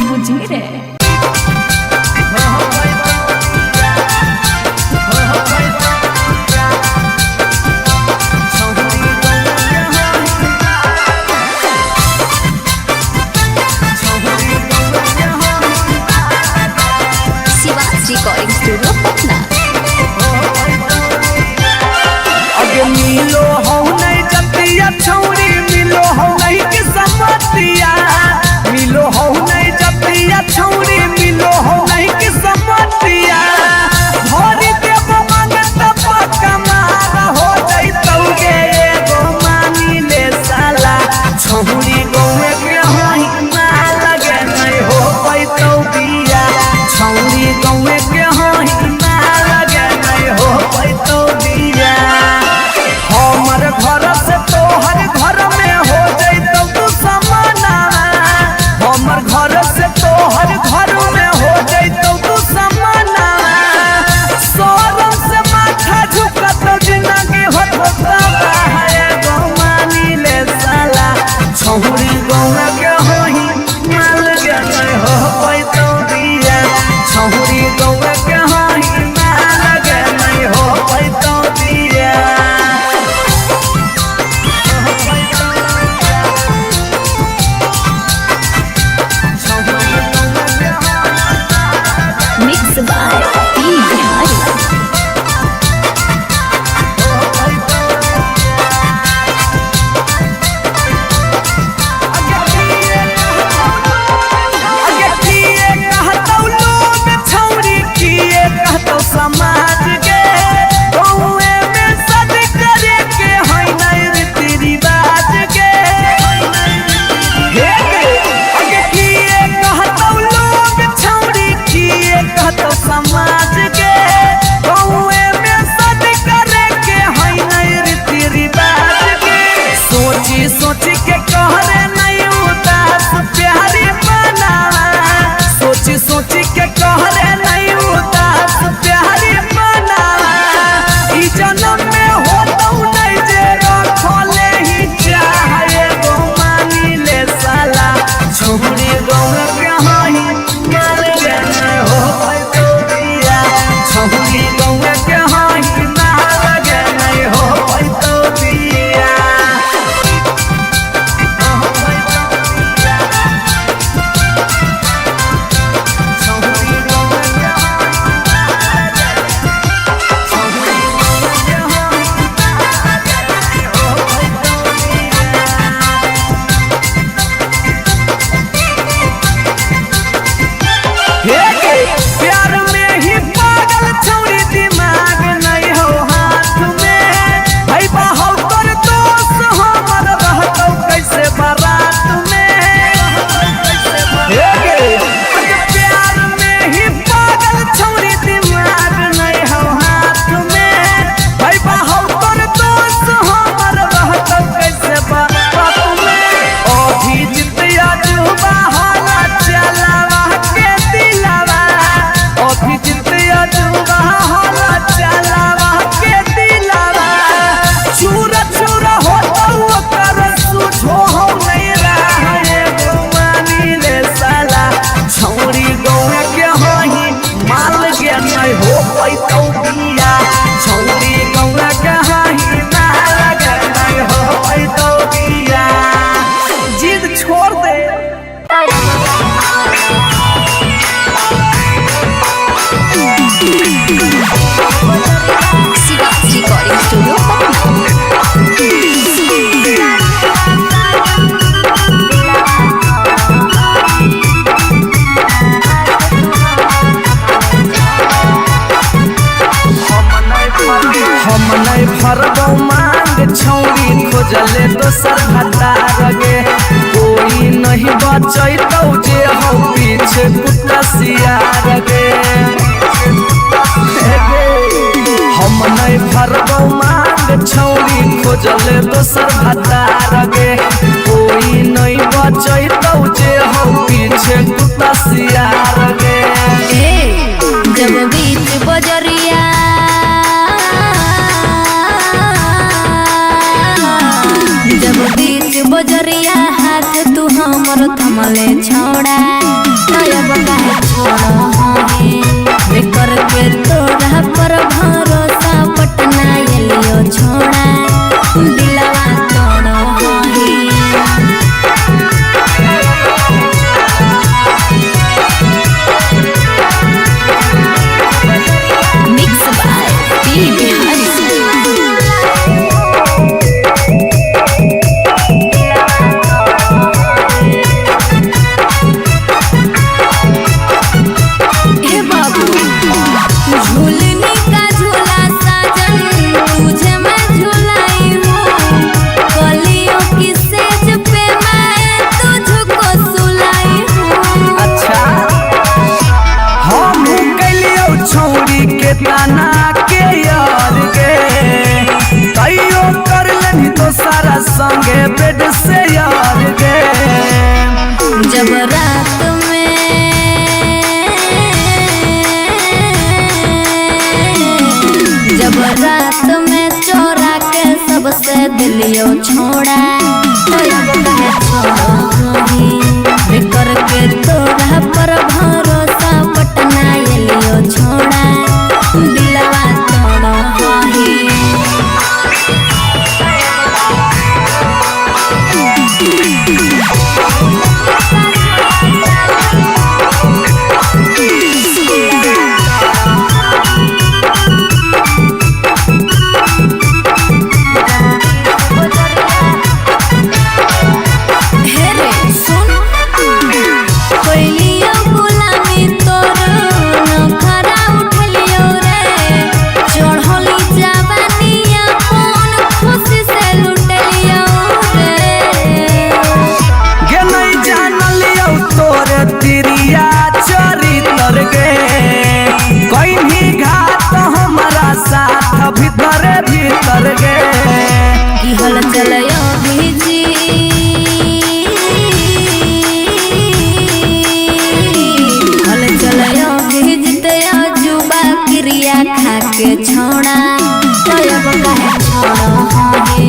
बुझी रे रिकॉर्डिंग स्टूडियो पटना अगे मिलो हो नहीं जतिया छौरी मिलो हो नहीं किस्मतिया मिलो हो नहीं जतिया छौरी मिलो हो नहीं किस्मतिया भरी देव मांगत पक्का मार हो जइतौगे एगो मानी ले साला छौरी गौए के हाई ना लगे नहीं पी बिहारी। समाज के गौए में सद करे के है नहीं रीति रिवाज के अगे किए कहतो लोग छौरी किए कहतो समाज के गौए में सद करे के है नहीं रीति रिवाज के सोची सोची के कहरे नहीं उदास प्यारी बनावा सोची सोची के कहरे नहीं उदास प्यारी बनावा ई जन्म में होतौ नहीं जे रखले ही चाहे गो मानी ले साला छोड़ी गौर के हाई मार गए हो तो दिया छोड़ी गौर के हाई मार गए हो तो दिया प्यार में ही पागल छौरी दिमाग नहीं हो हाथ में भाई बाहौ कर दोस्त हमर रहतौ कैसे बारात में प्यार में ही पागल छौरी दिमाग नहीं हो हाथ में भाई बाहौ कर दोस्त हमर रहतौ कैसे बारात में अभी जितिया जुबा होला चलावा के दिलावा अभी जितिया जुबा होला चलावा के दिलावा चूरा चूरा होता ओकर सुझो हो नहीं रहा गोमानी ले साला छौरी गौआ के होही माल के नहीं हो पैतौ बिया छौरी गौआ के होही माल के नहीं हो पैतौ बिया जिद छोड़ दे शिवाजी रिकॉर्डिंग स्टूडियो पटना। हम नहीं भरबौ मांग छौरी खोजले दोसर भतार गे कोई नहीं बचैतौ जे हो पीछे कुत्ता सियार गे हम नहीं भरबौ मांग छौरी खोजले दोसर भतार गे कोई नहीं बचैतौ जे हो पीछे कुत्ता सियार गे जब बीच बजरिया जब बीच बजरिया हाथ तू हमर थमले छोड़ा तब काहे छोड़ हे बेकर के तोरा पर भरोसा पटना एलियो छोड़ा दिलवा तोड़ हे मिक्स बाय पी बिहारी। झूलनी का झूला साजन तुझे मैं झूलाई हूँ कलियों की सेज पे मैं तुझको सुलाई हूँ। अच्छा हम कलियो छौरी के ताना के यार गे कहियो कर लेनी तो सारा संगे बेड से यार गे जब रात में चोरा के सबसे दिलियो छोड़ा बेकर के तोरा पर भरोसा पटना एलियो छोड़ा दिलवा तोड़ हे के छोड़ा तब कहे छोड़ा है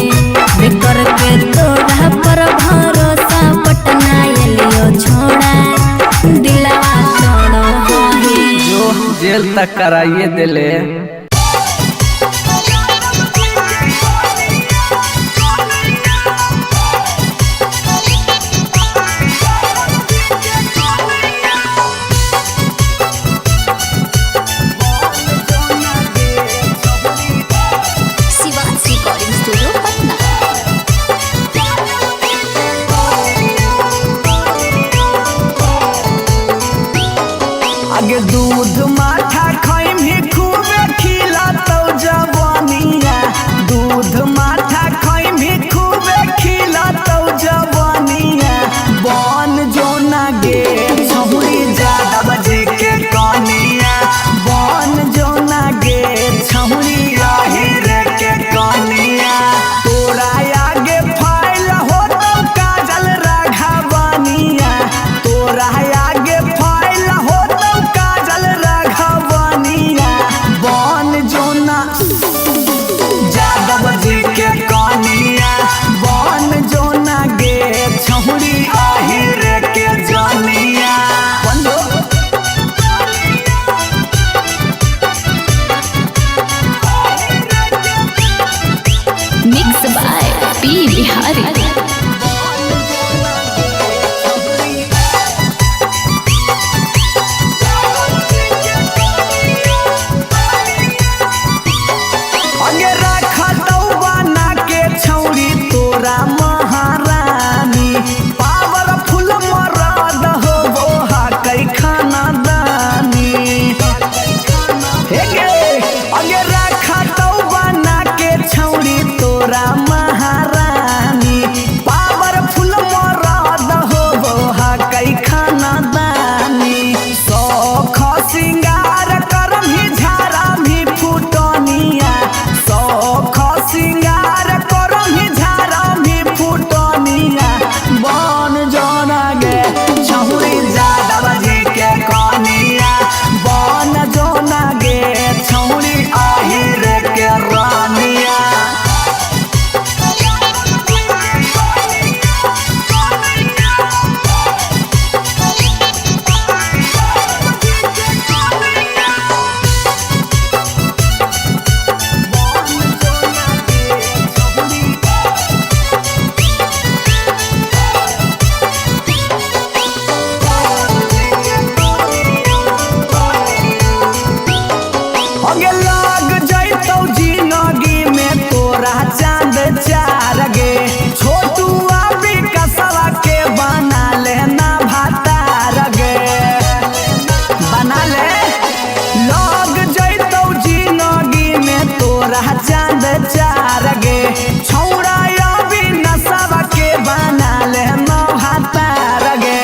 बेकर के तोड़ा पर भरोसा पटना एलियो छोड़ा दिलवा छोड़ो है जो जेल तक कराइए दिले। Shivansh recording studio Patna. आगे दूध माठा खाइम ही खूबे खिला तो जवानिया दूध माठा खाइम ही खूबे खिला तो जवानिया बन जो ना गे छहुरी ज्यादा बजे के कनिया बन जो ना गे छहुरी रे के कनिया तोरा आगे फाइल हो तो काजल राघवानिया तोरा आगे फाइल हो तो काजल राघवानिया बन जो ना यादव जी के कनिया बन जो ना गे छहुरी रे के जनिया बंदो मिक्स बाय पी बिहारी। अगे रखा तो बना के छौरी तोरा महारानी पावरफुल मरद हो वो कई खाना दानी अगे रखा तो बना के छौरी तोरा महारानी पावरफुल मरद हो वो कई खाना दानी सौख सिंगार करम ही झारा भी फुटनिया सौख सिंगार करम ही झारा भी फुटनिया बन जोना गे छहुरी यादव जी के कनिया बन जोना गे छहुरी रे के रानिया। अगे लाग जैतौ जिंदगी में तोरा चांद चार गे छोटू अभी कसवा के बना लेना भातार गे बना ले लाग जैतौ जिंदगी में तोरा चांद चार गे छौड़ा अभी नसवा के बना लेना भातार गे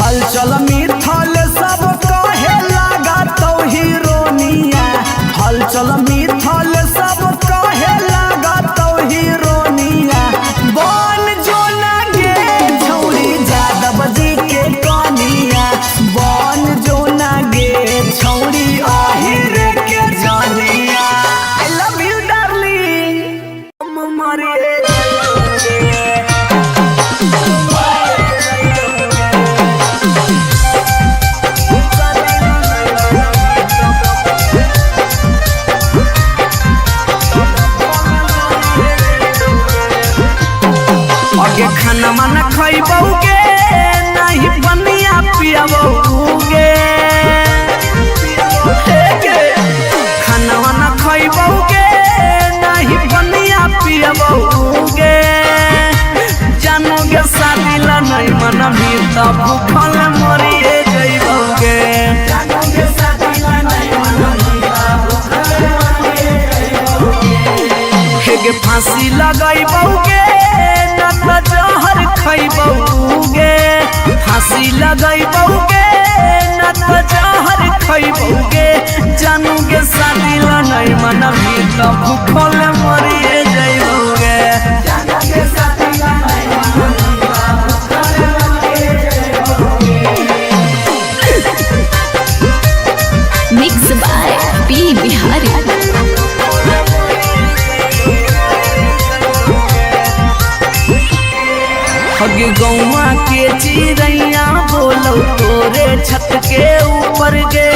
हलचल मिथल सब कहे लगा तो हीरोनिया हलचल मिथल सब कहे लगा तो हीरोनिया बन जो ना गे छौरी यादव जी के कनिया बन जो ना गे छौरी रे के जनिया। आई लव यू डार्लिंग मरे अगे खाना माना खइबौगे नहीं बनिया पियबौगे खाना माना खइबौगे नहीं बनिया पियबौगे जानोगे शादी ला नहीं मना भी तब भूखल मरिए जइबौगे जानोगे शादी ला नहीं मना भी तब भूखल मरिए जइबौगे के फांसी लगइबौगे न जहर खइबौगे फांसी लगइबौगे न जहर खइबौगे जानूगे शादी ला नहीं मनबी त भूखल मरिए जइबौगे जानूगे शादी ला नहीं मनबी त भूखल मरिए जइबौगे। Mix by P Bihari. अगे गौवा के चिड़ैया बोलो तोरे छत के ऊपर गे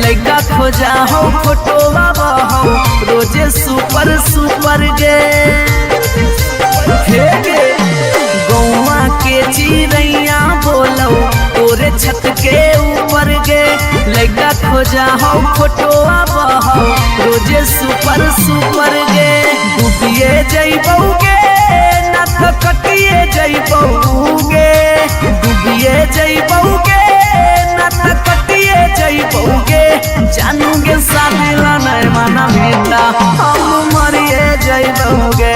लइका खोजा हो फोटोवा बहो रोजे सुपर सुपर गे हे गे गौवा के चिड़ैया बोलो तोरे छत के ऊपर गे लइका खोजा हो फोटोवा बहो रोजे सुपर सुपर गे डूबिए जइबौगे ना तो कटिए जइबौगे डूबिए जइबौगे ना तो कटिए जइबौगे जानूगे सादिला नहीं माना बेटा हम मरिए जइबौगे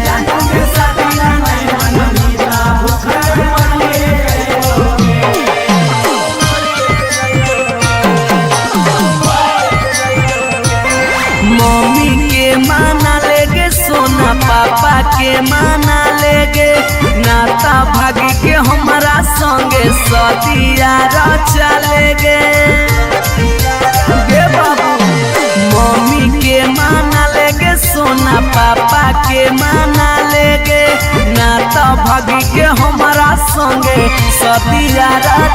जानूगे सादिला नहीं माना बेटा भूखे मरिए मम्मी के माना लेगे सोना पापा के माना लेगे नाता भागी के हमारा संगे सदिया चलेगे गे बाबू मम्मी के माना लेगे सोना पापा के माना लेगे नाता भागी के हमारा संगे सदिया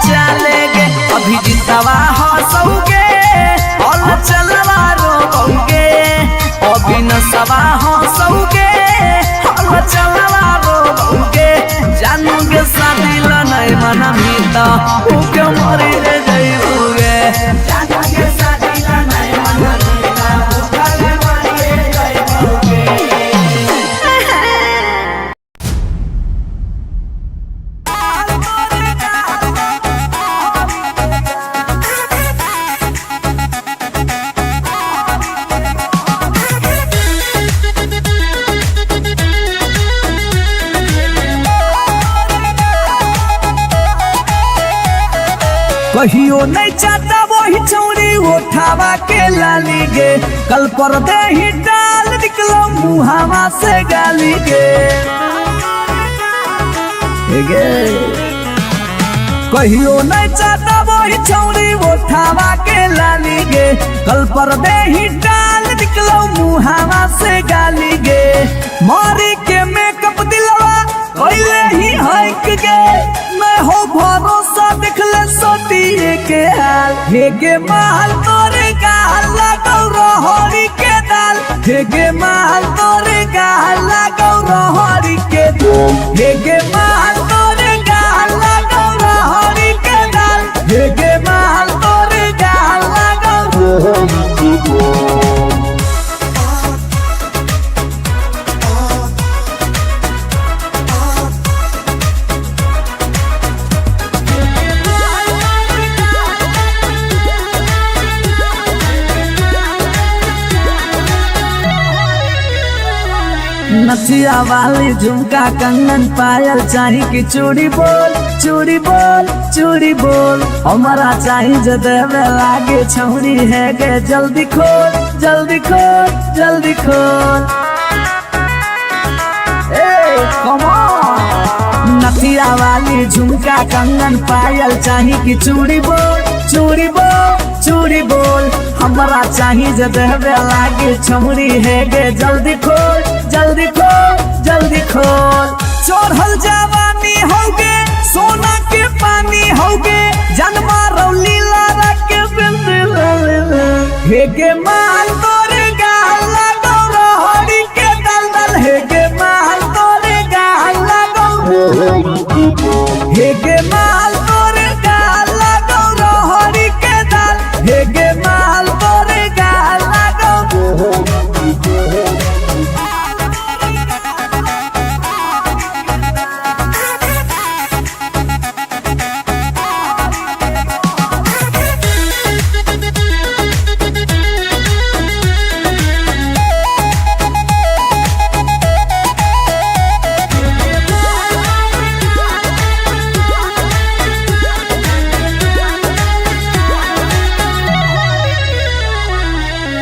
चलेगे अभी जितवा हंसोगे और चलवा रोगे अभी नसवा हंसोगे और चलवा रोगे जानूगे सादिला नहीं मना मीता उके मरी रे जइबोगे जानूगे सादिला नहीं मना मीता उके मरी रे जइबोगे कहियो नहीं चाहता वही चौड़ी उठावा के लाली गे कल पर दे ही डाल निकलो मुहावा से गाली गे कहियो नहीं चाहता वही चौड़ी उठावा के लाली गे कल पर दे ही डाल निकलो मुहावा से गाली गे मारी के मेकअप दिलवा कोइले ही हक गे मैं हो भरोसा दिखले सोतिए के हाल हे गे माल तोरे गाल लगौ रहरी के दाल हे गे माल तोरे गाल लगौ रहरी के दाल हे गे माल तोरे गाल लगौ रहरी के दाल हे गे माल तोरे गाल लगौ रहरी के दाल नथिया वाली झुमका कंगन पायल चाही कि चूड़ी बोल चूड़ी बोल चूड़ी बोल हमारा चाही जो देवे लागे छौरी है गे जल्दी खोल जल्दी खोल जल्दी खोल नथिया वाली झुमका कंगन पायल चाही कि चूड़ी बोल चूड़ी बोल चूड़ी बोल हमारा चाही जो देवे लागे छौरी है गे जल्दी खोल जल्दी खोल जल्दी खोल चढ़ल जवानी होगे सोना के पानी होगे जन्मा रौली लारा के बिंद हे गे माल तोरे गाल लगौ रहरी के दलदल हे गे माल तोरे गाल लगौ हे गे माल तोरे गाल लगौ रहरी के दल हे गे माल तोरे गाल लगौ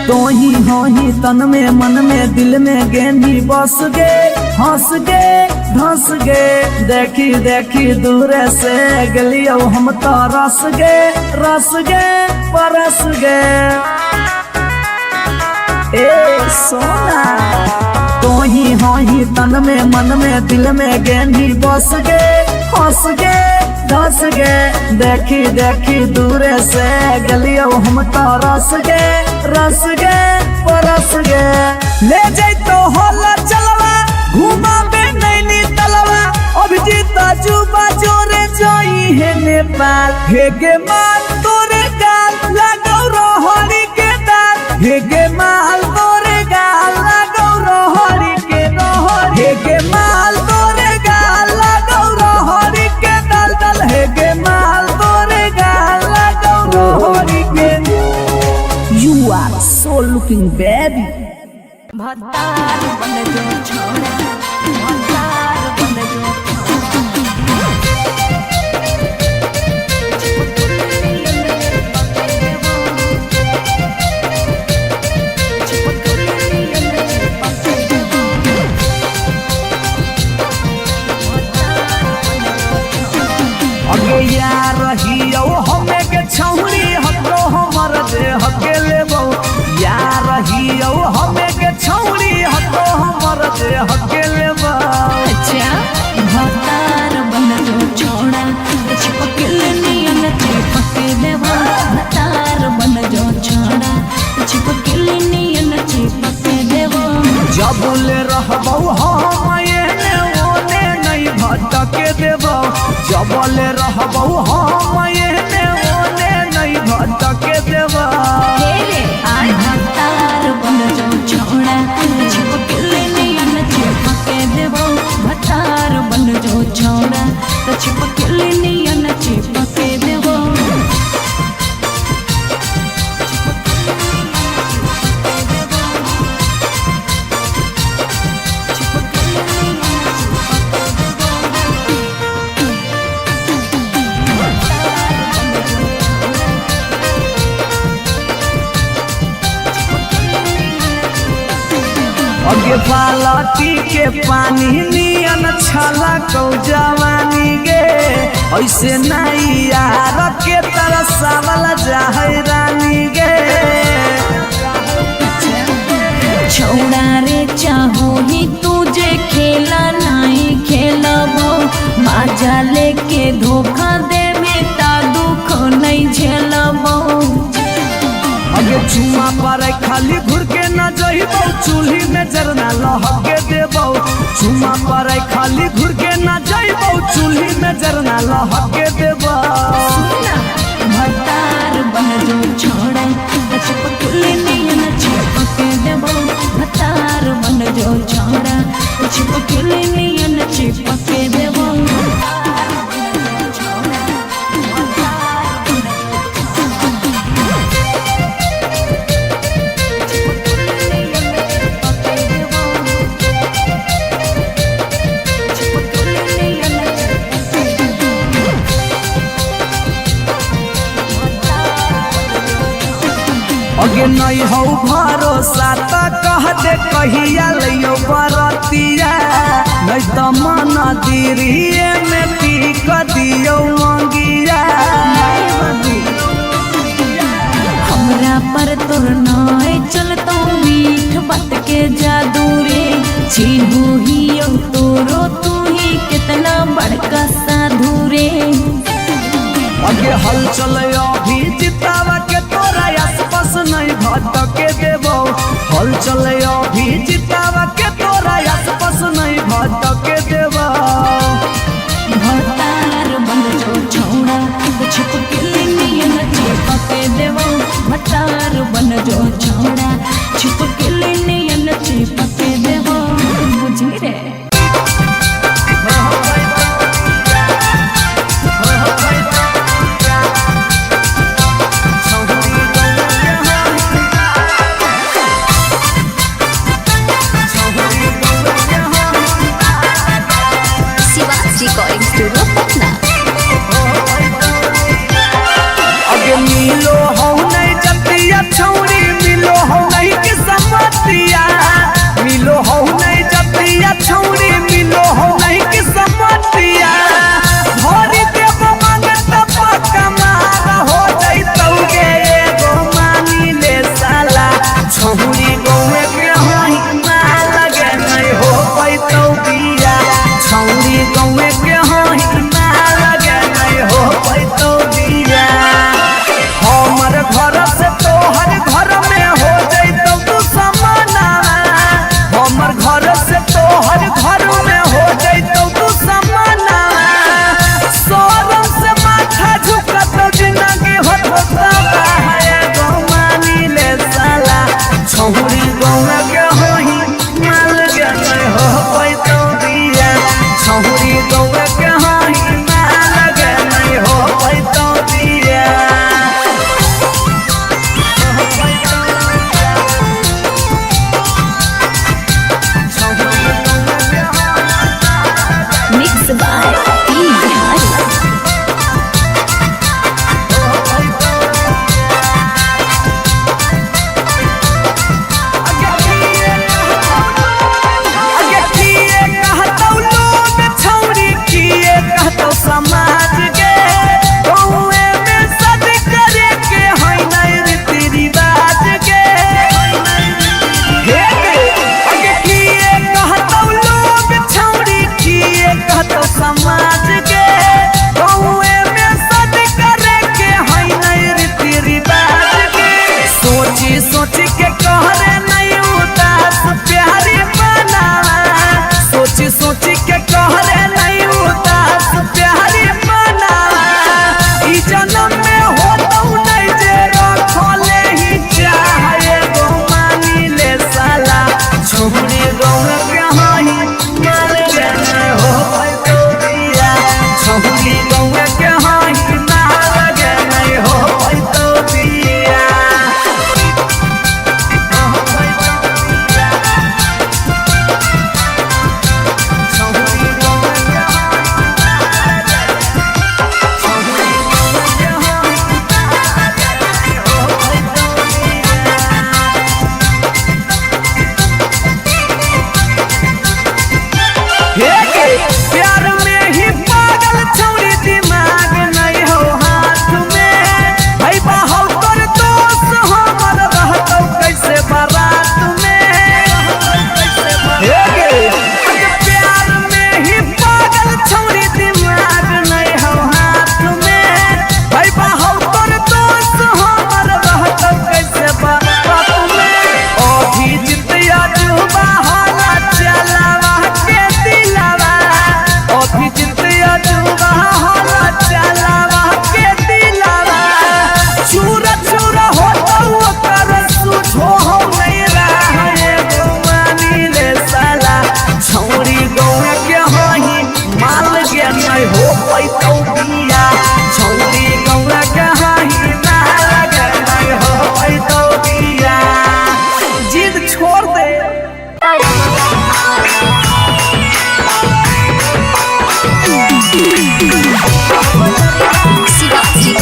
तो ही हो ही तन में मन में दिल में गेंदी बस गे हंस गे धंस गे देखी देखी दूर से गलियो हम तो रस गे परस गे ए सोना तो ही हो ही तन में मन में दिल में गेंदी बस गे हंस गे धस गे देखी देखी दूरे से गलियो हम तो रस गे परस गे ले जाई तो होला चलवा घुमा बे नैनी तलवा अभिजीत जुबा जोरे जोई है नेपाल हे गे माल तोरे गाल लगौ रोहरी के दाल हे गे माल तोरे गाल लगौ रोहरी के रोहरी हे गे माल तोरे गाल लगौ रोहरी के दाल दाल हे गे माल तोरे गाल लगौ रोहरी के You are so looking baby भतार बन जो छोड़ा भतार बन जो अगे यार रहियो हमें के छौरी हको हमर दे हके लेबो यार रहियो हमें के छौरी हको हमर दे हके लेबो अच्छा भतार बन जो छोड़ा चिपकल नियन चिपके देवा भतार बन जो छोड़ा चिपकल नियन चिपके देवा जब ले रहबो हम एने ओने नहीं भटके देबो जब ले रहबो हम एने ओने नहीं भटके देबो भतार बन जो छोड़ा चिपकल नियन चिपके देवा भतार बन जो छोड़ा चिपकल नियन चिपके देवा अगे बालटी के पानी नियन छला कौ जवानी गे ऐसे नहीं यार के तरसावल जाहै रानी गे छौड़ा रे चाहो ही तुझे खेला नहीं खेलबो बाजा लेके धोखा दे में ता दुख नहीं झेलबो अगे चुमा पर खाली घुर के न जइबो चूल्ही में जरना लहके देबो चुमा पर खाली घुर के न जइबो चूल्ही में जरना लहके देबो भतार बन जो छोड़ा चिपकल नियन चिपके देबो भतार बन जो छोड़ा चिपकल नियन चिपके देबो अगे नहीं हो भरोसा त कह दे कहिया लियो बरतिया नहीं तो मन दिरिए में पीक दियो मंगिया हमरा पर तोर नाय चलतो मीठ बात के जादू रे छीनू ही तोरो तू ही कितना बड़का साधु रे अगे हल चले अभी जितावा के तोरा आसपास नहीं भटके देबो हल चले अभी जितावा के तोरा आसपास नहीं भटके देबो भतार बन जो छोड़ा चिपकल नियन चिपके देबो भतार बन जो छोड़ा चिपकल नियन चिपके देबो बुझी रे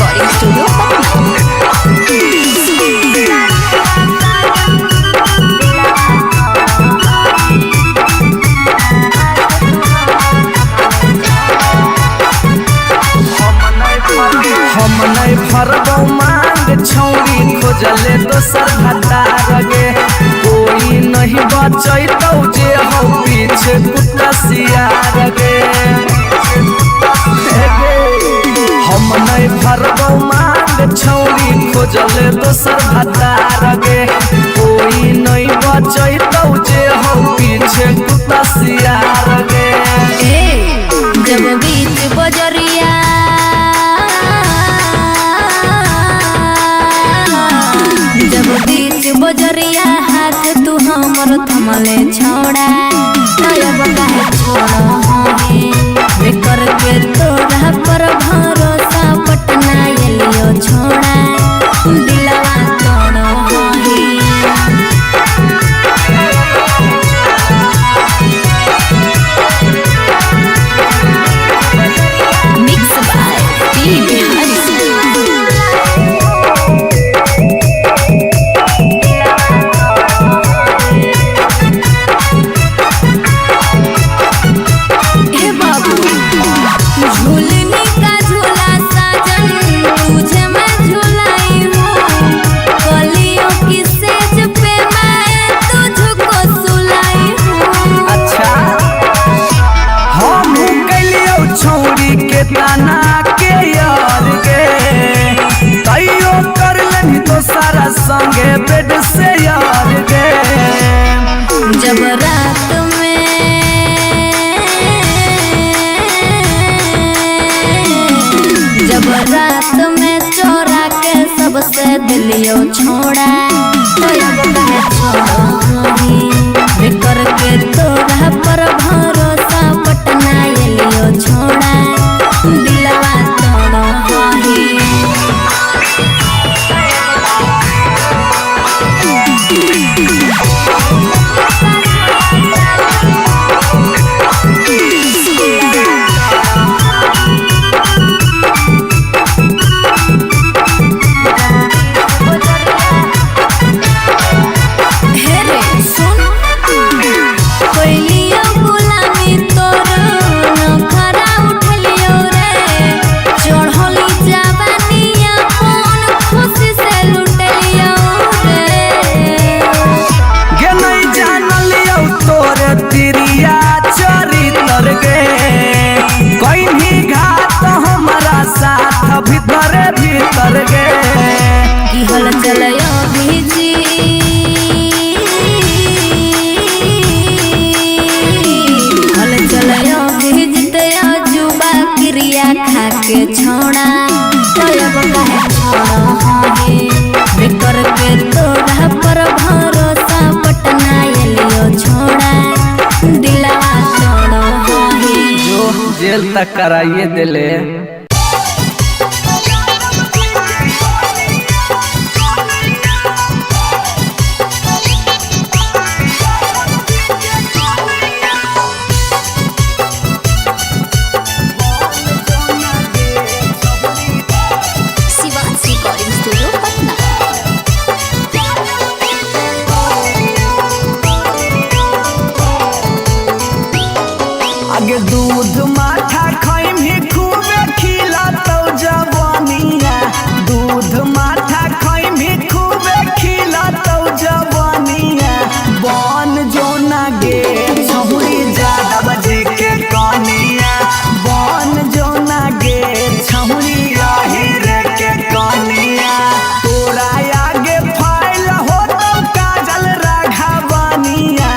रिकॉर्डिंग स्टूडियो पटना। हम नहीं भरबो मांग छौरी खोजले दोसर भतार गे कोई नहीं बचैतौ जे हो पीछे कुत्ता सियार गे हम नहीं भरबो मांग छौरी खोजले दोसर भतार गे कोई नहीं बचैतौ जे हो पीछे कुत्ता सियार गे जब बीच बजरिया जब बीच बजरिया हाथ तू हमर थमले छोड़ा तब काहे छोड़ो हे करके तोरा पर भरोसा पटना एलियो छोड़ा दिलवा तोड़ो हे मिक्स बाय पी बिहारी ताना के यार गे तैयो कर लेनी तो सारा संगे बेड से यार गे जब रात में चोरा के सबसे दिलियो छोड़ा करके तोरा पर भरोसा पटना एलियो छोड़ा दिलवा तोड़ो भीतर भीतर गे की हल चलयो भीजी हल चलयो भीजते जुबा क्रिया खा के छोड़ा तब काहे छोड़ो हे करके तोरा पर भरोसा पटना एलियो छोड़ा दिलवा तोड़ो हे जो जेल तक कराइए दिले रिकॉर्डिंग स्टूडियो पटना। आगे दूध माठा खाई भी खूबे खिला तो जवानिया दूध माठा खाई भी खूबे खिला तो जवानिया बन जो ना गे छहुरी ज्यादा बजे के कनिया बन जो ना गे छहुरी रे के कनिया तोरा आगे फाइल हो तो काजल राघवनिया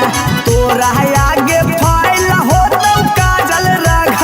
तोरा आगे फाइल हो तो काजल राघवनिया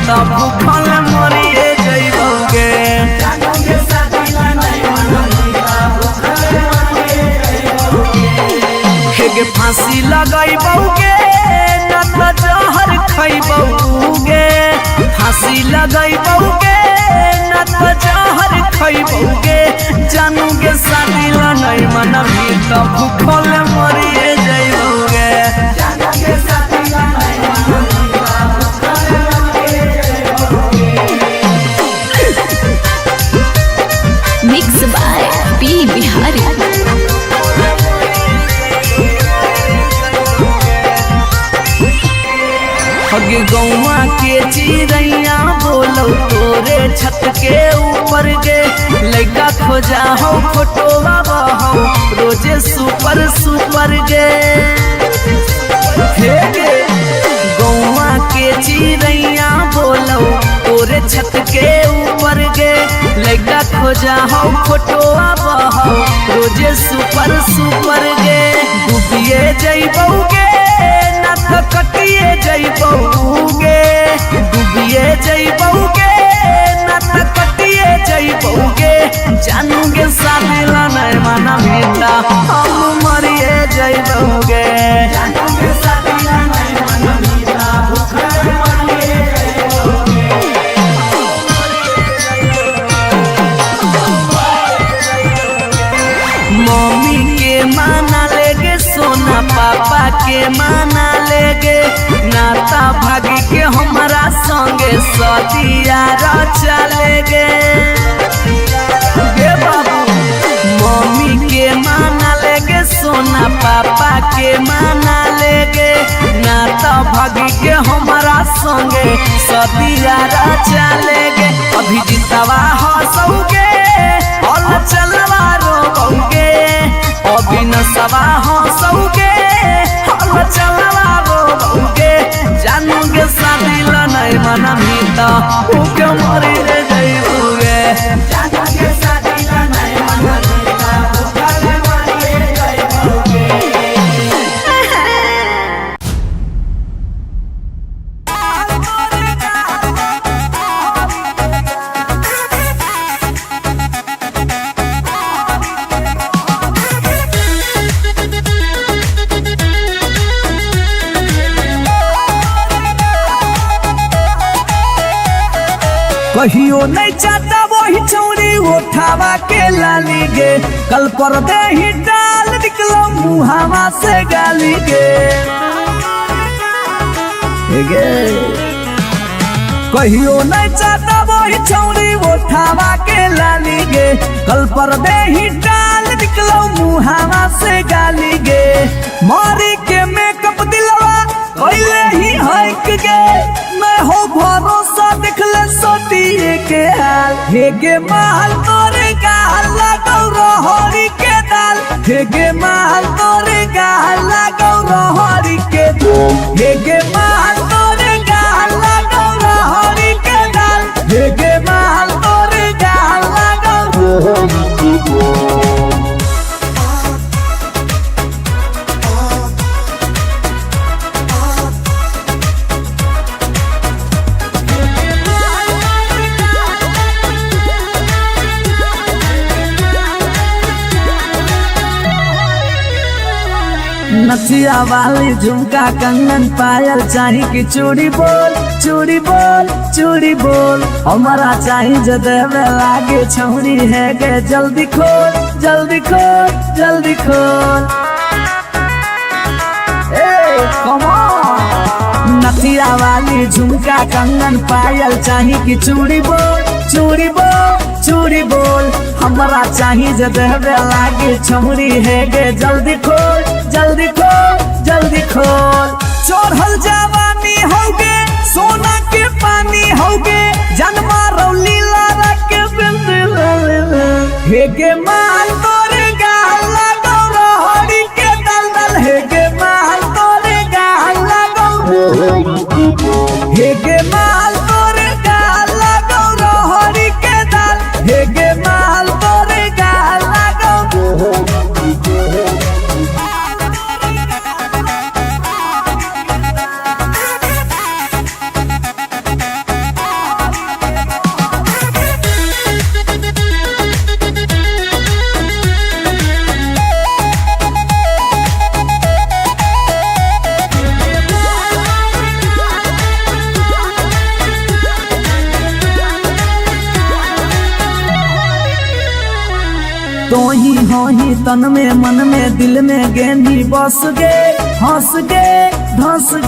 तो भूखल मरिए जइबोगे हेगे फांसी लगइबोगे न तो जहर खइबोगे फांसी लगइबोगे न तो जहर खइबोगे जानूगे शादी ला नहीं मनबी तो भूखल मरिए जइबोगे मिक्स बाय पी बिहारी। हगे गौवा के चिड़ैया बोलो तोरे छत के ऊपर गे लड़का खोजा हो फोटो बाबा हो रोजे सुपर सुपर गे हे गे गौवा के चिड़ैया बोलो तोरे छत के ऊपर गे लड़का खोजा हो फोटो बाबा हो रोजे सुपर सुपर गे डूबिए जइबोगे ना तो कटिए जइबोगे डूबिए जइबोगे ना तो कटिए जइबोगे जानूगे शादी ला नहीं माना बेटा हम मरिए जइबोगे जानूगे शादी ला नहीं माना बेटा भूखल मरिए मम्मी के माना लेगे सोना पापा के माना लेगे नाता भागी के हमारा संगे सदिया चलेगे बाबू मम्मी के माना लेगे सोना पापा के माना लेगे नाता भागी के हमारा संगे सदिया चलेगे अभी जितवा हंसोगे और चलवा रोगे अभी नसवा हंसोगे और चलवा रोगे जानूगे शादी ला नहीं मना मीता भूखे मरी जइबोगे जानूगे शादी ला नहीं मना मीता भूखे मरी जइबोगे कहियो नहीं चाहता वही चौड़ी उठावा के लाली गे कल पर दे ही डाल निकलो मुहावा से गाली गे कहियो नहीं चाहता वही चौड़ी उठावा के लाली गे कल पर दे ही डाल निकलो मुहावा से गाली गे मारी के मेकअप दिलवा पहले ही हक गे मैं हो भरोसा दिखले सोटिए के हाल हेगे माल तोरे गाल लगौ रहरी के दाल हेगे माल तोरे गाल लगौ रहरी के दाल हेगे माल तोरे गाल लगौ रहरी के दाल हेगे माल तोरे गाल लगौ रहरी के दाल नथिया वाली झुमका कंगन पायल चाही कि चूड़ी बोल चूड़ी बोल चूड़ी बोल हमारा चाही जो देवे लागे छौरी है गे जल्दी खोल जल्दी खोल जल्दी खोल नथिया वाली झुमका कंगन पायल चाही कि चूड़ी बोल चूड़ी बोल चूड़ी बोल हमारा चाही जो देवे लागे छौरी है गे जल्दी खोल जल्दी खोल जल्दी खोल चढ़ल जवानी होगे सोना के पानी होगे जन्मा रौली लारा के हेगे माल तोरे गाल लगौ रहरी के दल दल हेगे माल तोरे गाल लगौ हेगे माल तोरे गाल लगौ रहरी के दल हेगे माल तोरे गाल लगौ तो ही हो ही तन में मन में दिल में गेंदी बस गे हंस गे धंस गे।